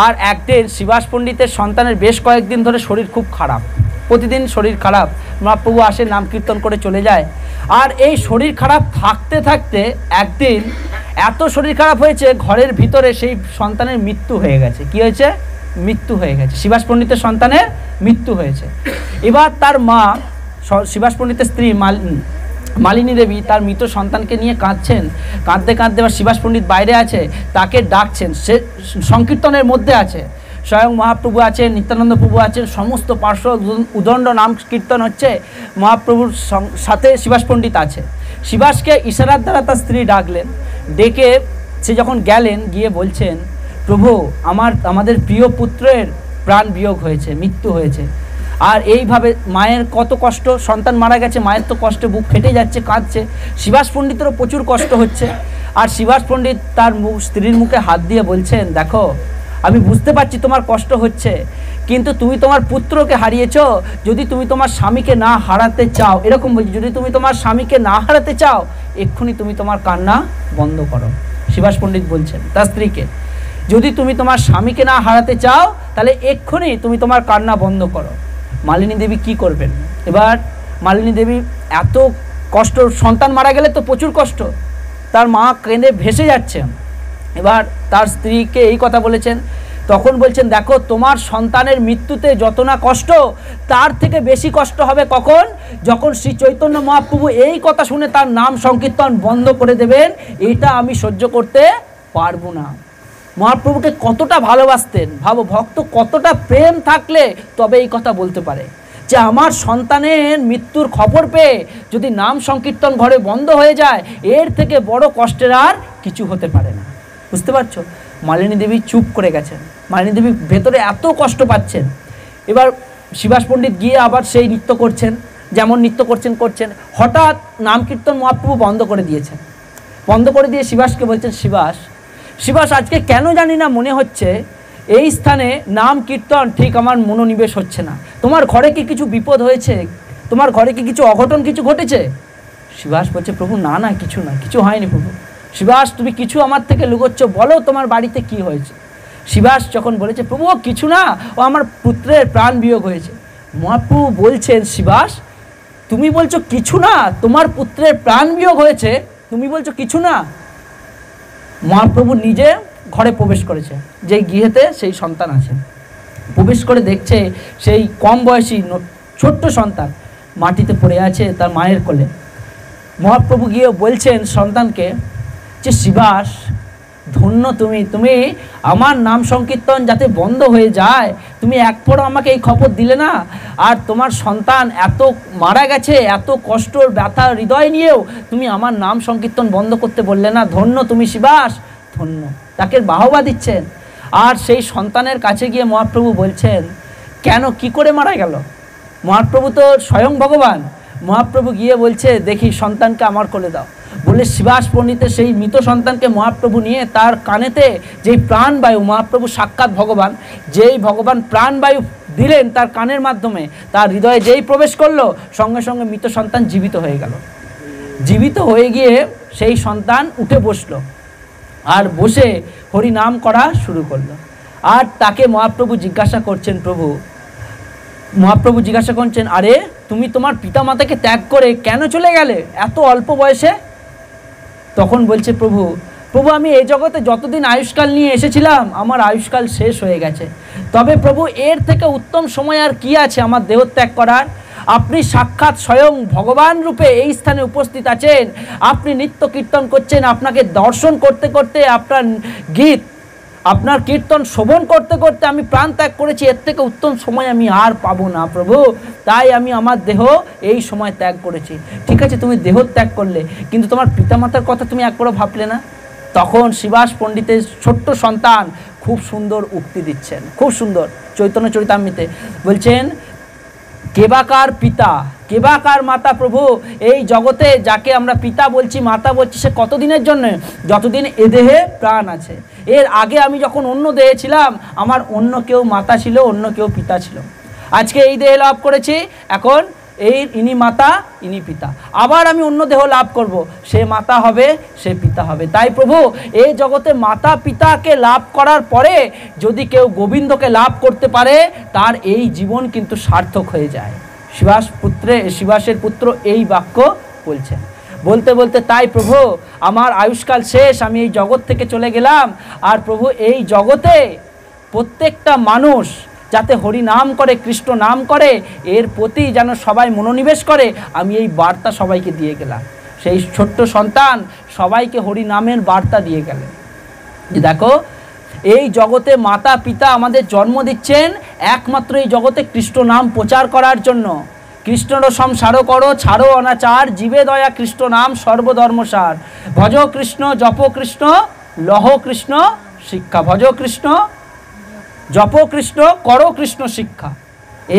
আর একদিন শিবাস পণ্ডিতের সন্তানের বেশ কয়েকদিন ধরে শরীর খুব খারাপ, প্রতিদিন শরীর খারাপ। মহাপ্রভু আসে, নাম কীর্তন করে চলে যায়। আর এই শরীর খারাপ থাকতে থাকতে একদিন এত শরীর খারাপ হয়েছে, ঘরের ভিতরে সেই সন্তানের মৃত্যু হয়ে গেছে। কি হয়েছে? মৃত্যু হয়ে গেছে, শিবাস পণ্ডিতের সন্তানের মৃত্যু হয়েছে। এবার তার মা, শিবাস পণ্ডিতের স্ত্রী মালিনী দেবী, তার মৃত সন্তানকে নিয়ে কাঁদছেন। কাঁদতে কাঁদতে এবার শিবাস পণ্ডিত বাইরে আছে, তাকে ডাকছেন। সে সংকীর্তনের মধ্যে আছে, স্বয়ং মহাপ্রভু আছেন, নিত্যানন্দ প্রভু আছেন, সমস্ত পার্শ্ব উদণ্ড নাম কীর্তন হচ্ছে। মহাপ্রভুর সাথে শিবাস পণ্ডিত আছে। শিবাসকে ইশারার দ্বারা তার স্ত্রী ডাকলেন। ডেকে সে যখন গেলেন, গিয়ে বলছেন, প্রভু আমাদের প্রিয় পুত্রের প্রাণ বিয়োগ হয়েছে, মৃত্যু হয়েছে। আর এইভাবে মায়ের কত কষ্ট, সন্তান মারা গেছে, মায়ের তো কষ্টে বুক ফেটে যাচ্ছে, কাঁদছে। শিবাস পণ্ডিতেরও প্রচুর কষ্ট হচ্ছে। আর শিবাস পণ্ডিত তার স্ত্রীর মুখে হাত দিয়ে বলছেন, দেখো আমি বুঝতে পারছি তোমার কষ্ট হচ্ছে, কিন্তু তুমি তোমার পুত্রকে হারিয়েছো। যদি তুমি তোমার স্বামীকে না হারাতে চাও, এরকম বলছি, যদি তুমি তোমার স্বামীকে না হারাতে চাও, এক্ষুনি তুমি তোমার কান্না বন্ধ করো। শিবাস পণ্ডিত বলছেন তার স্ত্রীকে, যদি তুমি তোমার স্বামীকে না হারাতে চাও, তাহলে এক্ষুনি তুমি তোমার কান্না বন্ধ করো। মালিনী দেবী কি করবেন? এবার মালিনী দেবী এত কষ্ট, সন্তান মারা গেলে তো প্রচুর কষ্ট, তার মা কেঁদে ভেসে যাচ্ছেন। এবার তার স্ত্রীকে এই কথা বলেছেন। তখন বলছেন, দেখো তোমার সন্তানের মৃত্যুতে যত না কষ্ট, তার থেকে বেশি কষ্ট হবে কখন? যখন শ্রী চৈতন্য মহাপ্রভু এই কথা শুনে তার নাম সংকীর্তন বন্ধ করে দেবেন। এটা আমি সহ্য করতে পারবো না। মহাপ্রভুকে কতটা ভালোবাসতেন ভাবো, ভক্ত কতটা প্রেম থাকলে তবে এই কথা বলতে পারে যে আমার সন্তানের মৃত্যুর খবর পেয়ে যদি নাম সংকীর্তন ঘরে বন্ধ হয়ে যায়, এর থেকে বড় কষ্টের আর কিছু হতে পারে না। বুঝতে পারছো? মালিনী দেবী চুপ করে গেছেন। মালিনী দেবী ভেতরে এত কষ্ট পাচ্ছেন। এবার শিবাস পণ্ডিত গিয়ে আবার সেই নৃত্য করছেন, যেমন নৃত্য করছেন। হঠাৎ নাম কীর্তন মহাপ্রভু বন্ধ করে দিয়েছেন। বন্ধ করে দিয়ে শিবাসকে বলছেন, শিবাস আজকে কেন জানি না মনে হচ্ছে এই স্থানে নাম কীর্তন ঠিক আমার মনোনিবেশ হচ্ছে না। তোমার ঘরে কি কিছু বিপদ হয়েছে? তোমার ঘরে কি কিছু অঘটন কিছু ঘটেছে? শিবাস বলছে, প্রভু না না, কিছু না, কিছু হয়নি প্রভু। শিবাস, তুমি কিছু আমার থেকে লুকোচ্ছ, বলো তোমার বাড়িতে কি হয়েছে। শিবাস যখন বলেছে, প্রভু কিছু না, ও আমার পুত্রের প্রাণ বিয়োগ হয়েছে। মহাপ্রভু বলছেন, শিবাস তুমি বলছো কিছু না, তোমার পুত্রের প্রাণ বিয়োগ হয়েছে, তুমি বলছো কিছু না। মহাপ্রভু নিজে ঘরে প্রবেশ করেছে, যেই গৃহেতে সেই সন্তান আছে। প্রবেশ করে দেখছে সেই কম বয়সী ছোট্ট সন্তান মাটিতে পড়ে আছে তার মায়ের কোলে। মহাপ্রভু গিয়ে বলছেন সন্তানকে যে, শিবাস ধন্য তুমি, তুমি আমার নাম সংকীর্তন যাতে বন্ধ হয়ে যায়, তুমি এক পরও আমাকে এই খবর দিলে না। আর তোমার সন্তান এত মারা গেছে, এত কষ্ট ব্যথা হৃদয় নিয়েও তুমি আমার নাম সংকীর্তন বন্ধ করতে বললে না। ধন্য তুমি শিবাস, ধন্য। তাকে বাহবা দিচ্ছেন। আর সেই সন্তানের কাছে গিয়ে মহাপ্রভু বলছেন, কেন, কি করে মারা গেল? মহাপ্রভু তো স্বয়ং ভগবান। মহাপ্রভু গিয়ে বলছে, দেখি সন্তানকে আমার কোলে দাও। বলে শিবাস পণ্ডিতের সেই মৃত সন্তানকে মহাপ্রভু নিয়ে তার কানেতে যেই প্রাণবায়ু, মহাপ্রভু সাক্ষাৎ ভগবান, যেই ভগবান প্রাণবায়ু দিলেন তার কানের মাধ্যমে, তার হৃদয়ে যেই প্রবেশ করলো, সঙ্গে সঙ্গে মৃত সন্তান জীবিত হয়ে গেল। জীবিত হয়ে গিয়ে সেই সন্তান উঠে বসলো আর বসে হরি নাম করা শুরু করলো। আর তাকে মহাপ্রভু জিজ্ঞাসা করছেন, মহাপ্রভু জিজ্ঞাসা করছেন, আরে তুমি তোমার পিতা মাতাকে ত্যাগ করে কেন চলে গেলে এত অল্প বয়সে? তখন বলছে, প্রভু আমি এই জগতে যতদিন আয়ুষ্কাল নিয়ে এসেছিলাম, আমার আয়ুষ্কাল শেষ হয়ে গেছে। তবে প্রভু এর থেকে উত্তম সময় আর কি আছে আমার দেহত্যাগ করার? আপনি সাক্ষাৎ স্বয়ং ভগবান রূপে এই স্থানে উপস্থিত আছেন, আপনি নিত্য কীর্তন করছেন, আপনাকে দর্শন করতে করতে, আপনার গীত, আপনার কীর্তন শোভন করতে করতে আমি প্রাণ ত্যাগ করেছি। এর থেকে উত্তম সময় আমি আর পাবো না প্রভু, তাই আমি আমার দেহ এই সময় ত্যাগ করেছি। ঠিক আছে, তুমি দেহ ত্যাগ করলে, কিন্তু তোমার পিতামাতার কথা তুমি একবারও ভাবলে না। তখন শিবাস পণ্ডিতের ছোট্ট সন্তান খুব সুন্দর উক্তি দিচ্ছেন, খুব সুন্দর। চৈতন্য চরিতামৃতে বলছেন, কেবাকার পিতা, কেবাকার মাতা প্রভু। এই জগতে যাকে আমরা পিতা বলছি, মাতা বলছি, সে কতদিনের জন্য? যতদিন এ দেহে প্রাণ আছে। এর আগে আমি যখন অন্য দেহে ছিলাম, আমার অন্য কেউ মাতা ছিল, অন্য কেউ পিতা ছিল। আজকে এই দেহে লাভ করেছি, এখন ইনি মাতা, ইনি পিতা। আবার আমি অন্য দেহ লাভ করব, সে মাতা হবে, সে পিতা হবে। তাই প্রভু এই জগতে মাতা পিতাকে লাভ করার পরে যদি কেউ গোবিন্দকে লাভ করতে পারে, তার এই জীবন কিন্তু সার্থক হয়ে যায়। শিবাসের পুত্র এই বাক্য বলছেন। বলতে বলতে, তাই প্রভু আমার আয়ুষ্কাল শেষ, আমি এই জগৎ থেকে চলে গেলাম। আর প্রভু এই জগতে প্রত্যেকটা মানুষ যাতে হরি নাম করে, কৃষ্ণ নাম করে, এর প্রতি যেন সবাই মনোনিবেশ করে, আমি এই বার্তা সবাইকে দিয়ে গেলাম। সেই ছোট্ট সন্তান সবাইকে হরি নামের বার্তা দিয়ে গেলেন যে, দেখো এই জগতে মাতা পিতা আমাদের জন্ম দিচ্ছেন একমাত্র এই জগতে কৃষ্ণ নাম প্রচার করার জন্য। কৃষ্ণর সংসার করো, ছাড়ো অনাচার, জীবে দয়া কৃষ্ণ নাম সর্বধর্মসার। ভজ কৃষ্ণ জপ কৃষ্ণ লহ কৃষ্ণ শিক্ষা। ভজ কৃষ্ণ জপ কৃষ্ণ করো কৃষ্ণ শিক্ষা।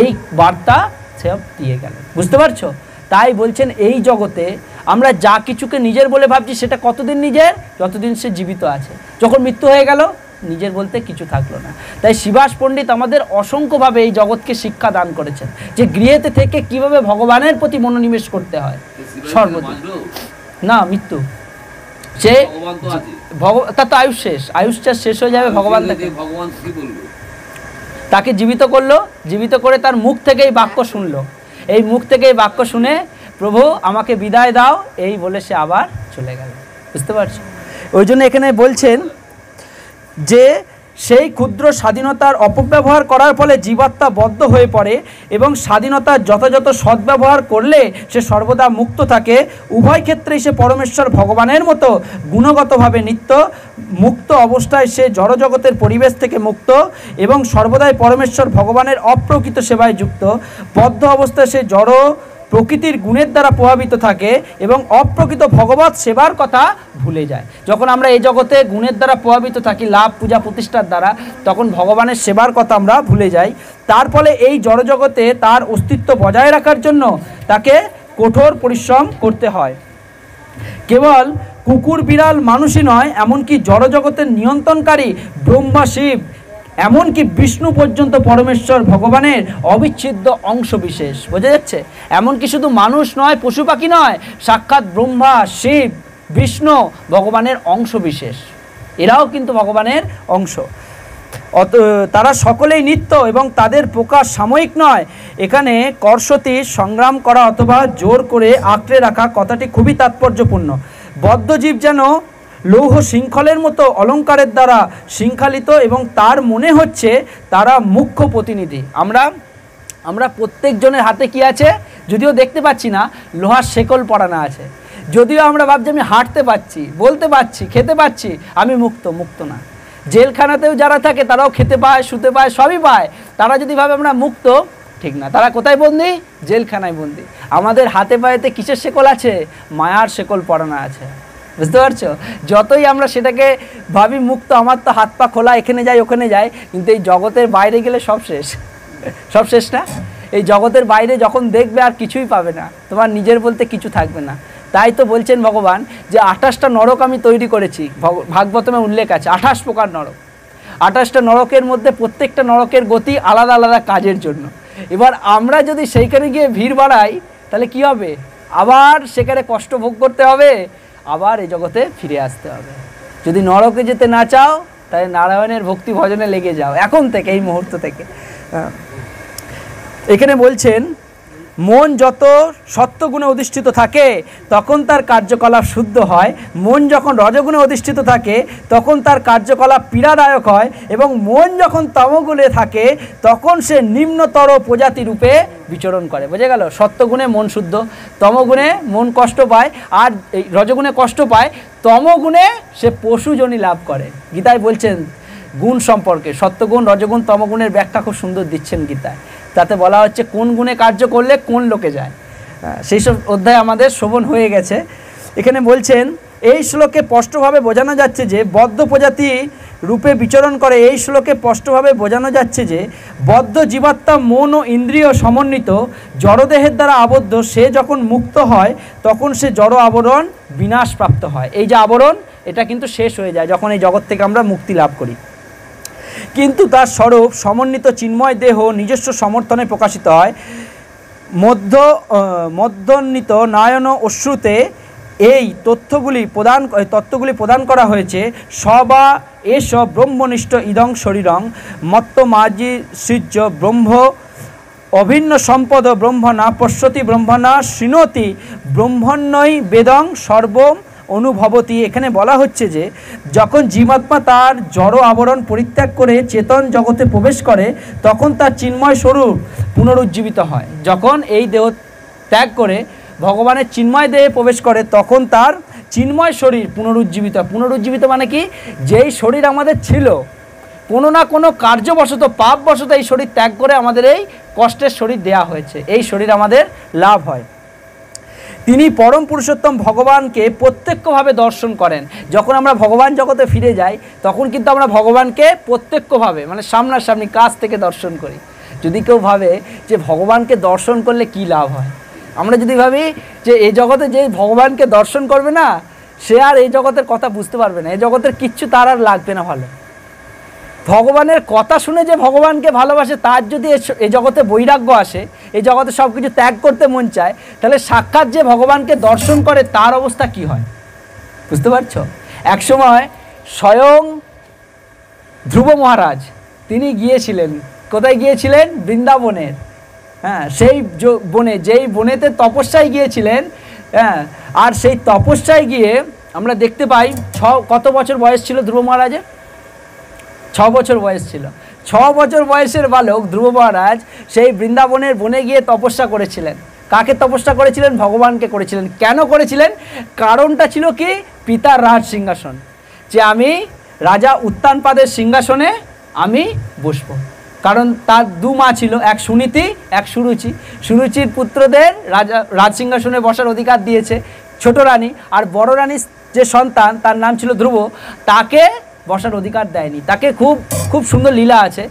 এই বার্তা সব দিয়ে গেলেন। বুঝতে পারছো? তাই বলছেন এই জগতে আমরা যা কিছুকে নিজের বলে ভাবছি, সেটা কতদিন নিজের? যতদিন সে জীবিত আছে। যখন মৃত্যু হয়ে গেল, নিজের বলতে কিছু থাকলো না। তাই শিবাস পণ্ডিত আমাদের অসংখ্যভাবে এই জগৎকে শিক্ষা দান করেছেন যে গৃহেতে থেকে কিভাবে ভগবানের প্রতি মনোনিবেশ করতে হয়। সর্বদিন না মৃত্যু, সে তার তো আয়ুষ শেষ, আয়ুষটা শেষ হয়ে যাবে। ভগবান তাকে জীবিত করলো, জীবিত করে তার মুখ থেকে এই বাক্য শুনলো। এই মুখ থেকে এই বাক্য শুনে, প্রভু আমাকে বিদায় দাও, এই বলে সে আবার চলে গেল। বুঝতে পারছো? ওই জন্য এখানে বলছেন যে সেই ক্ষুদ্র স্বাধীনতার অপব্যবহার করার ফলে জীবাত্মা বদ্ধ হয়ে পড়ে এবং স্বাধীনতার যথাযথ সদ্ব্যবহার করলে সে সর্বদা মুক্ত থাকে। উভয় ক্ষেত্রেই সে পরমেশ্বর ভগবানের মতো গুণগতভাবে নিত্য মুক্ত অবস্থায় সে জড়জগতের পরিবেশ থেকে মুক্ত এবং সর্বদাই পরমেশ্বর ভগবানের অপ্রকৃত সেবায় যুক্ত। বদ্ধ অবস্থায় সে জড় প্রকৃতির গুণের দ্বারা প্রভাবিত থাকে এবং অপ্রকৃত ভগবত সেবার কথা ভুলে যায়। যখন আমরা এই জগতে গুণের দ্বারা প্রভাবিত থাকি, লাভ পূজা প্রতিষ্ঠার দ্বারা, তখন ভগবানের সেবার কথা আমরা ভুলে যাই। তার ফলে এই জড়জগতে তার অস্তিত্ব বজায় রাখার জন্য তাকে কঠোর পরিশ্রম করতে হয়। কেবল কুকুর বিড়াল মানুষই নয়, এমনকি জড়জগতের নিয়ন্ত্রণকারী ব্রহ্মা শিব এমনকি বিষ্ণু পর্যন্ত পরমেশ্বর ভগবানের অবিচ্ছেদ্য অংশ বিশেষ। বোঝা যাচ্ছে? এমনকি শুধু মানুষ নয়, পশু পাখি নয়, সাক্ষাৎ ব্রহ্মা, শিব, বিষ্ণু ভগবানের অংশ বিশেষ, এরাও কিন্তু ভগবানের অংশ। তারা সকলেই নিত্য এবং তাদের প্রকাশ সাময়িক নয়। এখানে কর্ষতি সংগ্রাম করা অথবা জোর করে আঁকড়ে রাখা কথাটি খুবই তাৎপর্যপূর্ণ। বদ্ধজীব যেন লৌহ শৃঙ্খলের মতো অলঙ্কারের দ্বারা শৃঙ্খলিত এবং তার মনে হচ্ছে তারা মুখ্য প্রতিনিধি। আমরা প্রত্যেকজনের হাতে কি আছে, যদিও দেখতে পাচ্ছি না, লোহার শেকল পরানো আছে। যদিও আমরা ভাবছি আমি হাঁটতে পারছি, বলতে পারছি, খেতে পাচ্ছি, আমি মুক্ত না। জেলখানাতেও যারা থাকে তারাও খেতে পায়, শুতে পায়, সবই পায়। তারা যদি ভাবে আমরা মুক্ত, ঠিক না। তারা কোথায় বন্দি? জেলখানায় বন্দি। আমাদের হাতে পায়েতে কিসের শেকল আছে? মায়ার শেকল পরানো আছে। বুঝতে পারছো? যতই আমরা সেটাকে ভাবি মুক্ত, আমার তো হাত পা খোলা, এখানে যাই ওখানে যাই, কিন্তু এই জগতের বাইরে গেলে সব শেষ। সব শেষ না? এই জগতের বাইরে যখন দেখবে আর কিছুই পাবে না, তোমার নিজের বলতে কিছু থাকবে না। তাই তো বলছেন ভগবান যে 28টা নরক আমি তৈরি করেছি। ভাগবতমে উল্লেখ আছে 28 প্রকার নরক। 28টা নরকের মধ্যে প্রত্যেকটা নরকের গতি আলাদা আলাদা কাজের জন্য। এবার আমরা যদি সেইখানে গিয়ে ভিড় বাড়াই তাহলে কি হবে? আবার সেখানে কষ্ট ভোগ করতে হবে, আবার এই জগতে ফিরে আসতে হবে। যদি নরকে যেতে না চাও তাহলে নারায়ণের ভক্তি ভজনে লেগে যাও এখন থেকে, এই মুহূর্ত থেকে। এখানে বলছেন মন যত সত্যগুণে অধিষ্ঠিত থাকে তখন তার কার্যকলাপ শুদ্ধ হয়, মন যখন রজগুণে অধিষ্ঠিত থাকে তখন তার কার্যকলাপ পীড়াদায়ক হয়, এবং মন যখন তমগুণে থাকে তখন সে নিম্নতর প্রজাতি রূপে বিচরণ করে। বোঝা গেল? সত্যগুণে মন শুদ্ধ, তমগুণে মন কষ্ট পায়, আর এই রজগুণে কষ্ট পায়, তমগুণে সে পশুজনি লাভ করে। গীতায় বলছেন গুণ সম্পর্কে, সত্যগুণ, রজগুণ, তমগুণের ব্যাখ্যা খুব সুন্দর দিচ্ছেন গীতায়। তাতে বলা হচ্ছে কোন গুণে কার্য করলে কোন লোকে যায়, সেই সব অধ্যায় আমাদের শ্রবণ হয়ে গেছে। এখানে বলছেন এই শ্লোকে স্পষ্টভাবে বোঝানো যাচ্ছে যে বদ্ধ প্রজাতি রূপে বিচরণ করে। এই শ্লোকে স্পষ্টভাবে বোঝানো যাচ্ছে যে বদ্ধ জীবাত্মা মন ও ইন্দ্রিয় সমন্বিত জড়দেহের দ্বারা আবদ্ধ, সে যখন মুক্ত হয় তখন সে জড় আবরণ বিনাশ প্রাপ্ত হয়। এই যে আবরণ, এটা কিন্তু শেষ হয়ে যায় যখন এই জগৎ থেকে আমরা মুক্তি লাভ করি। কিন্তু তার স্বরূপ সমন্বিত চিন্ময় দেহ নিজস্ব সমর্থনে প্রকাশিত হয়। মধ্যন্বিত নয়ন অশ্রুতে এই তত্ত্বগুলি প্রদান করা হয়েছে। সবা এস ব্রহ্মনিষ্ঠ ইদং শরীরং মত্তমাজি সৃজ্য ব্রহ্ম অভিন্ন সম্পদ ব্রহ্ম না পশ্যতি ব্রহ্ম না শৃণোতি ব্রহ্মণ্যই বেদং সর্ব অনুভবতী। এখানে বলা হচ্ছে যে যখন জীবাত্মা তার জড় আবরণ পরিত্যাগ করে চেতন জগতে প্রবেশ করে তখন তার চিন্ময় স্বরূপ পুনরুজ্জীবিত হয়। যখন এই দেহ ত্যাগ করে ভগবানের চিন্ময় দেহে প্রবেশ করে তখন তার চিন্ময় শরীর পুনরুজ্জীবিত। পুনরুজ্জীবিত মানে কি? যেই শরীর আমাদের ছিল, কোনো না কোনো কার্যবশত, পাপবশত এই শরীর ত্যাগ করে আমাদের এই কষ্টের শরীর দেয়া হয়েছে, এই শরীর আমাদের লাভ হয়। তিনি পরম পুরুষোত্তম ভগবানকে প্রত্যক্ষভাবে দর্শন করেন। যখন আমরা ভগবান জগতে ফিরে যাই তখন কিন্তু আমরা ভগবানকে প্রত্যক্ষভাবে, মানে সামনাসামনি কাছ থেকে দর্শন করি। যদি কেউ ভাবে যে ভগবানকে দর্শন করলে কি লাভ হয়, আমরা যদি ভাবি যে এই জগতে যে ভগবানকে দর্শন করবে না সে আর এই জগতের কথা বুঝতে পারবে না, এই জগতের কিচ্ছু তার আর লাগবে না ভালো। ভগবানের কথা শুনে যে ভগবানকে ভালোবাসে তার যদি এই জগতে বৈরাগ্য আসে, এই জগতে সব কিছু ত্যাগ করতে মন চায়, তাহলে সাক্ষাৎ যে ভগবানকে দর্শন করে তার অবস্থা কি হয় বুঝতে পারছো? একসময় স্বয়ং ধ্রুব মহারাজ তিনি গিয়েছিলেন, কোথায় গিয়েছিলেন? বৃন্দাবনের। হ্যাঁ, সেই বনে, যেই বনেতে তপস্যায় গিয়েছিলেন। হ্যাঁ, আর সেই তপস্যায় গিয়ে আমরা দেখতে পাই কত বছর বয়স ছিল ধ্রুব মহারাজের? 6 বছর বয়স ছিল। 6 বছর বয়সের বালক ধ্রুব মহারাজ সেই বৃন্দাবনের বনে গিয়ে তপস্যা করেছিলেন। কাকে তপস্যা করেছিলেন? ভগবানকে করেছিলেন। কেন করেছিলেন? কারণটা ছিল কি? পিতার রাজ সিংহাসন, যে আমি রাজা উত্তানপাদের সিংহাসনে আমি বসবো। কারণ তার 2 মা ছিল, এক সুনীতি, এক সুরুচি। সুরুচির পুত্রদের রাজ সিংহাসনে বসার অধিকার দিয়েছে ছোট রানী, আর বড় রানীর যে সন্তান তার নাম ছিল ধ্রুব, তাকে বসার অধিকার দেয়নি। তাকে খুব সুন্দর লীলা আছে।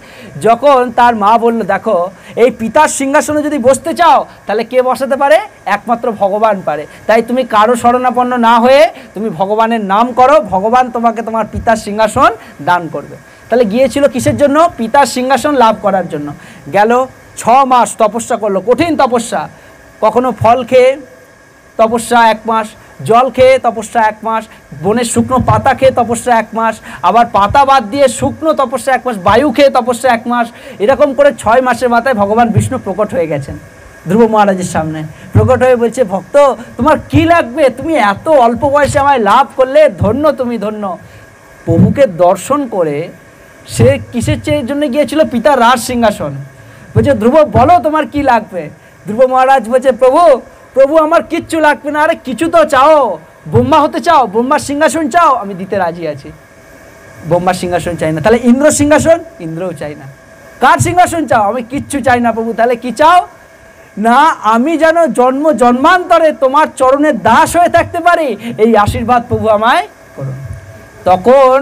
যখন তার মা বলল দেখো এই পিতার সিংহাসনে যদি বসতে চাও তাহলে কে বসাতে পারে? একমাত্র ভগবান পারে। তাই তুমি কারো শরণাপন্ন না হয়ে তুমি ভগবানের নাম করো, ভগবান তোমাকে তোমার পিতার সিংহাসন দান করবে। তাহলে গিয়েছিল কিসের জন্য? পিতার সিংহাসন লাভ করার জন্য। গেল 6 মাস তপস্যা করলো, কঠিন তপস্যা, কখনো ফল খেয়ে তপস্যা 1 মাস, জল খেয়ে তপস্যা 1 মাস, বনের শুকনো পাতা খেয়ে তপস্যা 1 মাস, আবার পাতা বাদ দিয়ে শুকনো তপস্যা 1 মাস, বায়ু খেয়ে তপস্যা 1 মাস, এরকম করে 6 মাসের মাথায় ভগবান বিষ্ণু প্রকট হয়ে গেছেন ধ্রুব মহারাজের সামনে। প্রকট হয়ে বলছে, ভক্ত তোমার কি লাগবে? তুমি এত অল্প বয়সে আমায় লাভ করলে, ধন্য তুমি, ধন্য। প্রভুকে দর্শন করে সে কিসের জন্য গিয়েছিল? পিতার রাজ সিংহাসন। বলছে, ধ্রুব বলো তোমার কি লাগবে? ধ্রুব মহারাজ বলছে, প্রভু প্রভু আমার কিচ্ছু লাগবে না। আরে কিছু তো চাও, ব্রহ্মা হতে চাও, ব্রহ্মার সিংহাসন চাও, আমি দিতে রাজি আছি। ব্রহ্মার সিংহাসন চাই না। তাহলে ইন্দ্র সিংহাসন? ইন্দ্রও চাই না। কার সিংহাসন চাও? আমি কিচ্ছু চাই না প্রভু। তাহলে কি চাও? না আমি যেন জন্ম জন্মান্তরে তোমার চরণের দাস হয়ে থাকতে পারি, এই আশীর্বাদ প্রভু আমায় করুন। তখন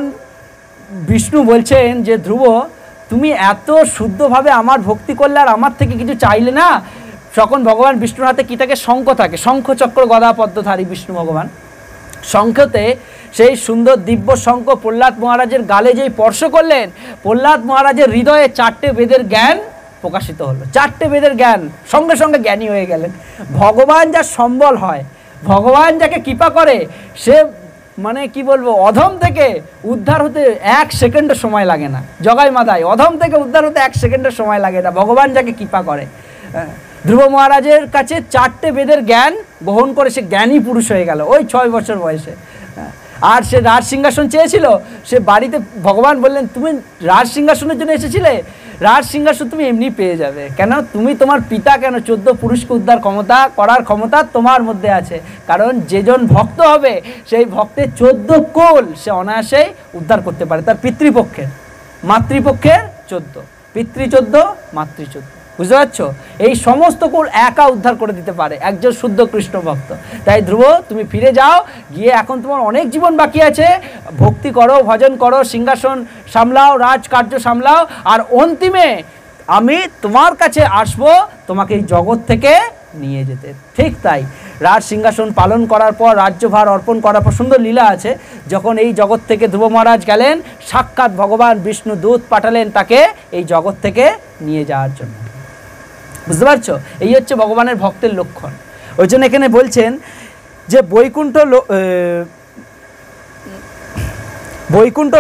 বিষ্ণু বলছেন যে, ধ্রুব তুমি এত শুদ্ধভাবে আমার ভক্তি করলে আর আমার থেকে কিছু চাইলে না। তখন ভগবান বিষ্ণুর হাতে কি থাকে? শঙ্খ থাকে, শঙ্খ চক্র গদা পদ্মধারী বিষ্ণু ভগবান। শঙ্খতে সেই সুন্দর দিব্য শঙ্খ প্রহ্লাদ মহারাজের গালে যেই স্পর্শ করলেন, প্রহ্লাদ মহারাজের হৃদয়ে 4টে বেদের জ্ঞান প্রকাশিত হলো। 4টে বেদের জ্ঞান, সঙ্গে সঙ্গে জ্ঞানী হয়ে গেলেন। ভগবান যা সম্বল হয়, ভগবান যাকে কৃপা করে, সে মানে কি বলবো, অধম থেকে উদ্ধার হতে 1 সেকেন্ডের সময় লাগে না। জগাই মাদাই অধম থেকে উদ্ধার হতে 1 সেকেন্ডের সময় লাগে না, ভগবান যাকে কৃপা করে। ধ্রুব মহারাজের কাছে 4টে বেদের জ্ঞান গ্রহণ করে সে জ্ঞানী পুরুষ হয়ে গেল ওই 6 বছর বয়সে। আর সে রাজ সিংহাসন চেয়েছিল, সে বাড়িতে ভগবান বললেন, তুমি রাজ সিংহাসনের জন্য এসেছিলে, রাজ সিংহাসন তুমি এমনি পেয়ে যাবে। কেন? তুমি তোমার পিতা, কেন 14 পুরুষকে উদ্ধার করার ক্ষমতা তোমার মধ্যে আছে। কারণ যেজন ভক্ত হবে, সেই ভক্তের 14 কুল সে অনায়াসেই উদ্ধার করতে পারে। তার পিতৃপক্ষের, মাতৃপক্ষের 14, পিতৃ 14, মাতৃ 14, বুঝতে পারছো? এই সমস্ত কুল একা উদ্ধার করে দিতে পারে একজন শুদ্ধ কৃষ্ণ ভক্ত। তাই ধ্রুব তুমি ফিরে যাও, গিয়ে এখন তোমার অনেক জীবন বাকি আছে, ভক্তি করো, ভজন করো, সিংহাসন সামলাও, রাজকার্য সামলাও, আর অন্তিমে আমি তোমার কাছে আসবো তোমাকে এই জগৎ থেকে নিয়ে যেতে। ঠিক তাই, রাজ সিংহাসন পালন করার পর, রাজ্যভার অর্পণ করার পর, সুন্দর লীলা আছে, যখন এই জগৎ থেকে ধ্রুব মহারাজ গেলেন, সাক্ষাৎ ভগবান বিষ্ণু দূত পাঠালেন তাকে এই জগৎ থেকে নিয়ে যাওয়ার জন্য। বুঝতে পারছো? এই হচ্ছে ভগবানের ভক্তের লক্ষণ। ওই জন্য এখানে বলছেন যে বৈকুণ্ঠ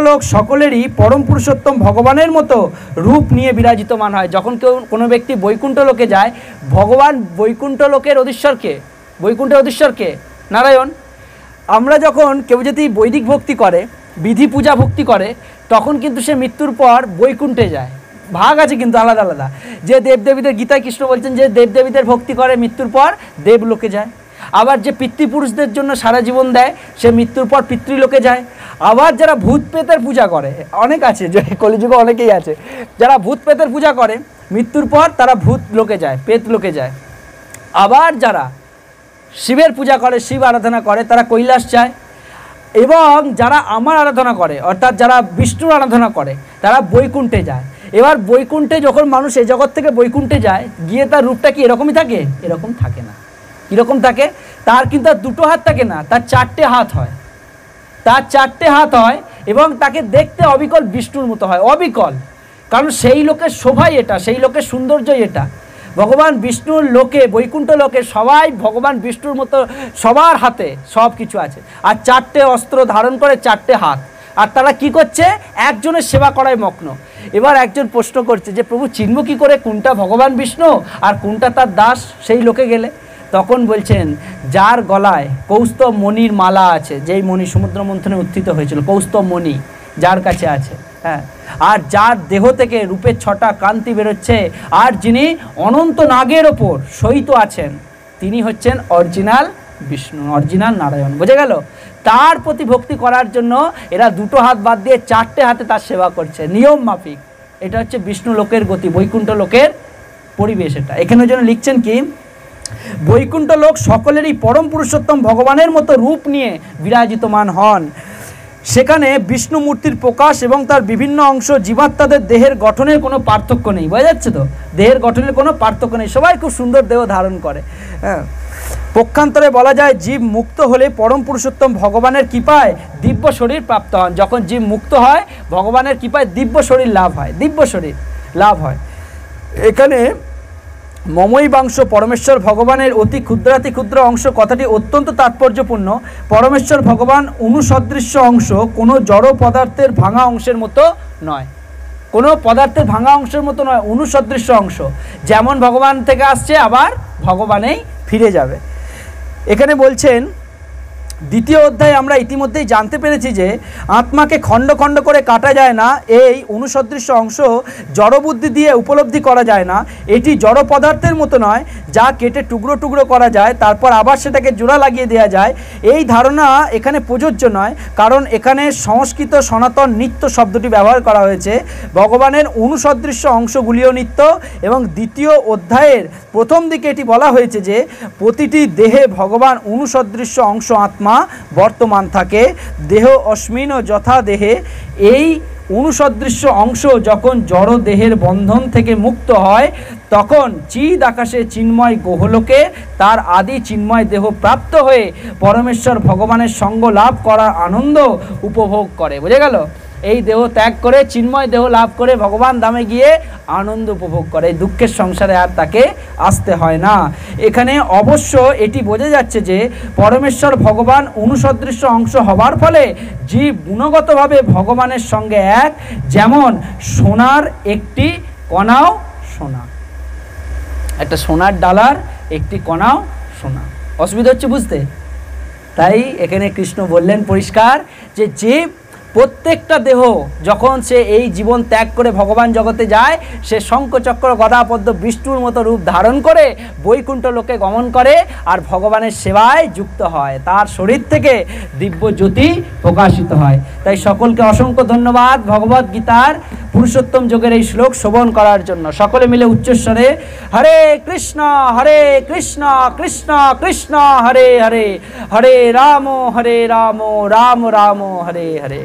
লোক সকলেরই পরম পুরুষোত্তম ভগবানের মতো রূপ নিয়ে বিরাজিতমান হয়। যখন কোনো ব্যক্তি বৈকুণ্ঠ লোকে যায়, ভগবান বৈকুণ্ঠ লোকের অধীশ্বরকে, বৈকুণ্ঠের অধীশ্বরকে নারায়ণ। আমরা যখন কেউ যদি বৈদিক ভক্তি করে, বিধি পূজা ভক্তি করে, তখন কিন্তু সে মৃত্যুর পর বৈকুণ্ঠে যায়। ভাগ আছে কিন্তু আলাদা আলাদা। যে দেবদেবীদের, গীতায় কৃষ্ণ বলছেন যে দেবদেবীদের ভক্তি করে মৃত্যুর পর দেবলোকে যায়। আবার যে পিতৃপুরুষদের জন্য সারা জীবন দেয়, সে মৃত্যুর পর পিতৃলোকে যায়। আবার যারা ভূত প্রেতের পূজা করে, অনেক আছে, যে কলিযুগে অনেকেই আছে, যারা ভূত প্রেতের পূজা করে মৃত্যুর পর তারা ভূত লোকে যায়, প্রেত লোকে যায়। আবার যারা শিবের পূজা করে, শিব আরাধনা করে, তারা কৈলাস যায়। এবং যারা আমার আরাধনা করে, অর্থাৎ যারা বিষ্ণুর আরাধনা করে, তারা বৈকুণ্ঠে যায়। এবার বৈকুণ্ঠে যখন মানুষ এই জগৎ থেকে বৈকুণ্ঠে যায়, গিয়ে তার রূপটা কি এরকমই থাকে? এরকম থাকে না। কীরকম থাকে? তার কিন্তু আর 2টো হাত থাকে না, তার 4টে হাত হয়। তার 4টে হাত হয় এবং তাকে দেখতে অবিকল বিষ্ণুর মতো হয়, অবিকল। কারণ সেই লোকের শোভাই এটা, সেই লোকের সৌন্দর্যই এটা। ভগবান বিষ্ণুর লোকে, বৈকুণ্ঠ লোকে সবাই ভগবান বিষ্ণুর মতো, সবার হাতে সব কিছু আছে। আর 4টে অস্ত্র ধারণ করে, 4টে হাত। আর তারা কি করছে? একজনের সেবা করায় মগ্ন। এবার একজন প্রশ্ন করছে যে, প্রভু চিনব কি করে কোনটা ভগবান বিষ্ণু আর কোনটা তার দাস সেই লোকে গেলে? তখন বলছেন, যার গলায় কৌস্তব মণির মালা আছে, যেই মণি সমুদ্র মন্থনে উত্থিত হয়েছিল, কৌস্তব মণি যার কাছে আছে, হ্যাঁ, আর যার দেহ থেকে রূপের 6টা কান্তি বেরোচ্ছে, আর যিনি অনন্ত নাগের ওপর শয়িত আছেন, তিনি হচ্ছেন অরিজিনাল বিষ্ণু, অরিজিনাল নারায়ণ। বোঝা গেল? তার প্রতি ভক্তি করার জন্য এরা 2টো হাত বাদ দিয়ে 4টে হাতে তার সেবা করছে নিয়ম মাফিক। এটা হচ্ছে বিষ্ণু লোকের গতি, বৈকুণ্ঠ লোকের পরিবেশ। এটা এখানে যেন লিখছেন কি, বৈকুণ্ঠ লোক সকলেরই পরম পুরুষোত্তম ভগবানের মতো রূপ নিয়ে বিরাজিতমান হন। সেখানে বিষ্ণু মূর্তির প্রকাশ এবং তার বিভিন্ন অংশ জীবাত্মাদের দেহের গঠনের কোনো পার্থক্য নেই। বোঝা যাচ্ছে তো, দেহের গঠনের কোনো পার্থক্য নেই, সবাই খুব সুন্দর দেহ ধারণ করে। হ্যাঁ, পক্ষান্তরে বলা যায় জীব মুক্ত হলে পরম পুরুষোত্তম ভগবানের কৃপায় দিব্য শরীর প্রাপ্ত হন। যখন জীব মুক্ত হয় ভগবানের কৃপায় দিব্য শরীর লাভ হয়, দিব্য শরীর লাভ হয়। এখানে মমৈবাংশ পরমেশ্বর ভগবানের অতি ক্ষুদ্রাতি ক্ষুদ্র অংশ কথাটি অত্যন্ত তাৎপর্যপূর্ণ। পরমেশ্বর ভগবান অনুসদৃশ্য অংশ কোনো জড় পদার্থের ভাঙা অংশের মতো নয়, কোনো পদার্থের ভাঙা অংশের মতো নয়, অনুসদৃশ্য অংশ। যেমন ভগবান থেকে আসছে আবার ভগবানেই ফিরে যাবে। এখানে বলছেন দ্বিতীয় অধ্যায়ে আমরা ইতিমধ্যেই জানতে পেরেছি যে আত্মাকে খণ্ড খণ্ড করে কাটা যায় না, এই অনুসদৃশ্য অংশ জড়বুদ্ধি দিয়ে উপলব্ধি করা যায় না। এটি জড় পদার্থের মতো নয় যা কেটে টুকরো টুকরো করা যায় তারপর আবার সেটাকে জোড়া লাগিয়ে দেওয়া যায়। এই ধারণা এখানে প্রযোজ্য নয়, কারণ এখানে সংস্কৃত সনাতন নিত্য শব্দটি ব্যবহার করা হয়েছে। ভগবানের অনুসদৃশ্য অংশগুলিও নিত্য এবং দ্বিতীয় অধ্যায়ের প্রথম দিকে এটি বলা হয়েছে যে প্রতিটি দেহে ভগবান অনুসদৃশ্য অংশ আত্মা বর্তমান থাকে। দেহ অস্মিন যথা দেহে, এই অনুসদৃশ্য অংশ যখন জড় দেহের বন্ধন থেকে মুক্ত হয় তখন চিদ আকাশে চিন্ময় গোহলোকে তার আদি চিন্ময় দেহ প্রাপ্ত হয়ে পরমেশ্বর ভগবানের সঙ্গ লাভ করার আনন্দ উপভোগ করে। বুঝে গেল? এই দেহ ত্যাগ করে চিন্ময় দেহ লাভ করে ভগবান ধামে গিয়ে আনন্দ উপভোগ করে, দুঃখের সংসারে আর তাকে আসতে হয় না। এখানে অবশ্য এটি বোঝা যাচ্ছে যে পরমেশ্বর ভগবান অনুসদৃশ্য অংশ হবার ফলে জীব গুণগতভাবে ভগবানের সঙ্গে এক, যেমন সোনার একটি কণাও সোনা, একটা সোনার ডালার একটি কণাও সোনা। অসুবিধা হচ্ছে বুঝতে? তাই এখানে কৃষ্ণ বললেন পরিষ্কার যে জীব প্রত্যেকটা দেহ যখন সে এই জীবন ত্যাগ করে ভগবান জগতে যায়, সে শঙ্খচক্র গদাপদ্ম বিষ্ণুর মতো রূপ ধারণ করে বৈকুণ্ঠ লোকে গমন করে আর ভগবানের সেবায় যুক্ত হয়, তার শরীর থেকে দিব্য জ্যোতি প্রকাশিত হয়। তাই সকলকে অসংখ্য ধন্যবাদ ভগবদ গীতার পুরুষোত্তম যোগের এই শ্লোক শ্রবণ করার জন্য। সকলে মিলে উচ্চস্বরে হরে কৃষ্ণ কৃষ্ণ কৃষ্ণ হরে হরে, হরে রাম রাম রাম হরে হরে।